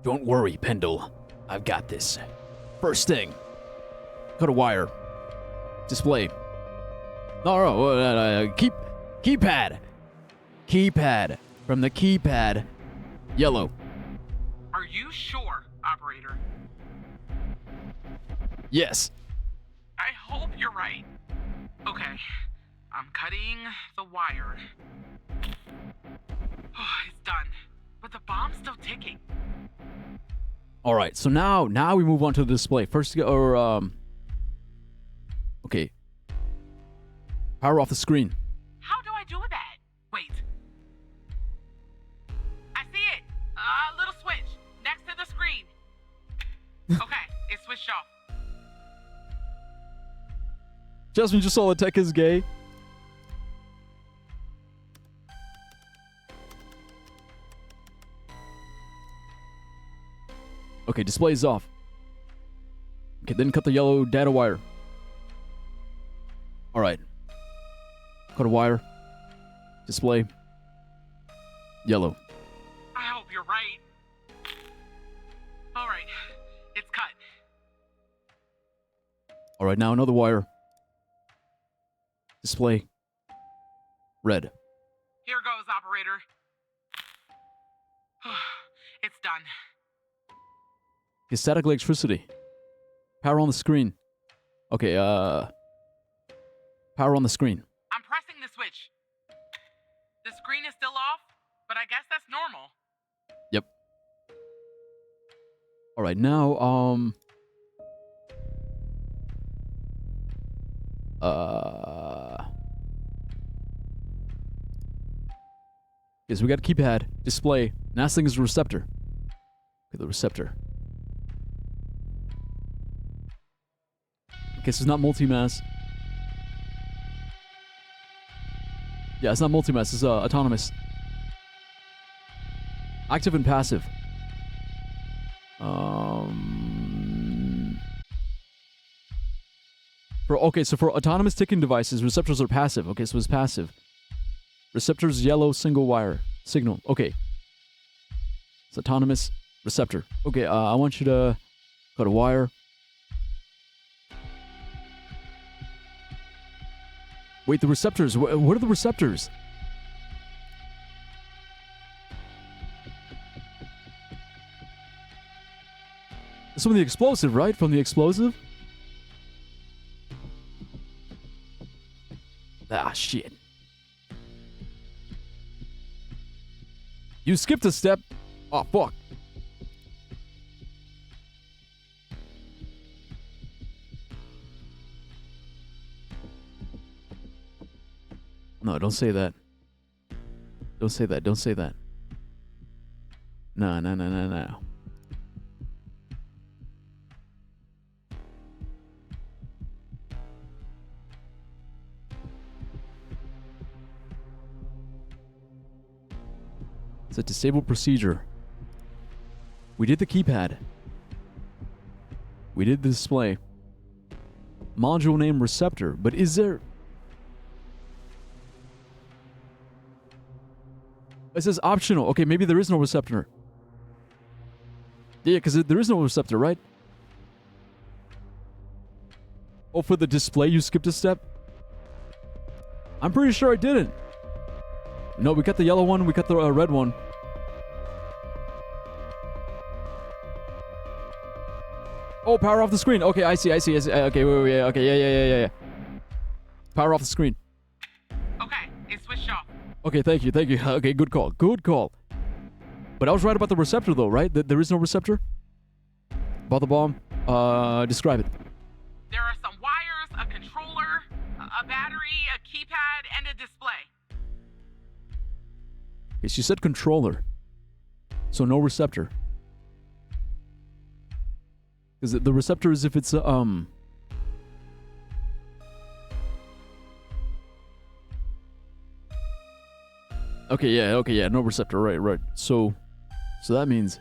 Don't worry, Pendle. I've got this. First thing. Cut a wire. Display. No, keypad. Keypad. From the keypad. Yellow. Are you sure, operator? Yes. I hope you're right. Okay, I'm cutting the wire. It's done, but the bomb's still ticking. All right, so now we move on to the display. First, okay. Power off the screen. How do I do that? Wait. I see it. A little switch next to the screen. Okay, it switched off. Jasmine just saw the tech is gay. Okay, display is off. Okay, then cut the yellow data wire. All right. Cut a wire. Display. Yellow. I hope you're right. All right, it's cut. All right, now another wire. Display. Red. Here goes, operator. It's done. Okay, static electricity. Power on the screen. Okay, power on the screen. I'm pressing the switch. The screen is still off, but I guess that's normal. Yep. All right, now, okay, so we got keypad, display. Last thing is the receptor. Okay, the receptor. Okay, so it's not multi-mass. Yeah, it's not multi-mass, it's autonomous. Active and passive. So for autonomous ticking devices, receptors are passive. Okay, so it's passive. Receptors yellow single wire signal. Okay. It's autonomous receptor. Okay, I want you to cut a wire. Wait, the receptors. What are the receptors? It's from the explosive, right? From the explosive? Ah, shit. You skipped a step. Oh, fuck. No, don't say that. Don't say that. Don't say that. No, no, no, no, no. It's a disabled procedure. We did the keypad. We did the display. Module name receptor, but is there... It says optional. Okay, maybe there is no receptor. Yeah, because there is no receptor, right? Oh, for the display, you skipped a step? I'm pretty sure I didn't. No, we got the yellow one, we got the red one. Oh, power off the screen. Okay, I see. Okay, wait. Okay, yeah. Power off the screen. Okay, it switched off. Okay, thank you. Okay, good call. But I was right about the receptor, though, right? There is no receptor? About the bomb? Describe it. There are some wires, a controller, a battery, a keypad, and a display. Okay, she said controller. So no receptor. Because the receptor is if it's, Okay, yeah, no receptor, right. So that means...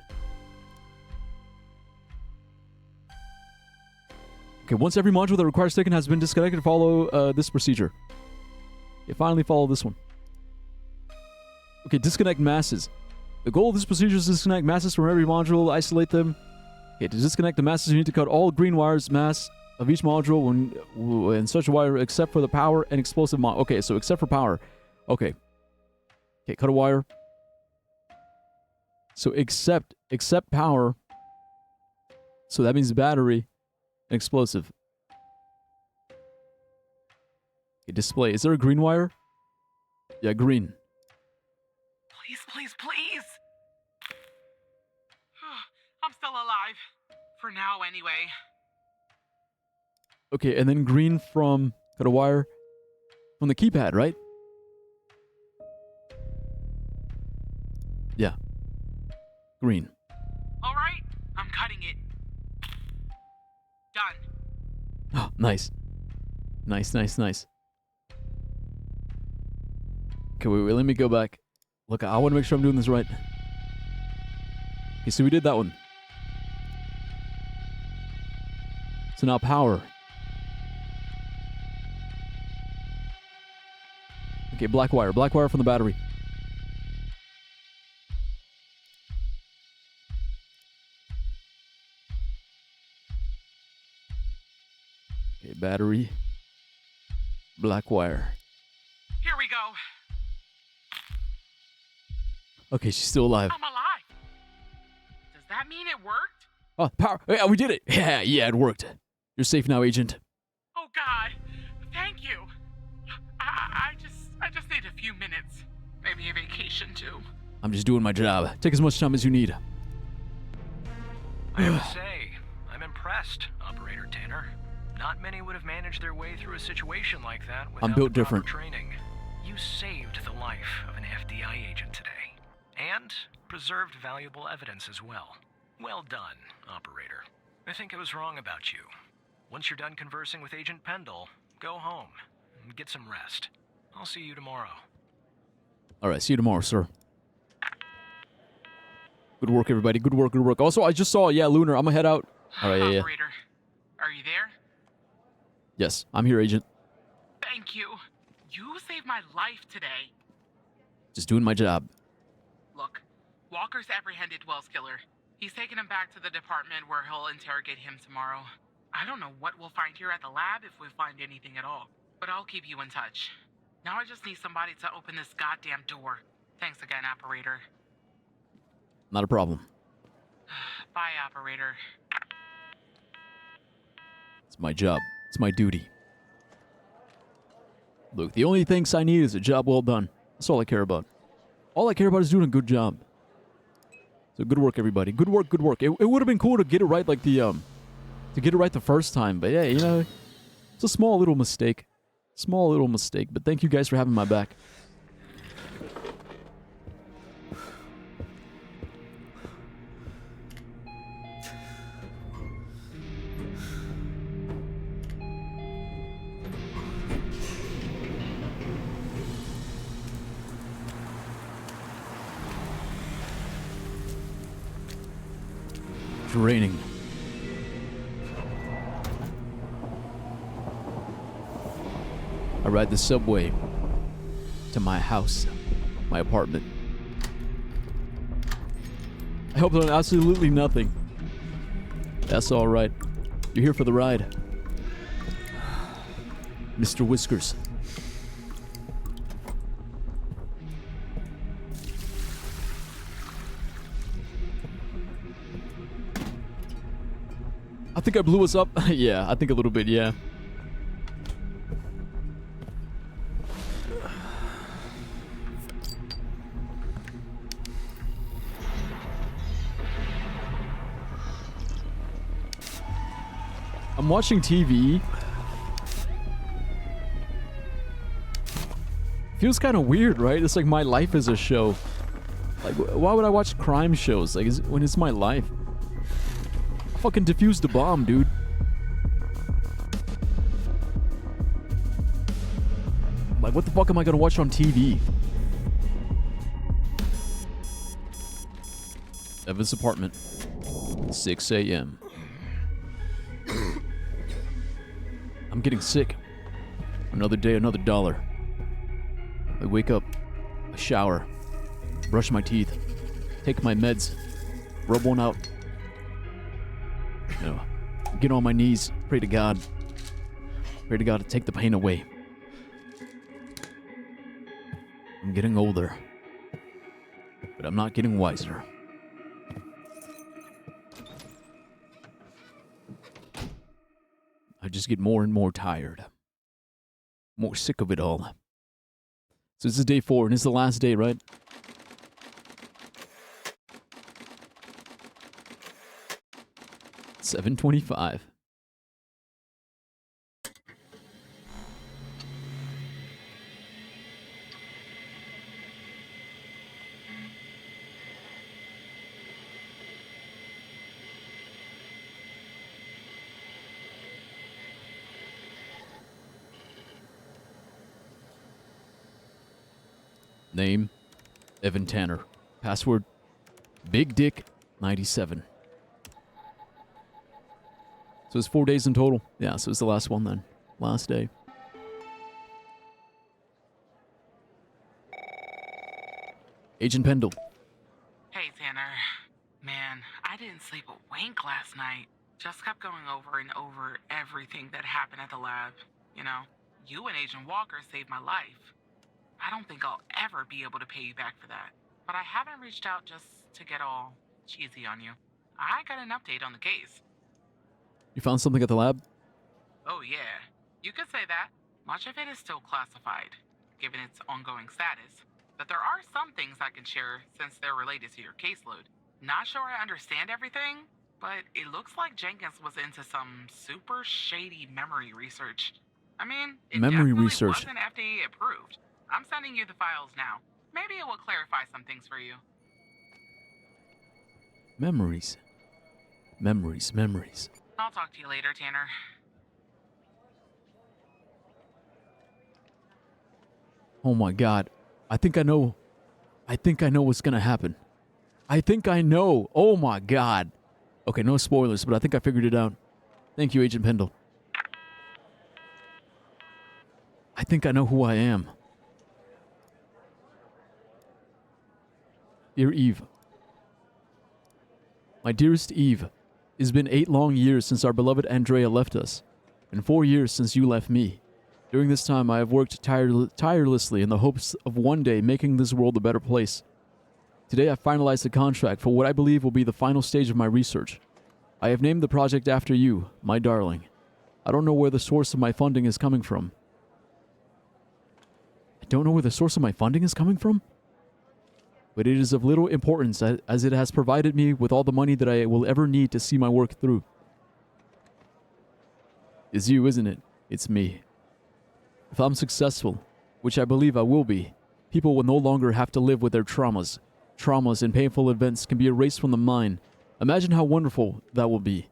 Okay, once every module that requires taken has been disconnected, follow this procedure. Okay, finally follow this one. Okay, disconnect masses. The goal of this procedure is to disconnect masses from every module, isolate them. Okay, to disconnect the masses, you need to cut all green wires mass of each module when such a wire except for the power and explosive okay, so except for power. Okay. Okay, cut a wire. So except power. So that means battery and explosive. Okay, display. Is there a green wire? Yeah, green. Please, please, please. I'm still alive. For now, anyway. Okay, and then green from cut a wire from the keypad, right? Yeah. Green. All right, I'm cutting it. Done. Oh, nice. Nice, nice, nice. Okay, wait, let me go back. Look, I want to make sure I'm doing this right. Okay, so we did that one. So now power. Okay, black wire from the battery. Okay, battery, black wire. Here we go. Okay, she's still alive. I'm alive. Does that mean it worked? Oh, power. Yeah, we did it. Yeah, it worked. You're safe now, Agent. Oh, God. Thank you. I just need a few minutes. Maybe a vacation, too. I'm just doing my job. Take as much time as you need. I have to say, I'm impressed, Operator Tanner. Not many would have managed their way through a situation like that without I'm built the proper different. training. You saved the life of an FBI agent today. And preserved valuable evidence as well. Well done, Operator. I think I was wrong about you. Once you're done conversing with Agent Pendle, go home and get some rest. I'll see you tomorrow. All right, see you tomorrow, sir. Good work, everybody. Good work, good work. Also, I just saw, Lunar. I'm gonna head out. All right, yeah. Operator, are you there? Yes, I'm here, Agent. Thank you. You saved my life today. Just doing my job. Look, Walker's apprehended Wells Killer. He's taken him back to the department where he'll interrogate him tomorrow. I don't know what we'll find here at the lab if we find anything at all, but I'll keep you in touch. Now I just need somebody to open this goddamn door. Thanks again, Operator. Not a problem. Bye, Operator. It's my job. It's my duty. Look, the only things I need is a job well done. That's all I care about. All I care about is doing a good job. So good work, everybody. Good work, good work. It would have been cool to get it right like to get it right the first time. But yeah, it's a small little mistake. Small little mistake. But thank you guys for having my back. It's raining. I ride the subway to my house, my apartment. I hope on absolutely nothing. That's all right. You're here for the ride, Mr. Whiskers. I think I blew us up. Yeah, I think a little bit, yeah. I'm watching TV. Feels kind of weird, right? It's like my life is a show. Like, why would I watch crime shows? Like, when it's my life? Fucking defuse the bomb, dude. Like, what the fuck am I gonna watch on TV? Evan's apartment. 6 a.m. I'm getting sick. Another day, another dollar. I wake up, I shower, brush my teeth, take my meds, rub one out. You know, get on my knees, pray to God. Pray to God to take the pain away. I'm getting older, but I'm not getting wiser. I just get more and more tired. More sick of it all. So this is day 4, and it's the last day, right? $7:25. Name, Evan Tanner. Password, Big Dick 97. So it's 4 days in total. Yeah, so it's the last one then. Last day. Agent Pendle. Hey, Tanner. Man, I didn't sleep a wink last night. Just kept going over and over everything that happened at the lab. You know, you and Agent Walker saved my life. I don't think I'll ever be able to pay you back for that. But I haven't reached out just to get all cheesy on you. I got an update on the case. You found something at the lab? Oh, yeah. You could say that. Much of it is still classified, given its ongoing status. But there are some things I can share since they're related to your caseload. Not sure I understand everything, but it looks like Jenkins was into some super shady memory research. I mean, it Memory definitely research. wasn't FDA approved. I'm sending you the files now. Maybe it will clarify some things for you. Memories. Memories, memories. I'll talk to you later, Tanner. Oh my God. I think I know what's gonna happen. I think I know. Oh my God. Okay, no spoilers, but I think I figured it out. Thank you, Agent Pendle. I think I know who I am. Dear Eve. My dearest Eve, it's been 8 long years since our beloved Andrea left us, and 4 years since you left me. During this time, I have worked tirelessly in the hopes of one day making this world a better place. Today, I finalized the contract for what I believe will be the final stage of my research. I have named the project after you, my darling. I don't know where the source of my funding is coming from. I don't know where the source of my funding is coming from? But it is of little importance as it has provided me with all the money that I will ever need to see my work through. It's you, isn't it? It's me. If I'm successful, which I believe I will be, people will no longer have to live with their traumas. Traumas and painful events can be erased from the mind. Imagine how wonderful that will be.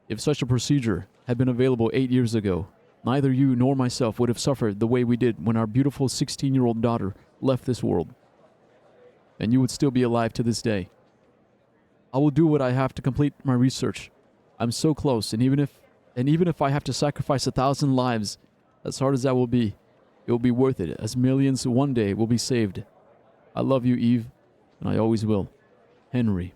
If such a procedure had been available 8 years ago, neither you nor myself would have suffered the way we did when our beautiful 16-year-old daughter left this world. And you would still be alive to this day. I will do what I have to complete my research. I'm so close, and even if I have to sacrifice 1,000 lives, as hard as that will be, it will be worth it, as millions one day will be saved. I love you, Eve, and I always will. Henry.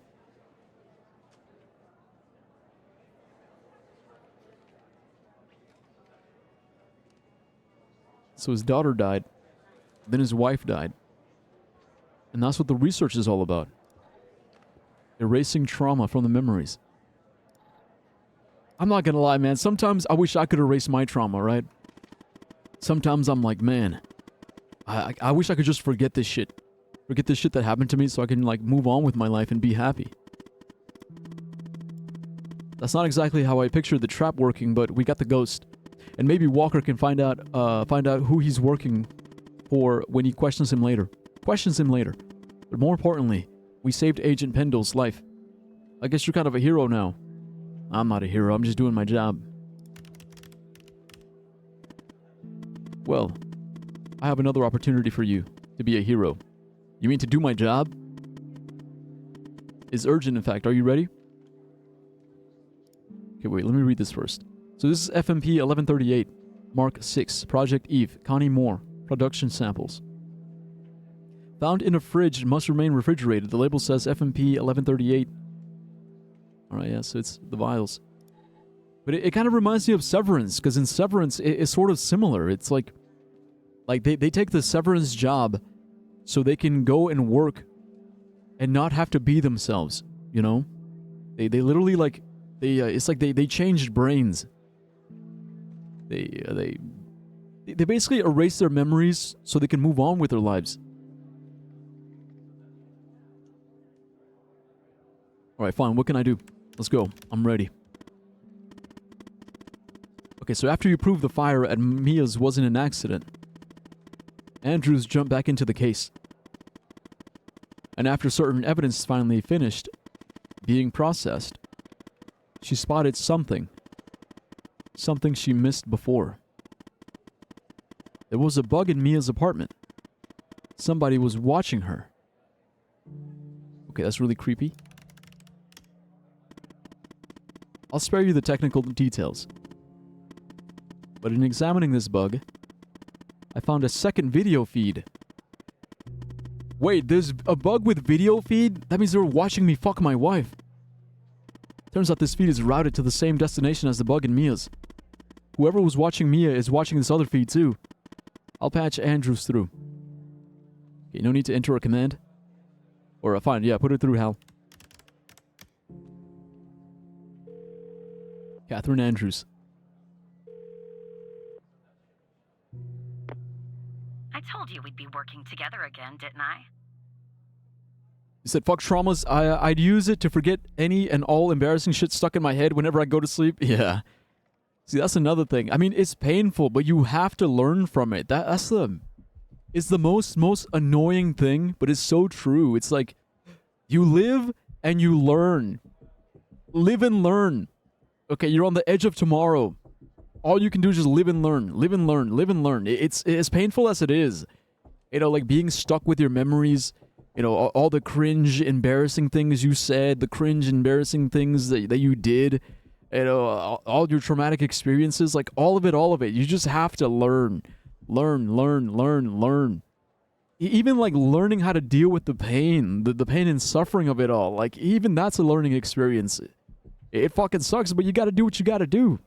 So his daughter died, then his wife died. And that's what the research is all about. Erasing trauma from the memories. I'm not gonna lie, man. Sometimes I wish I could erase my trauma, right? Sometimes I'm like, man, I wish I could just forget this shit. Forget this shit that happened to me so I can, like, move on with my life and be happy. That's not exactly how I pictured the trap working, but we got the ghost. And maybe Walker can find out who he's working for when he questions him later. But more importantly, we saved Agent Pendle's life. I guess you're kind of a hero now. I'm not a hero, I'm just doing my job. Well, I have another opportunity for you to be a hero. You mean to do my job? It's urgent, in fact. Are you ready? Okay, wait, let me read this first. So this is FMP 1138. Mark 6, Project Eve, Connie Moore, production samples. Found in a fridge, must remain refrigerated. The label says FMP 1138. Alright, yeah, so it's the vials. But it kind of reminds me of Severance, because in Severance, it's sort of similar. It's like they take the Severance job so they can go and work and not have to be themselves, you know? They literally, like, it's like they changed brains. They basically erase their memories so they can move on with their lives. Alright, fine, what can I do? Let's go. I'm ready. Okay, so after you prove the fire at Mia's wasn't an accident, Andrews jumped back into the case. And after certain evidence finally finished being processed, she spotted something. Something she missed before. There was a bug in Mia's apartment. Somebody was watching her. Okay, that's really creepy. I'll spare you the technical details. But in examining this bug, I found a second video feed. Wait, there's a bug with video feed? That means they were watching me fuck my wife. Turns out this feed is routed to the same destination as the bug in Mia's. Whoever was watching Mia is watching this other feed too. I'll patch Andrews through. Okay, no need to enter a command. Or fine, yeah, put it through, Hal. Catherine Andrews. I told you we'd be working together again, didn't I? You said, fuck traumas. I'd use it to forget any and all embarrassing shit stuck in my head whenever I go to sleep. Yeah. See, that's another thing. I mean, it's painful, but you have to learn from it. It's the most annoying thing, but it's so true. It's like, you live and you learn. Live and learn. Okay, you're on the edge of tomorrow. All you can do is just live and learn. Live and learn. Live and learn. It's as painful as it is. You know, like being stuck with your memories. You know, all the cringe, embarrassing things you said. The cringe, embarrassing things that you did. You know, all your traumatic experiences. Like, all of it. You just have to learn. Learn. Even, like, learning how to deal with the pain. The pain and suffering of it all. Like, even that's a learning experience. It fucking sucks, but you gotta do what you gotta do.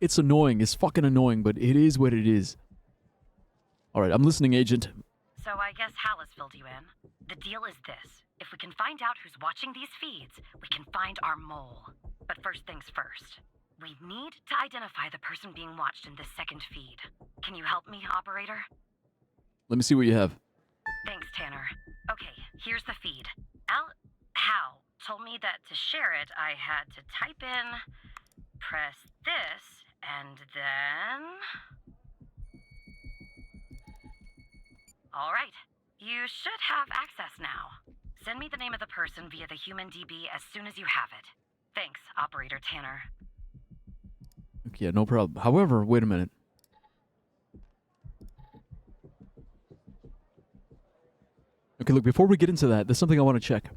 It's annoying. It's fucking annoying, but it is what it is. Alright, I'm listening, Agent. So I guess Hal has filled you in. The deal is this. If we can find out who's watching these feeds, we can find our mole. But first things first. We need to identify the person being watched in this second feed. Can you help me, operator? Let me see what you have. Thanks, Tanner. Okay, here's the feed. Hal told me that to share it, I had to type in, press this, and then... All right, you should have access now. Send me the name of the person via the HumanDB as soon as you have it. Thanks, Operator Tanner. Okay, yeah, no problem. However, wait a minute. Okay, look, before we get into that, there's something I want to check.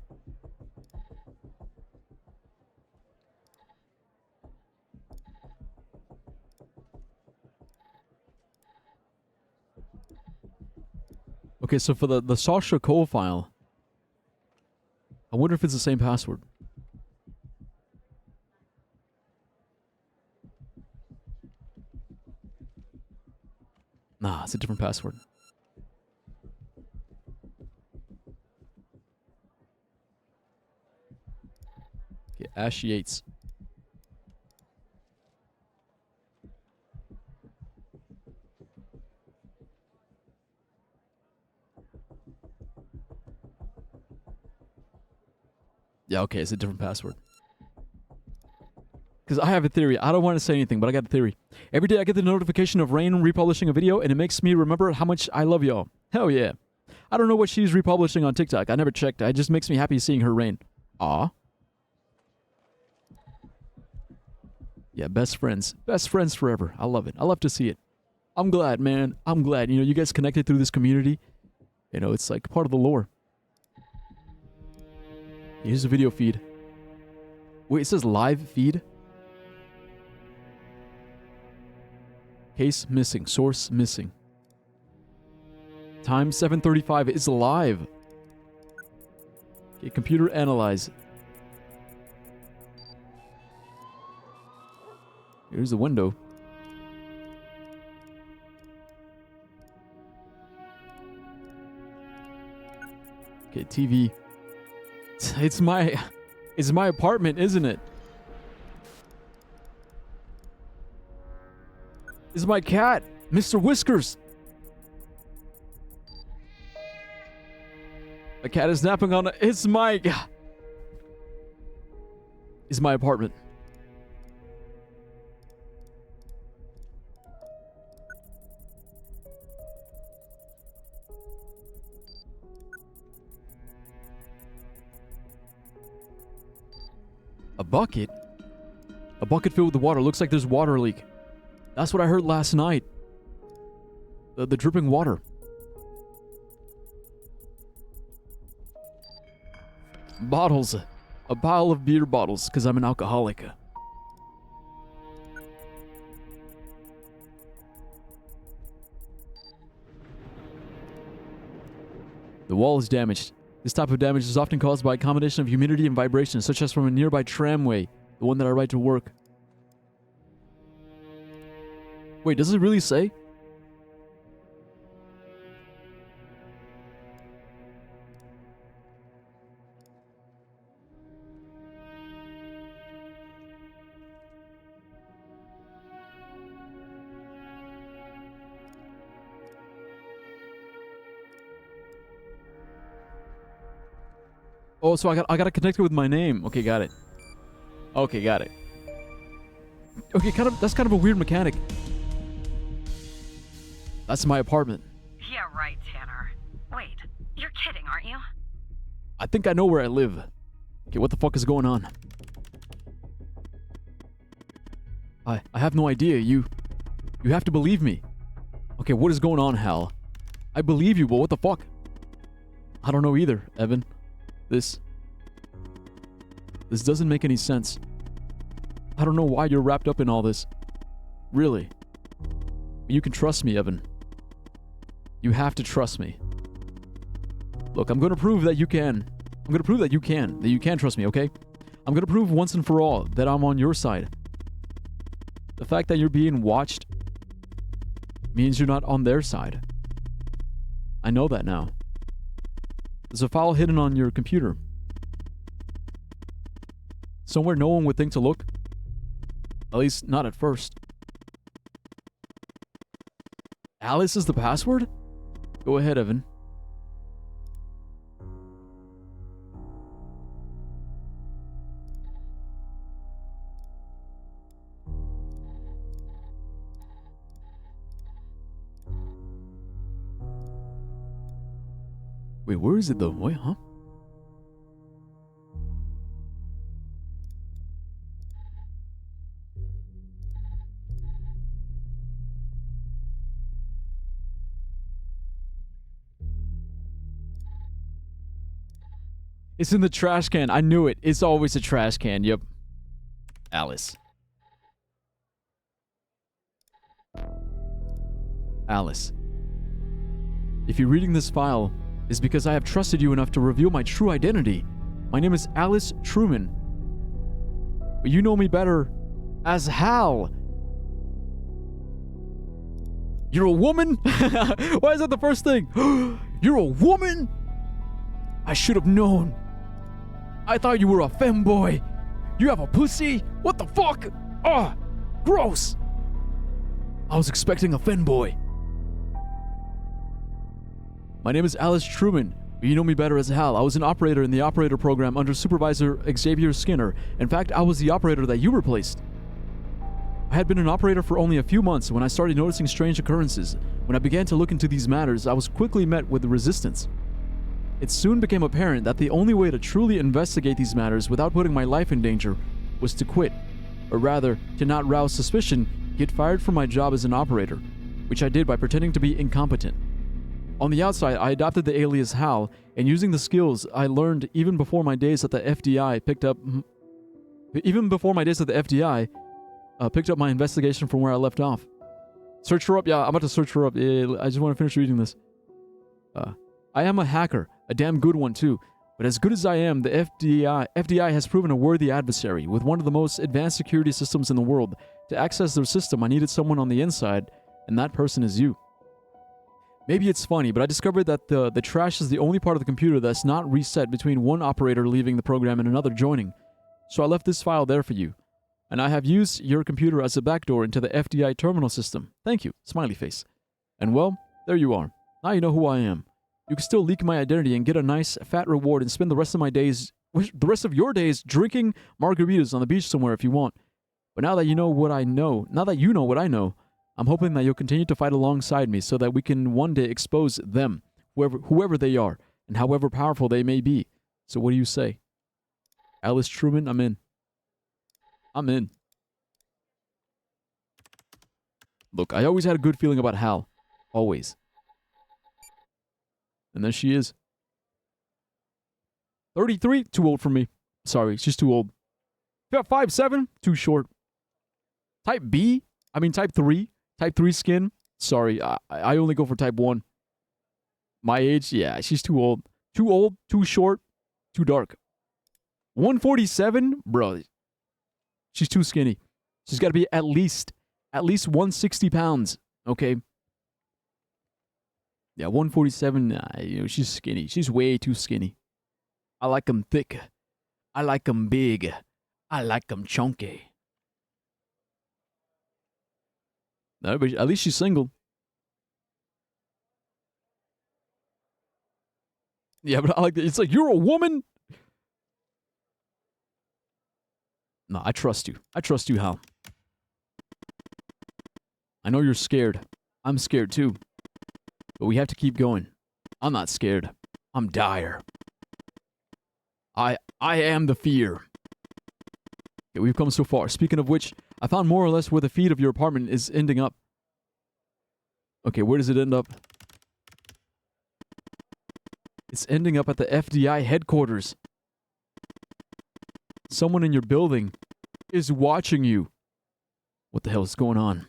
Okay, so for the Sasha Cole file, I wonder if it's the same password. Nah, it's a different password. Okay, Ash Yates. Yeah, okay, it's a different password. Because I have a theory. I don't want to say anything, but I got a theory. Every day I get the notification of Rain republishing a video, and it makes me remember how much I love y'all. Hell yeah. I don't know what she's republishing on TikTok. I never checked. It just makes me happy seeing her, Rain. Aw. Yeah, best friends. Best friends forever. I love it. I love to see it. I'm glad, man. I'm glad. You know, you guys connected through this community. You know, it's like part of the lore. Here's the video feed. Wait, it says live feed? Case missing. Source missing. Time 7:35 is live. Okay, computer analyze. Here's the window. Okay, TV. It's my apartment, isn't it? It's my cat, Mr. Whiskers. A cat is napping on it's my apartment. A bucket? A bucket filled with water. Looks like there's water leak. That's what I heard last night. The dripping water. Bottles. A pile of beer bottles, because I'm an alcoholic. The wall is damaged. This type of damage is often caused by a combination of humidity and vibration, such as from a nearby tramway, the one that I ride to work. Wait, does it really say? Oh, so I got to connect it with my name. Okay, got it. Okay, got it. Okay, that's kind of a weird mechanic. That's my apartment. Yeah, right, Tanner. Wait, you're kidding, aren't you? I think I know where I live. Okay, what the fuck is going on? I have no idea. You have to believe me. Okay, what is going on, Hal? I believe you, but what the fuck? I don't know either, Evan. This doesn't make any sense. I don't know why you're wrapped up in all this. Really. You can trust me, Evan. You have to trust me. Look, I'm going to prove that you can. I'm going to prove that you can trust me, okay? I'm going to prove once and for all that I'm on your side. The fact that you're being watched means you're not on their side. I know that now. There's a file hidden on your computer. Somewhere no one would think to look. At least, not at first. Alice is the password? Go ahead, Evan. Wait, where is it though? Wait, huh? It's in the trash can. I knew it. It's always a trash can. Yep. Alice. Alice. If you're reading this file, it's because I have trusted you enough to reveal my true identity. My name is Alice Truman. But you know me better as Hal. You're a woman? Why is that the first thing? You're a woman? I should have known. I thought you were a femboy. You have a pussy? What the fuck? Ah, gross. I was expecting a femboy. My name is Alice Truman, but you know me better as Hal. I was an operator in the operator program under Supervisor Xavier Skinner. In fact, I was the operator that you replaced. I had been an operator for only a few months when I started noticing strange occurrences. When I began to look into these matters, I was quickly met with resistance. It soon became apparent that the only way to truly investigate these matters without putting my life in danger was to quit, or rather, to not rouse suspicion, get fired from my job as an operator, which I did by pretending to be incompetent. On the outside, I adopted the alias Hal, and using the skills I learned even before my days at the FDI picked up my investigation from where I left off. Search her up. Yeah, I'm about to search her up. Yeah, I just want to finish reading this. I am a hacker, a damn good one too. But as good as I am, the FDI has proven a worthy adversary with one of the most advanced security systems in the world. To access their system, I needed someone on the inside, and that person is you. Maybe it's funny, but I discovered that the trash is the only part of the computer that's not reset between one operator leaving the program and another joining. So I left this file there for you. And I have used your computer as a backdoor into the FDI terminal system. Thank you, smiley face. And well, there you are. Now you know who I am. You can still leak my identity and get a nice fat reward and spend the rest of your days drinking margaritas on the beach somewhere if you want. But now that you know what I know, I'm hoping that you'll continue to fight alongside me so that we can one day expose them, whoever they are, and however powerful they may be. So what do you say? Alice Truman, I'm in. I'm in. Look, I always had a good feeling about Hal. Always. And there she is. 33, too old for me. Sorry, she's too old. 5'7", too short. Type 3. Type 3 skin. Sorry, I only go for type 1. My age, yeah, she's too old. Too old, too short, too dark. 147? Bro, she's too skinny. She's got to be at least 160 pounds, okay? Yeah, 147, she's skinny. She's way too skinny. I like them thick. I like them big. I like them chunky. No, but at least she's single. Yeah, but I like that. It's like, you're a woman? No, I trust you. I trust you, Hal. I know you're scared. I'm scared too. But we have to keep going. I'm not scared. I'm dire. I am the fear. Okay, we've come so far. Speaking of which, I found more or less where the feed of your apartment is ending up. Okay, where does it end up? It's ending up at the FDI headquarters. Someone in your building is watching you. What the hell is going on?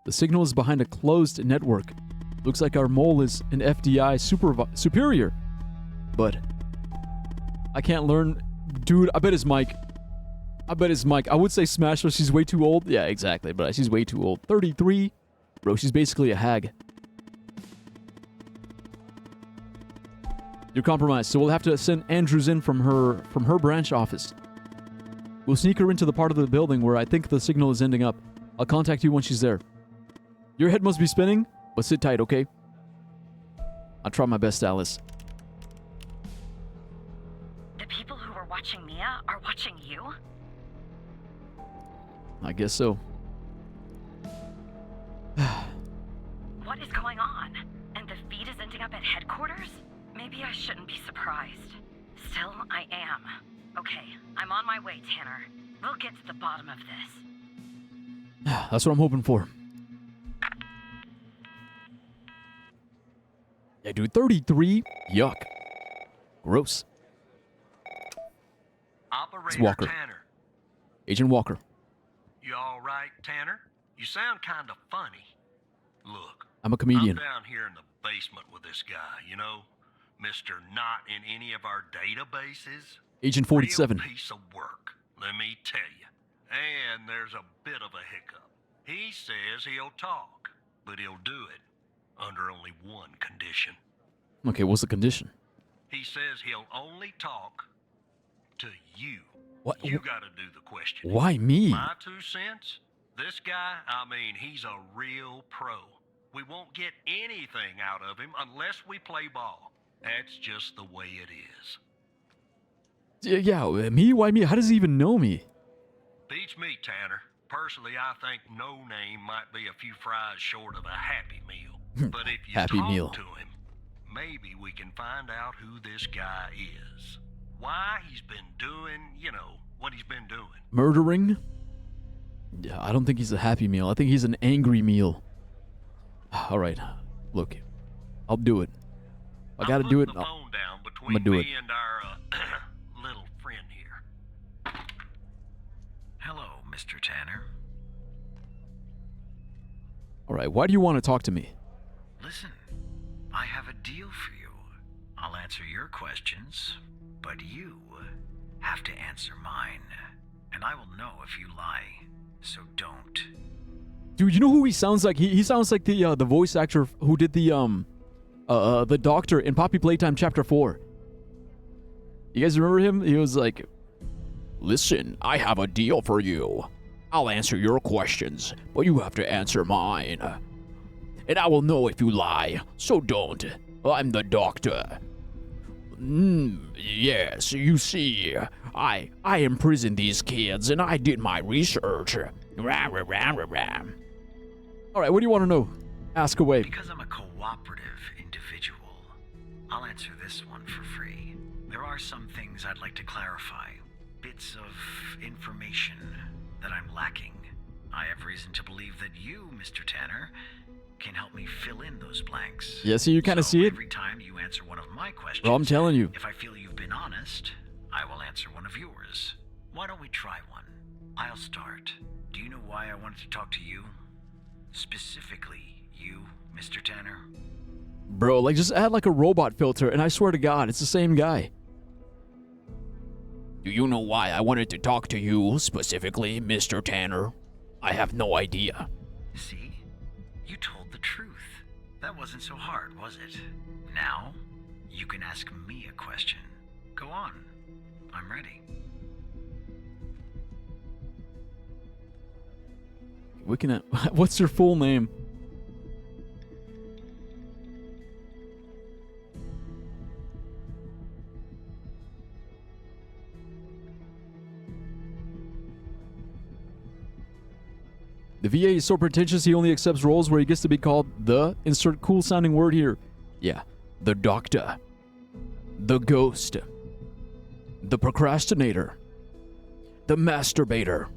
The signal is behind a closed network. Looks like our mole is an FDI superior. But I can't learn. Dude, I bet it's Mike. I would say Smash, but she's way too old. Yeah, exactly, but she's way too old. 33? Bro, she's basically a hag. You're compromised, so we'll have to send Andrews in from her branch office. We'll sneak her into the part of the building where I think the signal is ending up. I'll contact you when she's there. Your head must be spinning, but sit tight, okay? I'll try my best, Alice. The people who were watching Mia are watching you? I guess so. What is going on? And the feed is ending up at headquarters? Maybe I shouldn't be surprised. Still, I am. Okay, I'm on my way, Tanner. We'll get to the bottom of this. That's what I'm hoping for. Yeah, dude, 33? Yuck. Gross. Operator Walker. Tanner. Agent Walker. You all right, Tanner? You sound kind of funny. Look, I'm a comedian. I'm down here in the basement with this guy, you know? Mr. Not in any of our databases. Agent 47. Real piece of work, let me tell you. And there's a bit of a hiccup. He says he'll talk, but he'll do it under only one condition. Okay, what's the condition? He says he'll only talk to you. What? You gotta do the questioning. Why me? My 2 cents? This guy, I mean, he's a real pro. We won't get anything out of him unless we play ball. That's just the way it is. Yeah, me? Why me? How does he even know me? Beats me, Tanner. Personally, I think No Name might be a few fries short of a Happy Meal. But if you Happy talk Meal. to him, maybe we can find out who this guy is. Why he's been doing, what he's been doing. Murdering? Yeah, I don't think he's a Happy Meal. I think he's an angry meal. All right, look, I'll do it. I gotta do it. I'm putting the phone down between gonna do me it. and our little friend here. Hello, Mr. Tanner. All right, why do you want to talk to me? Listen, I have a deal for you. I'll answer your questions, but you have to answer mine. And I will know if you lie, so don't. Dude, you know who he sounds like? He sounds like the voice actor who did the doctor in Poppy Playtime Chapter 4. You guys remember him? He was like, "Listen, I have a deal for you. I'll answer your questions, but you have to answer mine. And I will know if you lie, so don't. I'm the doctor." Yes, you see, I imprisoned these kids and I did my research. Rah, rah, rah, rah, rah. All right, what do you want to know? Ask away. Because I'm a cooperative individual, I'll answer this one for free. There are some things I'd like to clarify. Bits of information that I'm lacking. I have reason to believe that you, Mr. Tanner, can help me fill in those blanks. Yeah, see, you kind of see it? Every time you answer one of my questions, Well, I'm telling you. if I feel you've been honest, I will answer one of yours. Why don't we try one? I'll start. Do you know why I wanted to talk to you? Specifically, you, Mr. Tanner? Bro, like, just add like a robot filter, and I swear to God, it's the same guy. Do you know why I wanted to talk to you, specifically, Mr. Tanner? I have no idea. See? You told the truth. That wasn't so hard, was it? Now, you can ask me a question. Go on. I'm ready. We can. What's your full name? The VA is so pretentious he only accepts roles where he gets to be called the, insert cool sounding word here. Yeah, the doctor. The ghost. The procrastinator. The masturbator.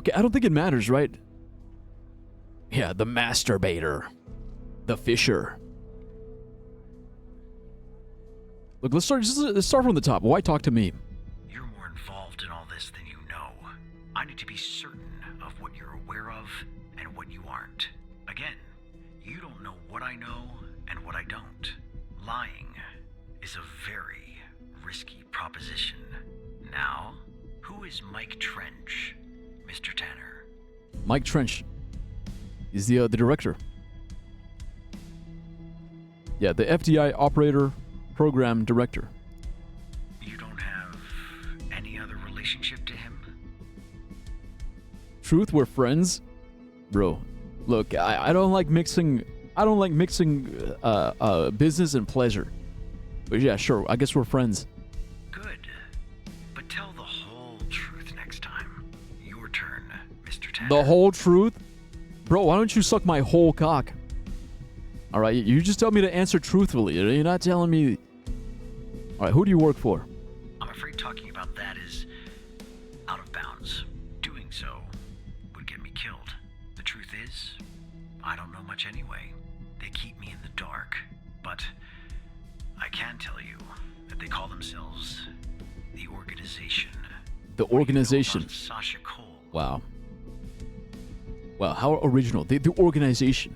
Okay, I don't think it matters, right? Yeah, the masturbator. The fisher. Look, let's start from the top. Why talk to me? You're more involved in all this than you know. I need to be certain of what you're aware of and what you aren't. Again, you don't know what I know and what I don't. Lying is a very risky proposition. Now, who is Mike Trench, Mr. Tanner? Mike Trench. He's the director. Yeah, the FDI operator program director. You don't have any other relationship to him? Truth, we're friends? Bro, look, I don't like mixing business and pleasure. But yeah, sure, I guess we're friends. Good. But tell the whole truth next time. Your turn, Mr. Tanner. The whole truth? Bro, why don't you suck my whole cock? Alright, you just tell me to answer truthfully. You're not telling me... Alright, who do you work for? I'm afraid talking about that is out of bounds. Doing so would get me killed. The truth is, I don't know much anyway. They keep me in the dark. But I can tell you that they call themselves the Organization. The Organization. What do you know about Sasha Cole? Wow. Wow, how original. The Organization.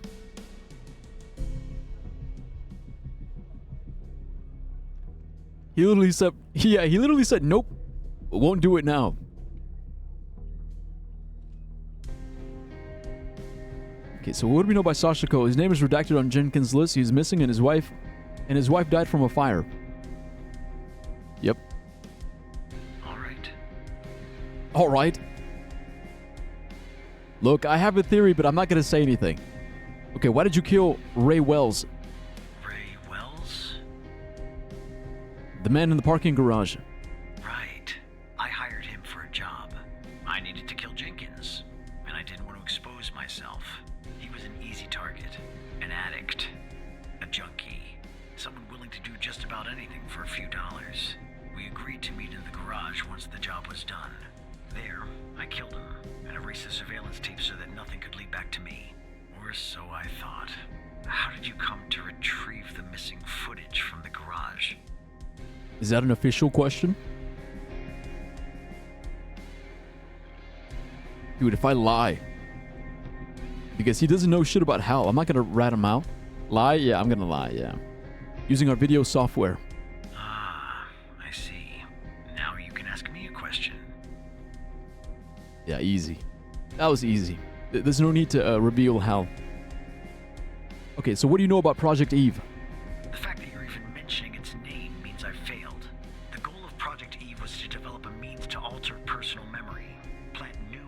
He literally said, nope, won't do it now. Okay, so what do we know by Sasha Cole? His name is redacted on Jenkins' list. He's missing, and his wife died from a fire. Yep. All right. Look, I have a theory, but I'm not gonna say anything. Okay, why did you kill Ray Wells? Ray Wells? The man in the parking garage. Right. I hired him for a job. I needed to kill Jenkins, and I didn't want to expose myself. He was an easy target, an addict, a junkie, someone willing to do just about anything for a few dollars. We agreed to meet in the garage once the job was done. There, I killed him and erased the surveillance tape so that nothing could lead back to me. Or so I thought. How did you come to retrieve the missing footage from the garage? Is that an official question? Dude, if I lie, because he doesn't know shit about Hal, I'm not gonna rat him out. Lie? Yeah, I'm gonna lie, yeah. Using our video software. Ah, I see. Now you can ask me a question. Yeah, easy. That was easy. There's no need to reveal Hal. Okay, so what do you know about Project Eve? The fact that you're even mentioning its name means I've failed. The goal of Project Eve was to develop a means to alter personal memory, plant new,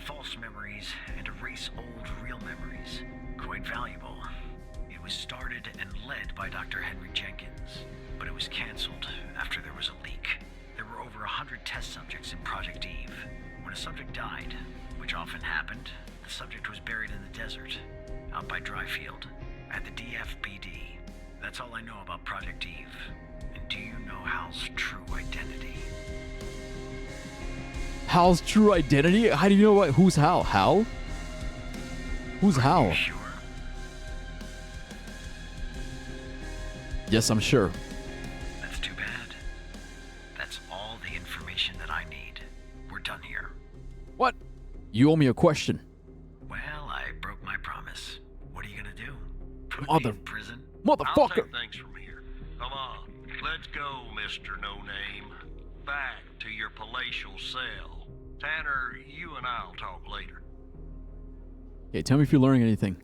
false memories, and erase old, real memories. Quite valuable. It was started and led by Dr. Henry Jenkins, but it was cancelled after there was a leak. There were over 100 test subjects in Project Eve. When a subject died, which often happened, the subject was buried in the desert, out by Dryfield, at the DFBD. That's all I know about Project Eve. And do you know Hal's true identity? Hal's true identity? How do you know what? Who's Hal? Hal? Who's Hal? Sure. Yes, I'm sure. That's too bad. That's all the information that I need. We're done here. What? You owe me a question. Well, I broke my promise. What are you gonna do? Put Mother- me in prison? I'll Motherfucker! take things from here. Come on, let's go, Mr. No Name. Back to your palatial cell. Tanner, you and I'll talk later. Okay, tell me if you're learning anything.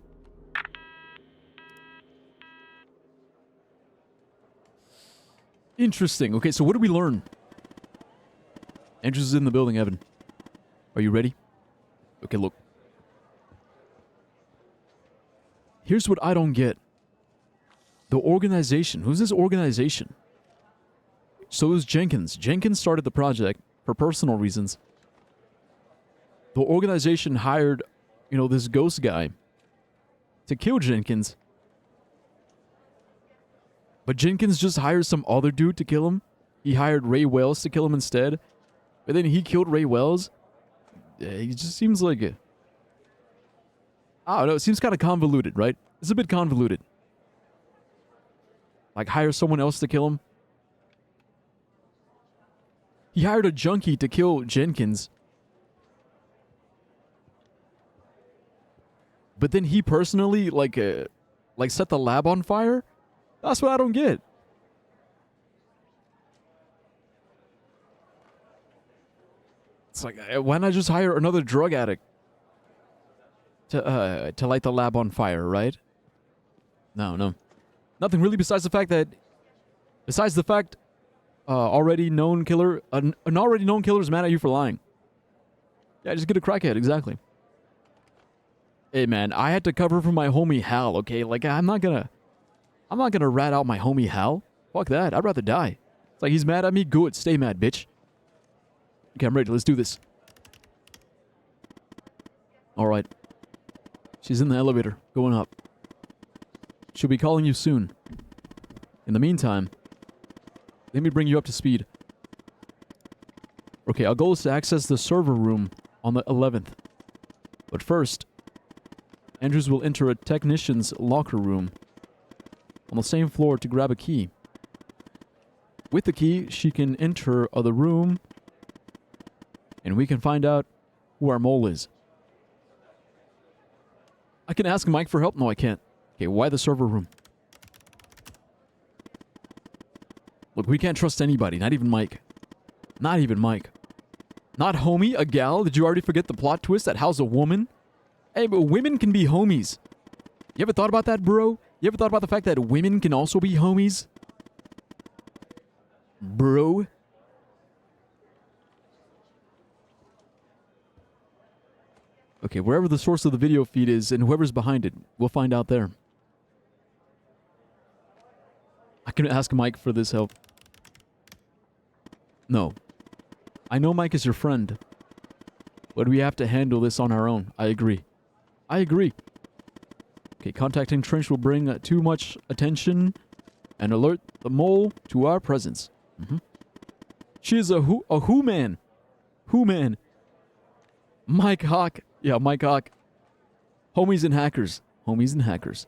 Interesting. Okay, so what did we learn? Andrews is in the building, Evan. Are you ready? Okay, look. Here's what I don't get. The organization. Who's this organization? So is Jenkins. Jenkins started the project for personal reasons. The organization hired, this ghost guy to kill Jenkins. But Jenkins just hired some other dude to kill him. He hired Ray Wells to kill him instead. But then he killed Ray Wells. He just seems like a... I don't know. It seems kind of convoluted, right? It's a bit convoluted. Like, hire someone else to kill him. He hired a junkie to kill Jenkins. But then he personally, set the lab on fire? That's what I don't get. It's like, why not just hire another drug addict to light the lab on fire, right? No. Nothing really besides the fact, already known killer, an already known killer is mad at you for lying. Yeah, just get a crackhead, exactly. Hey man, I had to cover for my homie Hal, okay? Like, I'm not gonna rat out my homie Hal. Fuck that, I'd rather die. It's like, he's mad at me, good, stay mad, bitch. Okay, I'm ready, let's do this. Alright. She's in the elevator, going up. She'll be calling you soon. In the meantime, let me bring you up to speed. Okay, our goal is to access the server room on the 11th. But first, Andrews will enter a technician's locker room on the same floor to grab a key. With the key, she can enter the room and we can find out who our mole is. I can ask Mike for help? No, I can't. Okay, why the server room? Look, we can't trust anybody, not even Mike. Not even Mike. Not homie, a gal? Did you already forget the plot twist that Hal's a woman? Hey, but women can be homies. You ever thought about that, bro? You ever thought about the fact that women can also be homies? Bro? Okay, wherever the source of the video feed is and whoever's behind it, we'll find out there. I can ask Mike for this help. No. I know Mike is your friend, but we have to handle this on our own. I agree. I agree. Okay, contacting Trench will bring too much attention and alert the mole to our presence. She is a who man. Who man. Mike Hawk. Yeah, Mike Hawk. Homies and hackers. Homies and hackers.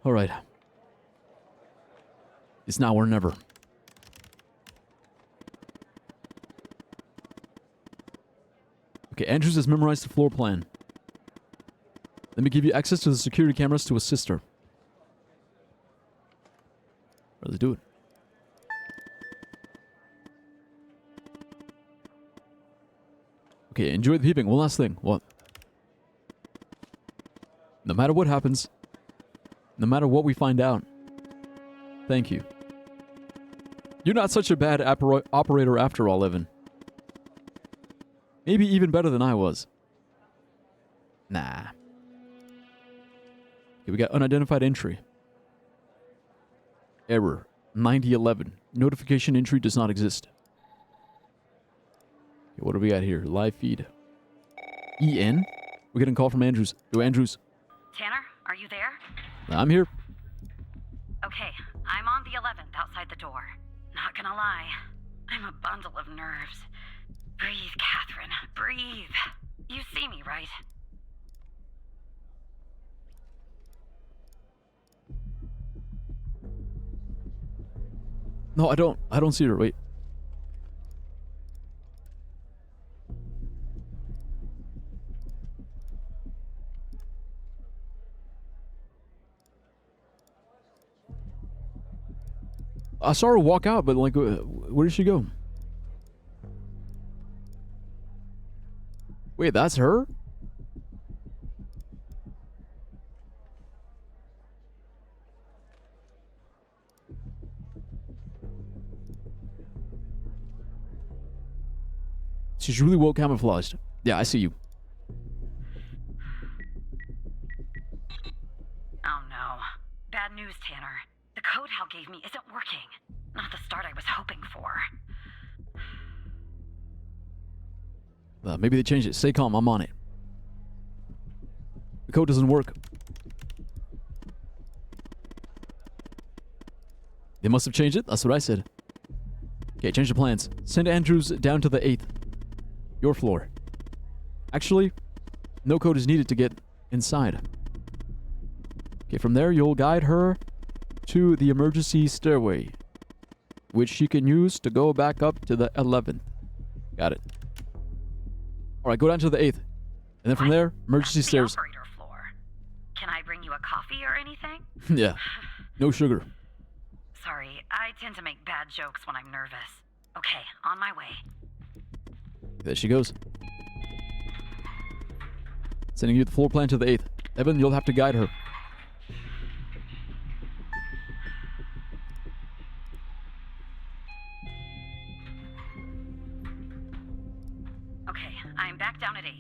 Alright. It's now or never. Okay, Andrews has memorized the floor plan. Let me give you access to the security cameras to assist her. Let's do it. Okay, enjoy the peeping. One last thing. What? No matter what happens, no matter what we find out, thank you. You're not such a bad operator after all, Evan. Maybe even better than I was. Nah. Okay, we got unidentified entry. Error. 9011. Notification entry does not exist. Okay, what do we got here? Live feed. EN? We're getting a call from Andrews. Yo, Andrews. Tanner, are you there? I'm here. Okay, I'm on the 11th outside the door. Not gonna lie, I'm a bundle of nerves. Breathe, Catherine, breathe. You see me, right? No, I don't. I don't see her. Wait. I saw her walk out, but like, where did she go? Wait, that's her? She's really well camouflaged. Yeah, I see you. Oh no. Bad news, Tanner. The code Hal gave me isn't working. Not the start I was hoping for. Maybe they changed it. Stay calm, I'm on it. The code doesn't work. They must have changed it? That's what I said. Okay, change the plans. Send Andrews down to the 8th. Your floor. Actually, no code is needed to get inside. Okay, from there you'll guide her to the emergency stairway, which she can use to go back up to the 11th. Got it. Alright, go down to the 8th. And then from there, emergency That's stairs. the operator floor. Can I bring you a coffee or anything? Yeah. No sugar. Sorry, I tend to make bad jokes when I'm nervous. Okay, on my way. There she goes. Sending you the floor plan to the 8th. Evan, you'll have to guide her. Okay, I'm back down at 8.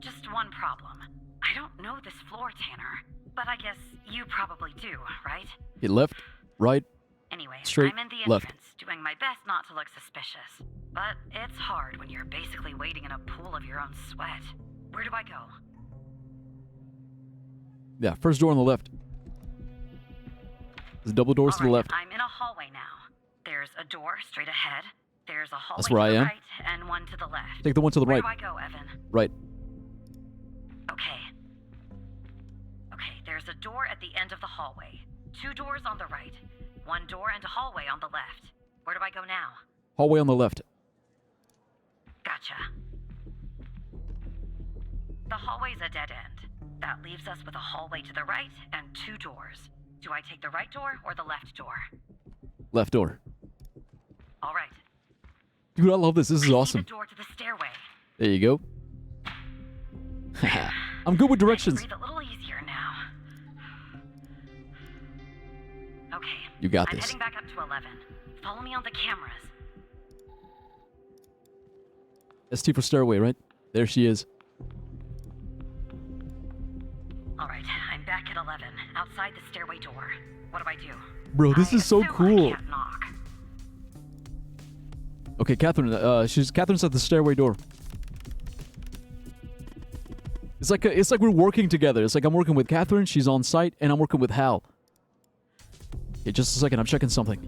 Just one problem. I don't know this floor, Tanner. But I guess you probably do, right? Hit left, right. Anyway, Straight, I'm in the left. entrance, doing my best not to look suspicious. But it's hard when you're basically wading in a pool of your own sweat. Where do I go? Yeah, first door on the left. There's double doors to the Alright, left. I'm in a hallway now. There's a door straight ahead. There's a hallway That's where to I the am. right and one to the left. Take the one to the Where right. do I go, Evan? Right. Okay. Okay, there's a door at the end of the hallway. 2 doors on the right. 1 door and a hallway on the left. Where do I go now? Hallway on the left. Gotcha. The hallway's a dead end. That leaves us with a hallway to the right and 2 doors. Do I take the right door or the left door? Left door. All right. Dude, I love this. This is I see awesome. the door to the stairway. There you go. I'm good with I directions. can breathe a little easier now. Okay. You got I'm this. heading back up to 11. Follow me on the cameras. ST for stairway, right? There she is. All right, I'm back at 11, outside the stairway door. What do I do? Bro, this is so assume cool. I can't knock. Okay, Catherine. Catherine's at the stairway door. It's like we're working together. It's like I'm working with Catherine. She's on site, and I'm working with Hal. Okay, just a second. I'm checking something.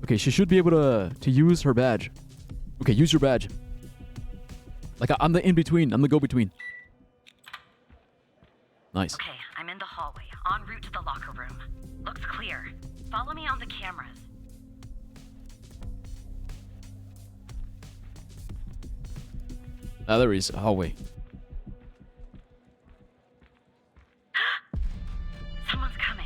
Okay, she should be able to use her badge. Okay, use your badge. Like I'm the in between. I'm the go between. Nice. Okay, I'm in the hallway, en route to the locker room. Looks clear. Follow me on the cameras. Ah, there he is. Hallway. Someone's coming.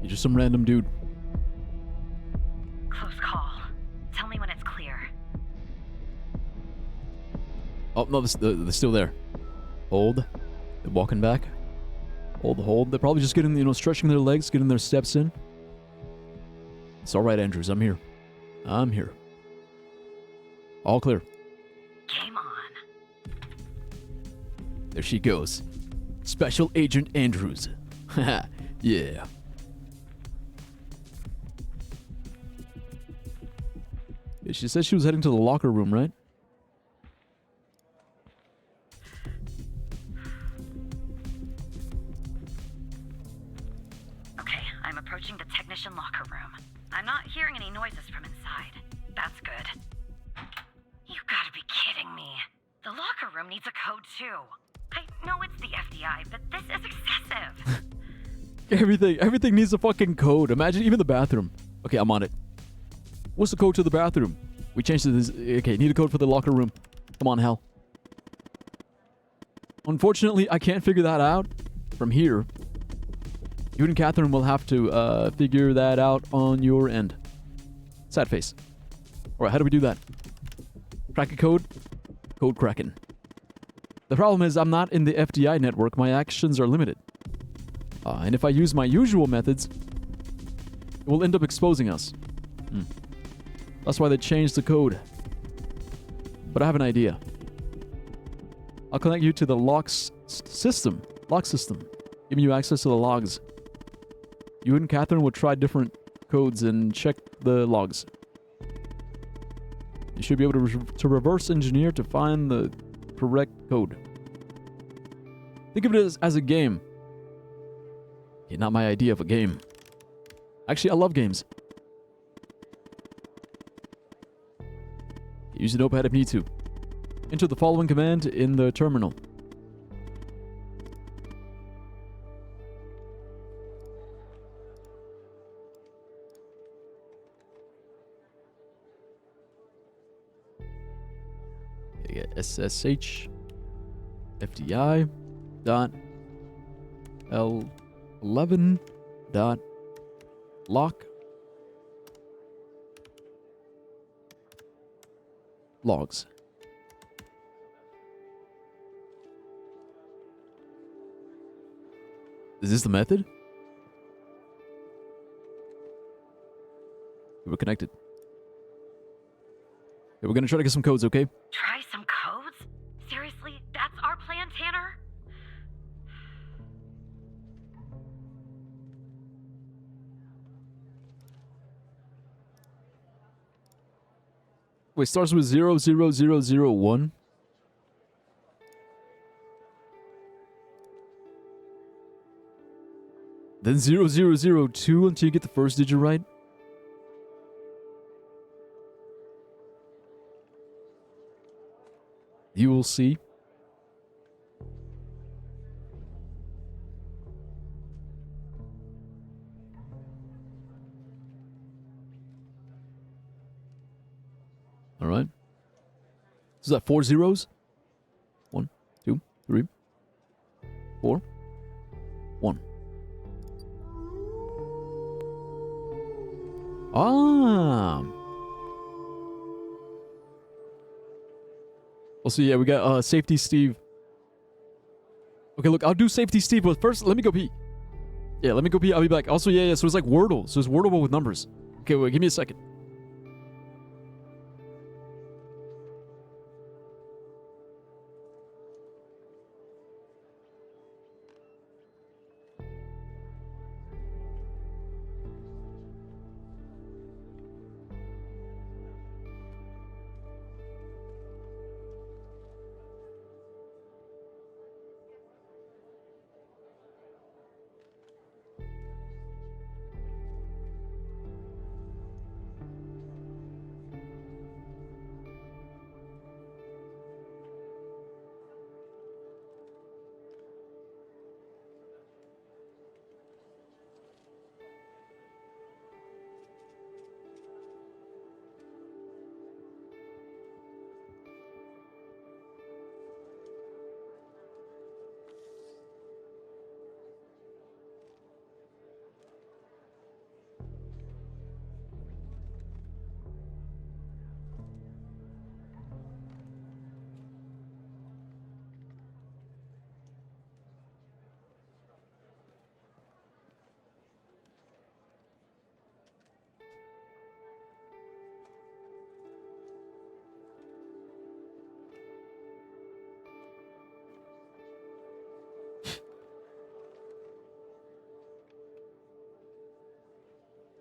You're just some random dude. Close call. Tell me when it's clear. Oh, no, they're still there. Hold. They're walking back. Hold. They're probably just getting, stretching their legs, getting their steps in. It's all right, Andrews. I'm here. All clear. Game on. There she goes. Special Agent Andrews. Haha, yeah. Yeah, she said she was heading to the locker room, right? Okay, I'm approaching the technician locker room. I'm not hearing any noises from inside. That's good. You've got to be kidding me. The locker room needs a code too. I know it's the FDI, but this is excessive. Everything needs a fucking code. Imagine even the bathroom. Okay, I'm on it. What's the code to the bathroom? We changed to this. Okay, need a code for the locker room. Come on, Hal. Unfortunately, I can't figure that out from here. You and Catherine will have to figure that out on your end. Sad face. Alright, how do we do that? Crack a code? Code cracking. The problem is I'm not in the FDI network. My actions are limited. And if I use my usual methods, it will end up exposing us. That's why they changed the code. But I have an idea. I'll connect you to the lock system, giving you access to the logs. You and Catherine will try different codes and check the logs. You should be able to reverse engineer to find the correct code. Think of it as a game. Okay, not my idea of a game. Actually, I love games. Use the notepad if need to. Enter the following command in the terminal. SSH FDI dot L11 dot lock logs. Is this the method? We're connected. Okay, we're gonna try to get some codes, okay? Try some codes? Seriously? That's our plan, Tanner? Wait, starts with 00001. Then 0002 until you get the first digit right. You will see. All right. So is that 4 zeros? 1, 2, 3, 4, 1. Ah. Also, yeah, we got Safety Steve. Okay, look, I'll do Safety Steve, but first, let me go pee. Yeah, let me go pee. I'll be back. Also, yeah, so it's like Wordle. So it's Wordle with numbers. Okay, wait, give me a second.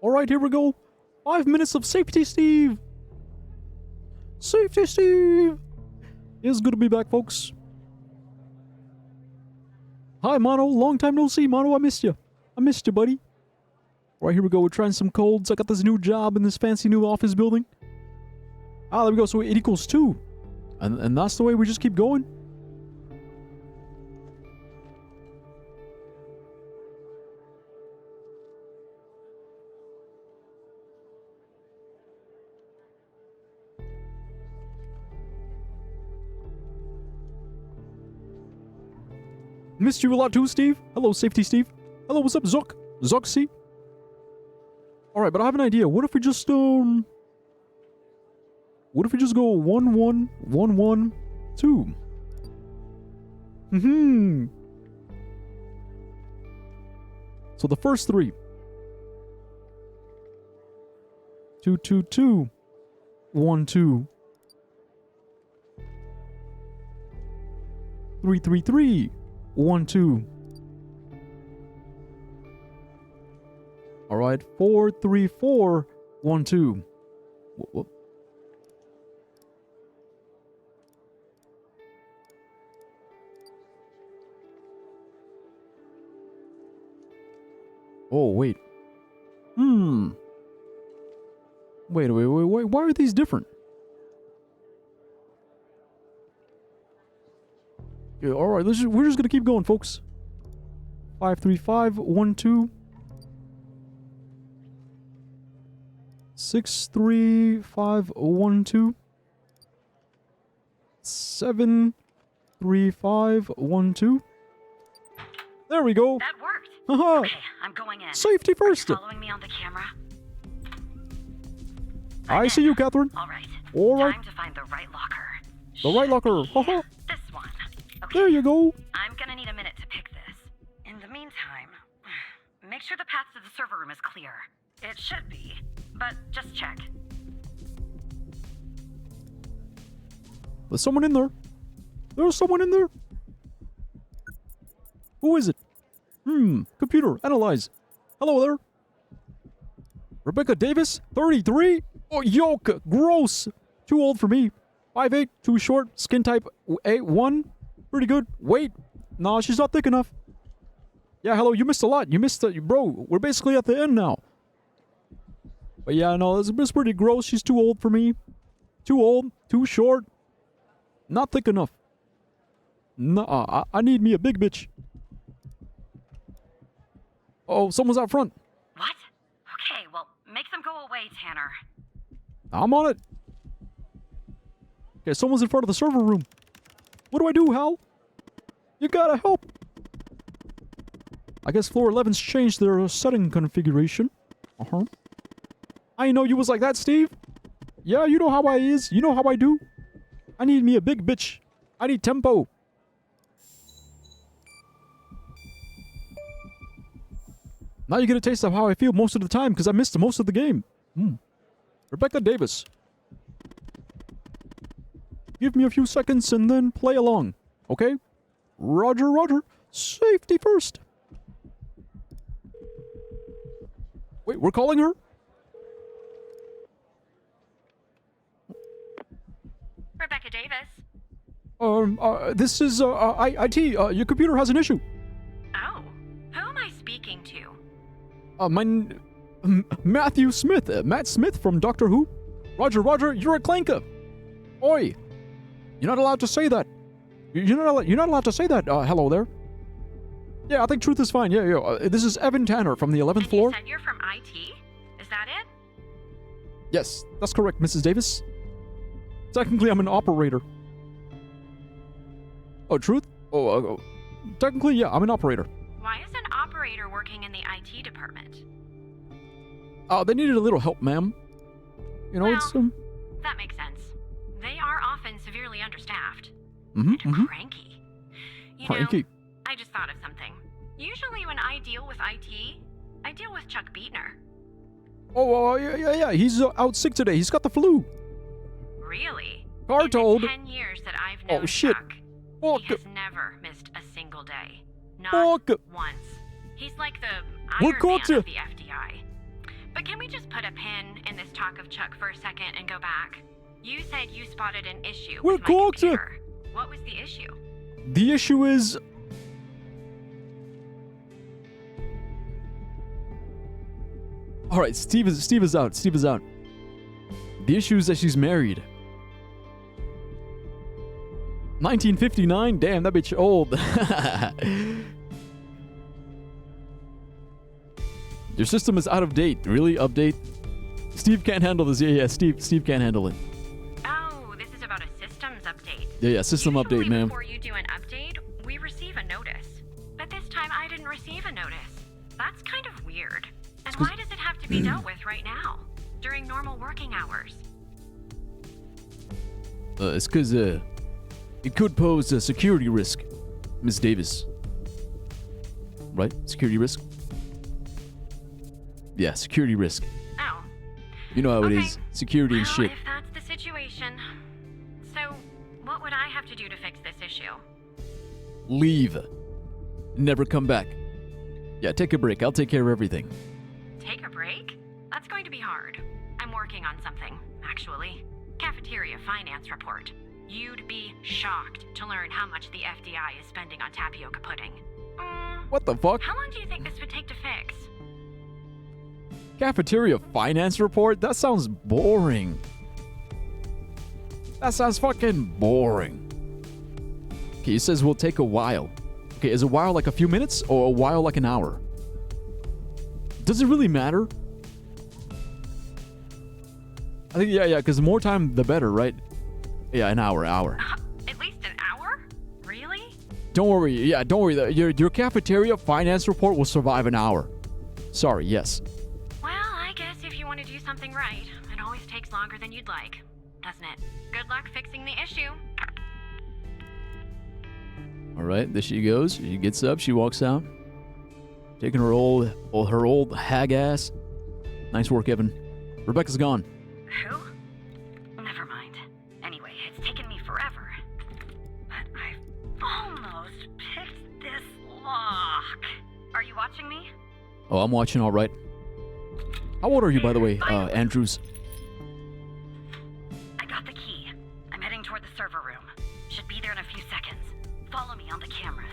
All right, here we go. 5 minutes of Safety Steve. Safety Steve. It's good to be back, folks. Hi, Mono. Long time no see, Mono. I missed you. I missed you, buddy. All right, here we go. We're trying some codes. I got this new job in this fancy new office building. Ah, there we go. So it equals 2. And that's the way we just keep going. Missed you a lot too, Steve. Hello, Safety Steve. Hello, what's up, Zuck? Zuxy? Alright, but I have an idea. What if we just, What if we just go 1 1 1 1 2? So the first 3. 2 2 2 1 2 3 3 3 1 2. All right, 4 3 4 1 2. Whoop. Oh wait. Wait. Why are these different? Yeah, all right. We're just gonna keep going, folks. 5 3 5 1 2. 6 3 5 1 2. 7 3 5 1 2. There we go. That worked. Haha. Okay, I'm going in. Safety first. Are you following me on the camera? I see you, Catherine. All right. All right. Time to find the right locker. The right locker. Haha. This one. Okay. There you go. I'm gonna need a minute to pick this. In the meantime, make sure the path to the server room is clear. It should be, but just check. There's someone in there. There's someone in there. Who is it? Computer, analyze. Hello there. Rebecca Davis, 33? Oh, yoke, gross. Too old for me. 5'8", too short, skin type A1. Pretty good. Wait. No, she's not thick enough. Yeah, hello, you missed a lot. You missed bro, we're basically at the end now. But yeah, no, it's pretty gross. She's too old for me. Too old, too short. Not thick enough. Nuh-uh, I need me a big bitch. Oh, someone's out front. What? Okay, well, make them go away, Tanner. I'm on it. Okay, someone's in front of the server room. What do I do, Hal? You gotta help. I guess floor 11's changed their setting configuration. Uh-huh. I didn't know you was like that, Steve. Yeah, you know how I is. You know how I do. I need me a big bitch. I need tempo. Now you get a taste of how I feel most of the time because I missed most of the game. Rebecca Davis. Give me a few seconds and then play along. Okay? Roger, roger. Safety first. Wait, we're calling her? Rebecca Davis. This is, IT. Your computer has an issue. Oh, who am I speaking to? Matthew Smith. Matt Smith from Doctor Who. Roger, roger, you're a clanker. Oi. You're not allowed to say that. You're not allowed to say that. Hello there. Yeah, I think truth is fine. Yeah. This is Evan Tanner from the 11th And floor. you said you're from IT? Is that it? Yes, that's correct, Mrs. Davis. Technically, I'm an operator. Oh, truth? Technically, yeah, I'm an operator. Why is an operator working in the IT department? They needed a little help, ma'am. You know, Well, it's, That makes sense. They are often severely understaffed. mhm. And cranky. You Cranky. know, I just thought of something. Usually when I deal with IT, I deal with Chuck Beatner. Oh, yeah. He's out sick today. He's got the flu. Really? Car In told. the 10 years that I've known Oh, shit. Chuck, Fuck. he has never missed a single day. Not Fuck. once. He's like the We're Iron caught Man ya. of the FDI. But can we just put a pin in this talk of Chuck for a second and go back? You said you spotted an issue We're with my going to- computer. What was the issue? The issue is... Alright, Steve is out. Steve is out. The issue is that she's married. 1959? Damn, that bitch old. Your system is out of date. Really? Update? Steve can't handle this. Yeah, Steve can't handle it. Oh, this is about a systems update. Yeah, system Usually update, ma'am. Before you do an update, we receive a notice. But this time I didn't receive a notice. That's kind of weird. And why does it have to be dealt with right now? During normal working hours? It's because, it could pose a security risk, Miss Davis. Right? Security risk? Yeah, security risk. Oh. You know how it Okay. is. Security and Well, shit. if that's the situation. So, what would I have to do to fix this issue? Leave. Never come back. Yeah, take a break. I'll take care of everything. Take a break? That's going to be hard. I'm working on something, actually. Cafeteria finance report. You'd be shocked to learn how much the FDI is spending on tapioca pudding. What the fuck? How long do you think this would take to fix? Cafeteria finance report? That sounds boring. That sounds fucking boring. Okay, it says will take a while. Okay, is a while like a few minutes or a while like an hour? Does it really matter? I think, yeah, because the more time, the better, right? Yeah, an hour. At least an hour? Really? Don't worry. Your cafeteria finance report will survive an hour. Sorry, yes. Well, I guess if you want to do something right, it always takes longer than you'd like, doesn't it? Good luck fixing the issue. All right, there she goes. She gets up. She walks out, taking her old hag ass. Nice work, Evan. Rebecca's gone. Who? Never mind. Anyway, it's taken me forever. But I've almost picked this lock. Are you watching me? Oh, I'm watching. All right. How old are you, by the way, Andrews? I got the key. I'm heading toward the server room. Should be there in a few seconds. Follow me on the cameras.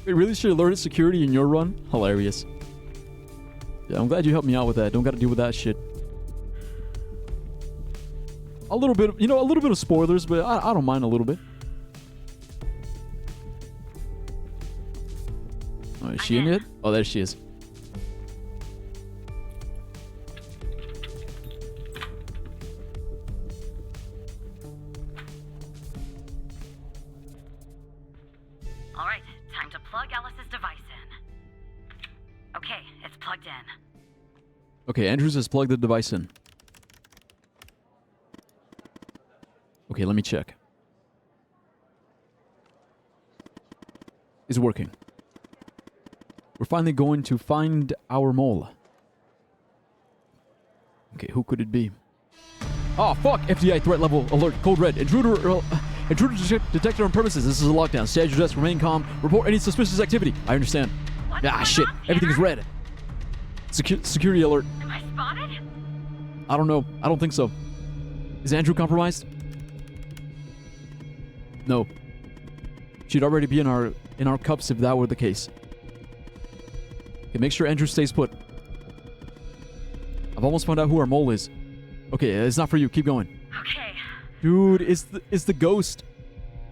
We really should have alerted security in your run. Hilarious. Yeah, I'm glad you helped me out with that. Don't got to deal with that shit. A little bit of spoilers, but I don't mind a little bit. Oh, is she in it? Oh, there she is. All right, time to plug Alice's device in. Okay, it's plugged in. Okay, Andrews has plugged the device in. Okay, let me check. It's working. We're finally going to find our mole. Okay, who could it be? Oh, fuck! FDI threat level alert. Code red. Intruder detected on premises. This is a lockdown. Stay at your desk. Remain calm. Report any suspicious activity. I understand. What's Ah, going shit. on, Everything's Tanner? red. Security alert. Am I spotted? I don't know. I don't think so. Is Andrew compromised? No. She'd already be in our cups if that were the case. Okay, make sure Andrew stays put. I've almost found out who our mole is. Okay, it's not for you. Keep going. Okay. Dude, it's the ghost.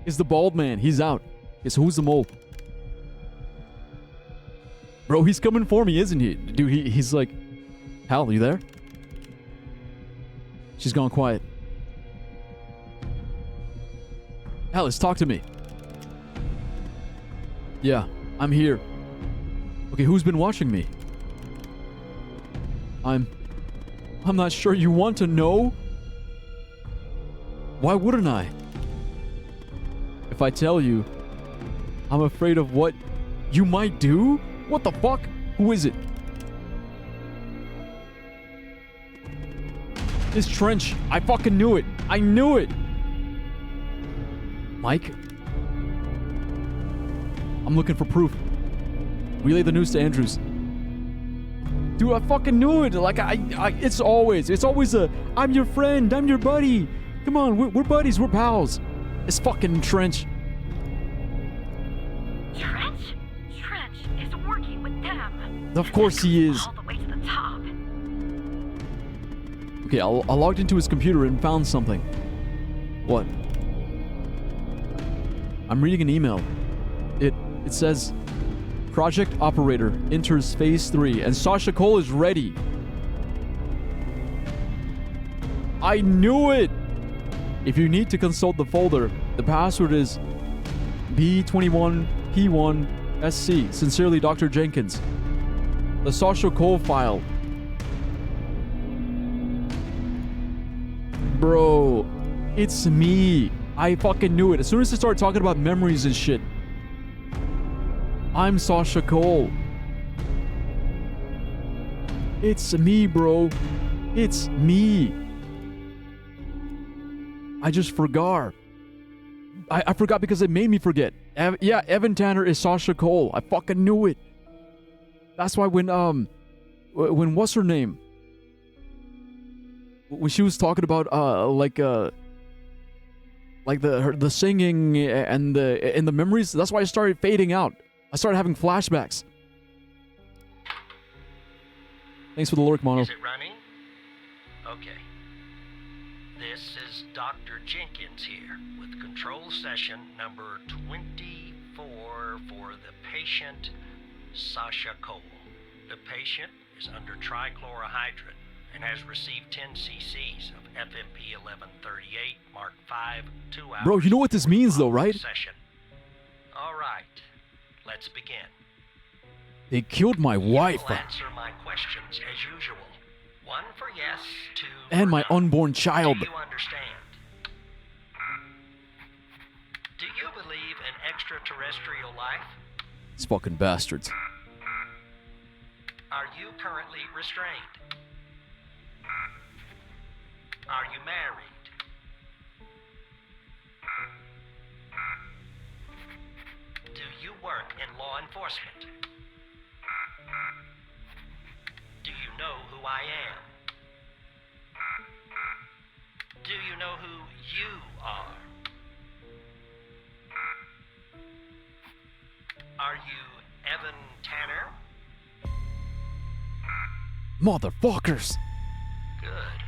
It's the bald man. He's out. Okay, so who's the mole? Bro, he's coming for me, isn't he? Dude, he's like... Hal, are you there? She's gone quiet. Alice, talk to me. Yeah, I'm here. Okay, who's been watching me? I'm not sure you want to know. Why wouldn't I? If I tell you, I'm afraid of what you might do? What the fuck? Who is it? It's Trench. I fucking knew it. I knew it. Mike? I'm looking for proof. Relay the news to Andrews. Dude, I fucking knew it. Like, it's always I'm your friend, I'm your buddy. Come on, we're buddies, we're pals. It's fucking Trench. Trench? Trench is working with them. Of course he is. All the way to the top. Okay, I logged into his computer and found something. What? I'm reading an email. It says, Project Operator enters Phase 3, and Sasha Cole is ready. I knew it! If you need to consult the folder, the password is B21P1SC. Sincerely, Dr. Jenkins. The Sasha Cole file. Bro, it's me. I fucking knew it. As soon as I started talking about memories and shit. I'm Sasha Cole. It's me, bro. It's me. I just forgot. I forgot because it made me forget. Yeah, Evan Tanner is Sasha Cole. I fucking knew it. That's why when what's her name? When she was talking about like the singing and the memories, that's why I started fading out. I started having flashbacks. Thanks for the lurk, Mono. Is it running? Okay. This is Dr. Jenkins here with control session number 24 for the patient, Sasha Cole. The patient is under trichlorohydrin and has received 10 cc's of FMP 1138 Mark 5 2 hours. Bro, you know what this means though, right? Session. All right. Let's begin. They killed my wife. You'll answer my questions as usual. One for yes, two And for my no. unborn child. Do you understand? Do you believe in extraterrestrial life? These fucking bastards. Are you currently restrained? Are you married? Do you work in law enforcement? Do you know who I am? Do you know who you are? Are you Evan Tanner? Motherfuckers. Good.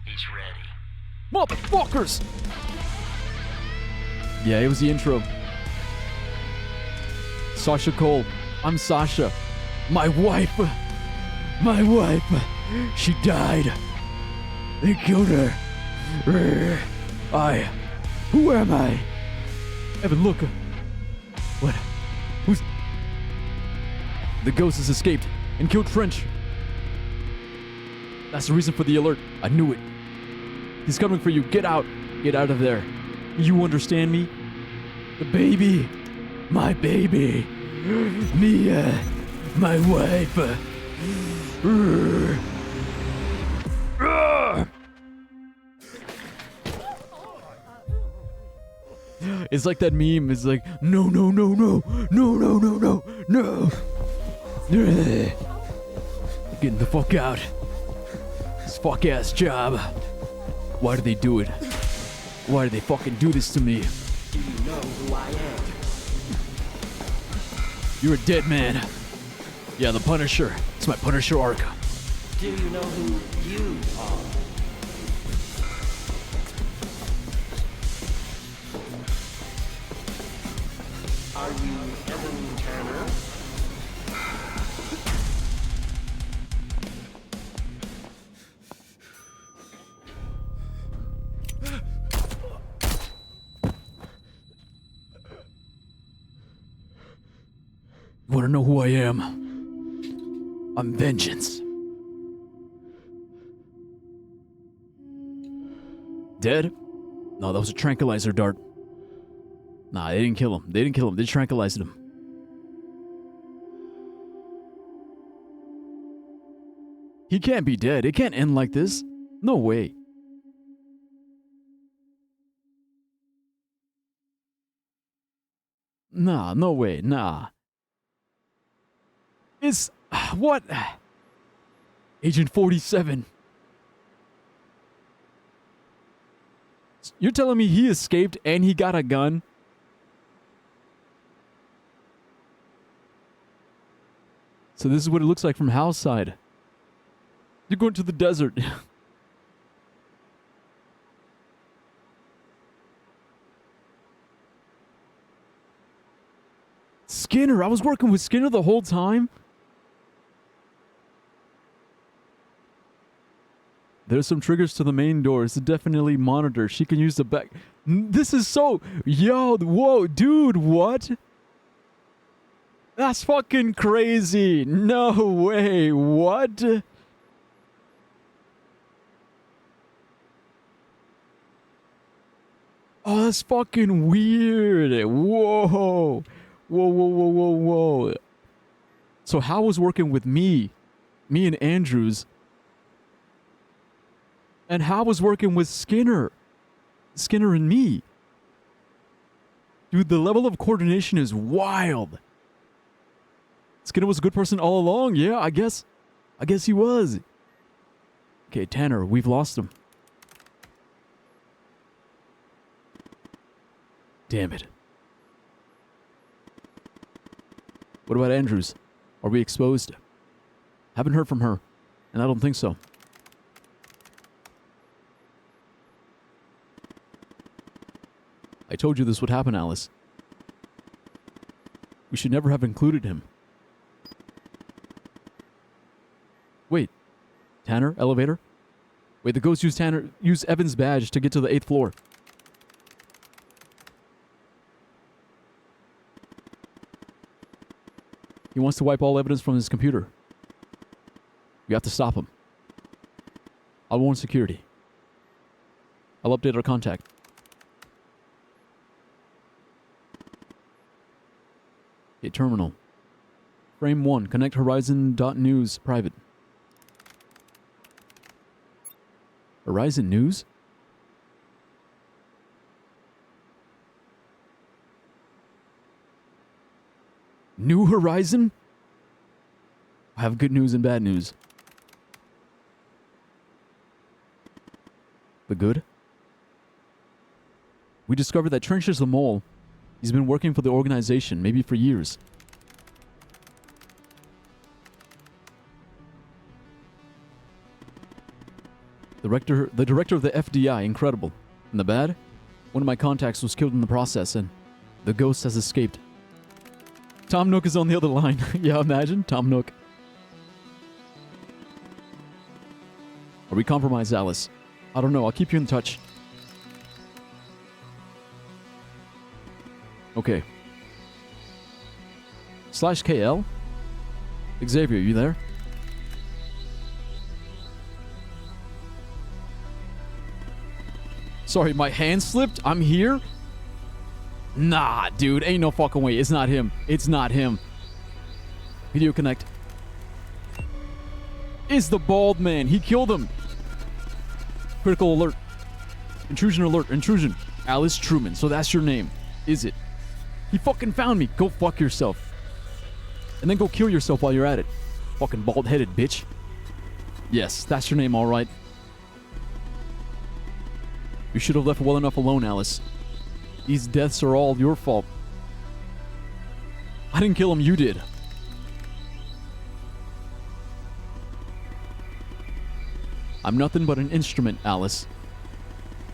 He's ready. Motherfuckers! Yeah, it was the intro. Sasha Cole. I'm Sasha. My wife. She died. They killed her. Who am I? Evan, look. What? Who's... The ghost has escaped and killed Trench. That's the reason for the alert. I knew it. He's coming for you. Get out. Get out of there. You understand me? The baby. My baby. Mia. My wife. It's like that meme. It's like, no. Getting the fuck out. This fuck ass job. Why do they do it? Why do they fucking do this to me? Do you know who I am? You're a dead man. Yeah, the Punisher. It's my Punisher arc. Do you know who you are? Are you Evan Tanner? You wanna know who I am? I'm Vengeance. Dead? No, that was a tranquilizer dart. Nah, they didn't kill him. They tranquilized him. He can't be dead. It can't end like this. No way. Nah, no way. Nah. It's... What? Agent 47. You're telling me he escaped and he got a gun? So this is what it looks like from house side. You're going to the desert. Skinner, I was working with Skinner the whole time. There's some triggers to the main door. It's definitely monitor. She can use the back. This is so... Yo, whoa, dude, what? That's fucking crazy. No way. What? Oh, that's fucking weird. Whoa. Whoa, whoa, whoa, whoa, whoa. So Hal was working with me and Andrews. And Hal was working with Skinner. Skinner and me. Dude, the level of coordination is wild. Skinner was a good person all along. Yeah, I guess he was. Okay, Tanner, we've lost him. Damn it. What about Andrews? Are we exposed? Haven't heard from her, and I don't think so. I told you this would happen, Alice. We should never have included him. Wait. Tanner? Elevator? Wait, the ghost used Evan's badge to get to the 8th floor. He wants to wipe all evidence from his computer. We have to stop him. I'll warn security. I'll update our contact. Okay, terminal. Frame 1. Connect Horizon.news private. Horizon News? New Horizon? I have good news and bad news. The good? We discovered that Trench is the mole. He's been working for the organization, maybe for years. The director of the FDI, incredible. And the bad? One of my contacts was killed in the process, and the ghost has escaped. Tom Nook is on the other line. Yeah, imagine. Tom Nook. Are we compromised, Alice? I don't know. I'll keep you in touch. Okay. /KL? Xavier, you there? Sorry, my hand slipped? I'm here? Nah, dude. Ain't no fucking way. It's not him. It's not him. Video connect. It's the bald man. He killed him. Critical alert. Intrusion alert. Intrusion. Alice Truman. So that's your name. Is it? He fucking found me. Go fuck yourself. And then go kill yourself while you're at it. Fucking bald-headed bitch. Yes, that's your name, alright. You should have left well enough alone, Alice. These deaths are all your fault. I didn't kill him, you did. I'm nothing but an instrument, Alice.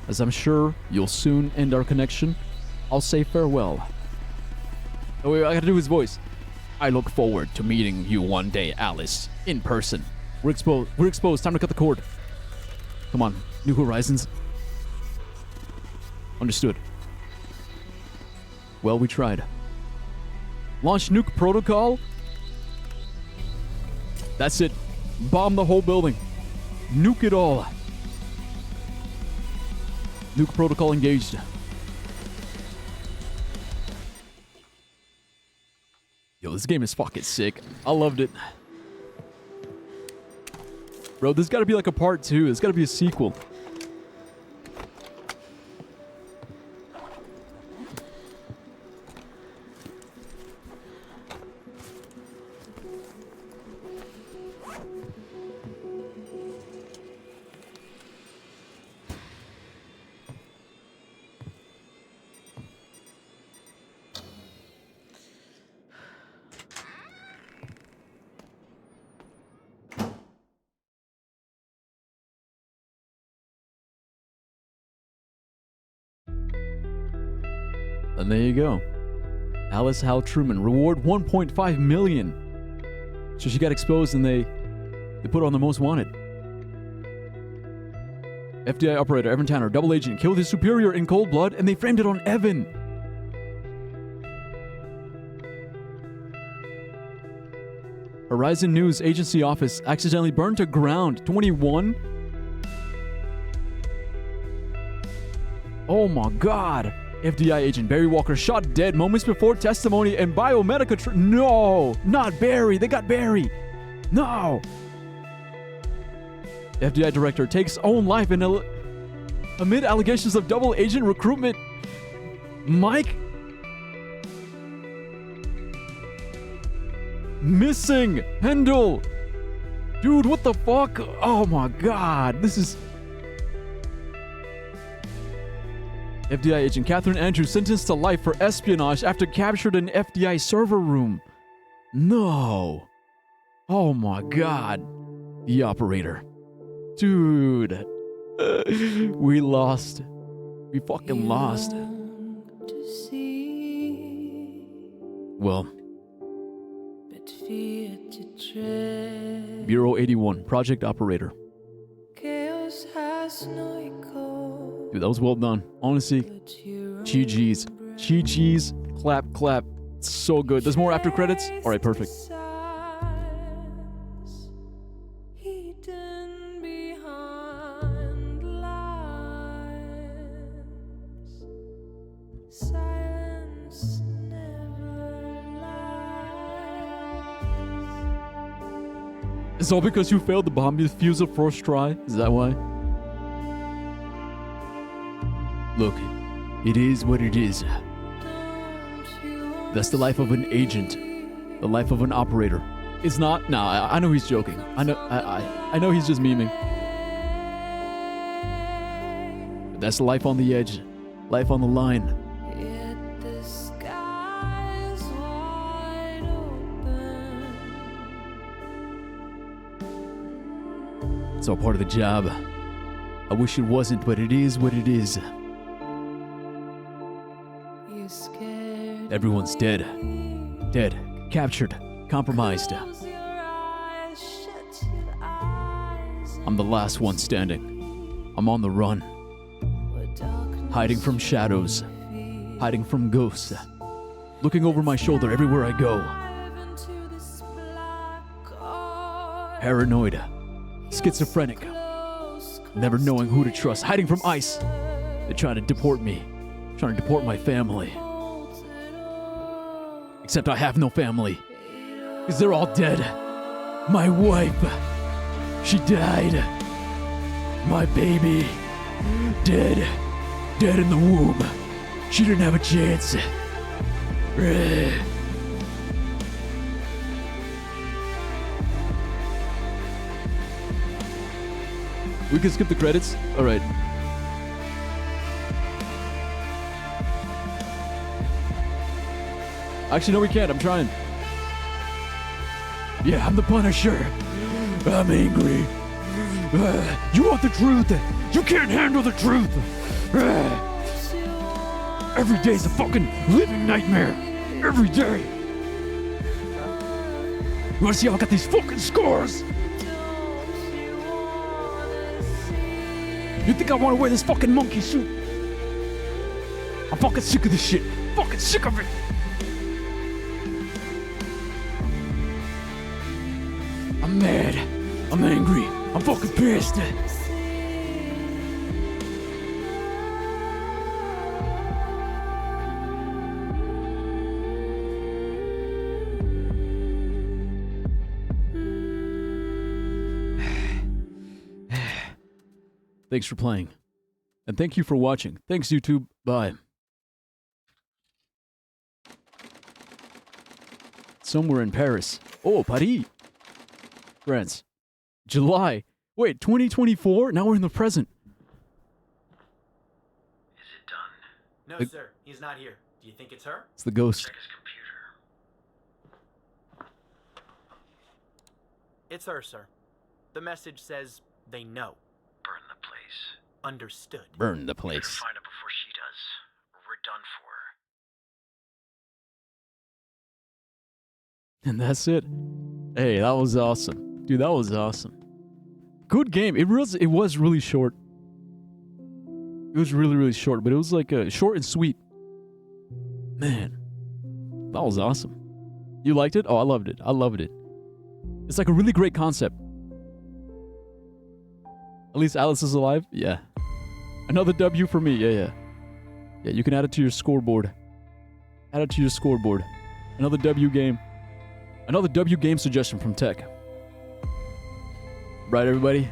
As I'm sure you'll soon end our connection, I'll say farewell. Oh wait, I gotta do his voice. I look forward to meeting you one day, Alice. In person. We're exposed. Time to cut the cord. Come on. New Horizons. Understood. Well, we tried. Launch nuke protocol? That's it. Bomb the whole building. Nuke it all. Nuke protocol engaged. Yo, this game is fucking sick. I loved it. Bro, there's gotta be like a part 2. There's gotta be a sequel. And there you go. Alice Hal Truman. Reward $1.5 million. So she got exposed and they put her on the most wanted. FBI operator Evan Tanner, double agent, killed his superior in cold blood and they framed it on Evan. Horizon News Agency office accidentally burned to ground. 21. Oh my God. FBI agent Barry Walker shot dead moments before testimony and Biomedica. No, not Barry. They got Barry. No. FBI director takes own life amid allegations of double agent recruitment. Mike. Missing. Hendel. Dude, what the fuck? Oh my God. This is... FBI agent Catherine Andrews sentenced to life for espionage after captured in FBI server room. No. Oh my God. The operator. Dude. We lost. We fucking lost. Well. Bureau 81, project operator. Dude, that was well done. Honestly, GG's. GG's. Clap, clap. So good. There's more after credits? Alright, perfect. It's all because you failed the bomb defusal first try? Is that why? Look, it is what it is. That's the life of an agent. The life of an operator. It's not... Nah, I know he's joking. I know he's just memeing. But that's life on the edge. Life on the line. It's all part of the job. I wish it wasn't, but it is what it is. Everyone's dead. Dead. Captured. Compromised. I'm the last one standing. I'm on the run. Hiding from shadows. Hiding from ghosts. Looking over my shoulder everywhere I go. Paranoid. Schizophrenic. Never knowing who to trust. Hiding from ICE. They're trying to deport me. Trying to deport my family. Except I have no family. Because they're all dead. My wife. She died. My baby. Dead. Dead in the womb. She didn't have a chance. We can skip the credits? Alright. Actually, no, we can't. I'm trying. Yeah, I'm the Punisher. I'm angry. You want the truth? You can't handle the truth. Every day's a fucking living nightmare. Every day. You wanna see how I got these fucking scars? You think I wanna wear this fucking monkey suit? I'm fucking sick of this shit. Fucking sick of it. I'm mad. I'm angry. I'm fucking pissed. Thanks for playing. And thank you for watching. Thanks, YouTube. Bye. Somewhere in Paris. Oh, Paris. France. July. Wait, 2024? Now we're in the present. Is it done? No, sir. He's not here. Do you think it's her? It's the ghost. Check his computer. It's her, sir. The message says they know. Burn the place. Understood. Burn the place. Find her before she does. We're done for. And that's it. Hey, that was awesome. Dude, that was awesome. Good game. It was really short. It was really, really short, but it was like short and sweet. Man, that was awesome. You liked it? Oh, I loved it. I loved it. It's like a really great concept. At least Alice is alive? Yeah. Another W for me. Yeah. Yeah, you can add it to your scoreboard. Add it to your scoreboard. Another W game. Another W game suggestion from Tech. Right, everybody?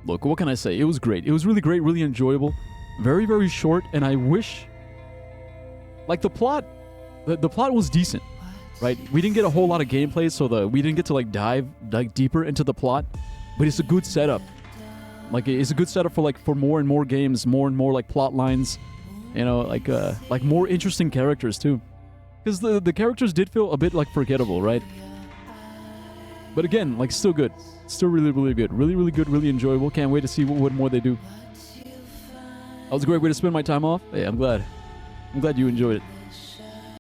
Look, what can I say? It was great. It was really great, really enjoyable. Very, very short, and I wish... Like, the plot was decent, right? We didn't get a whole lot of gameplay, so we didn't get to, like, dive deeper into the plot. But it's a good setup. Like, it's a good setup for more and more games, more and more, like, plot lines. You know, like more interesting characters, too. Because the characters did feel a bit, like, forgettable, right? But again, like, still good. Still really, really good. Really, really good, really enjoyable. Can't wait to see what more they do. That was a great way to spend my time off. Hey, I'm glad. I'm glad you enjoyed it.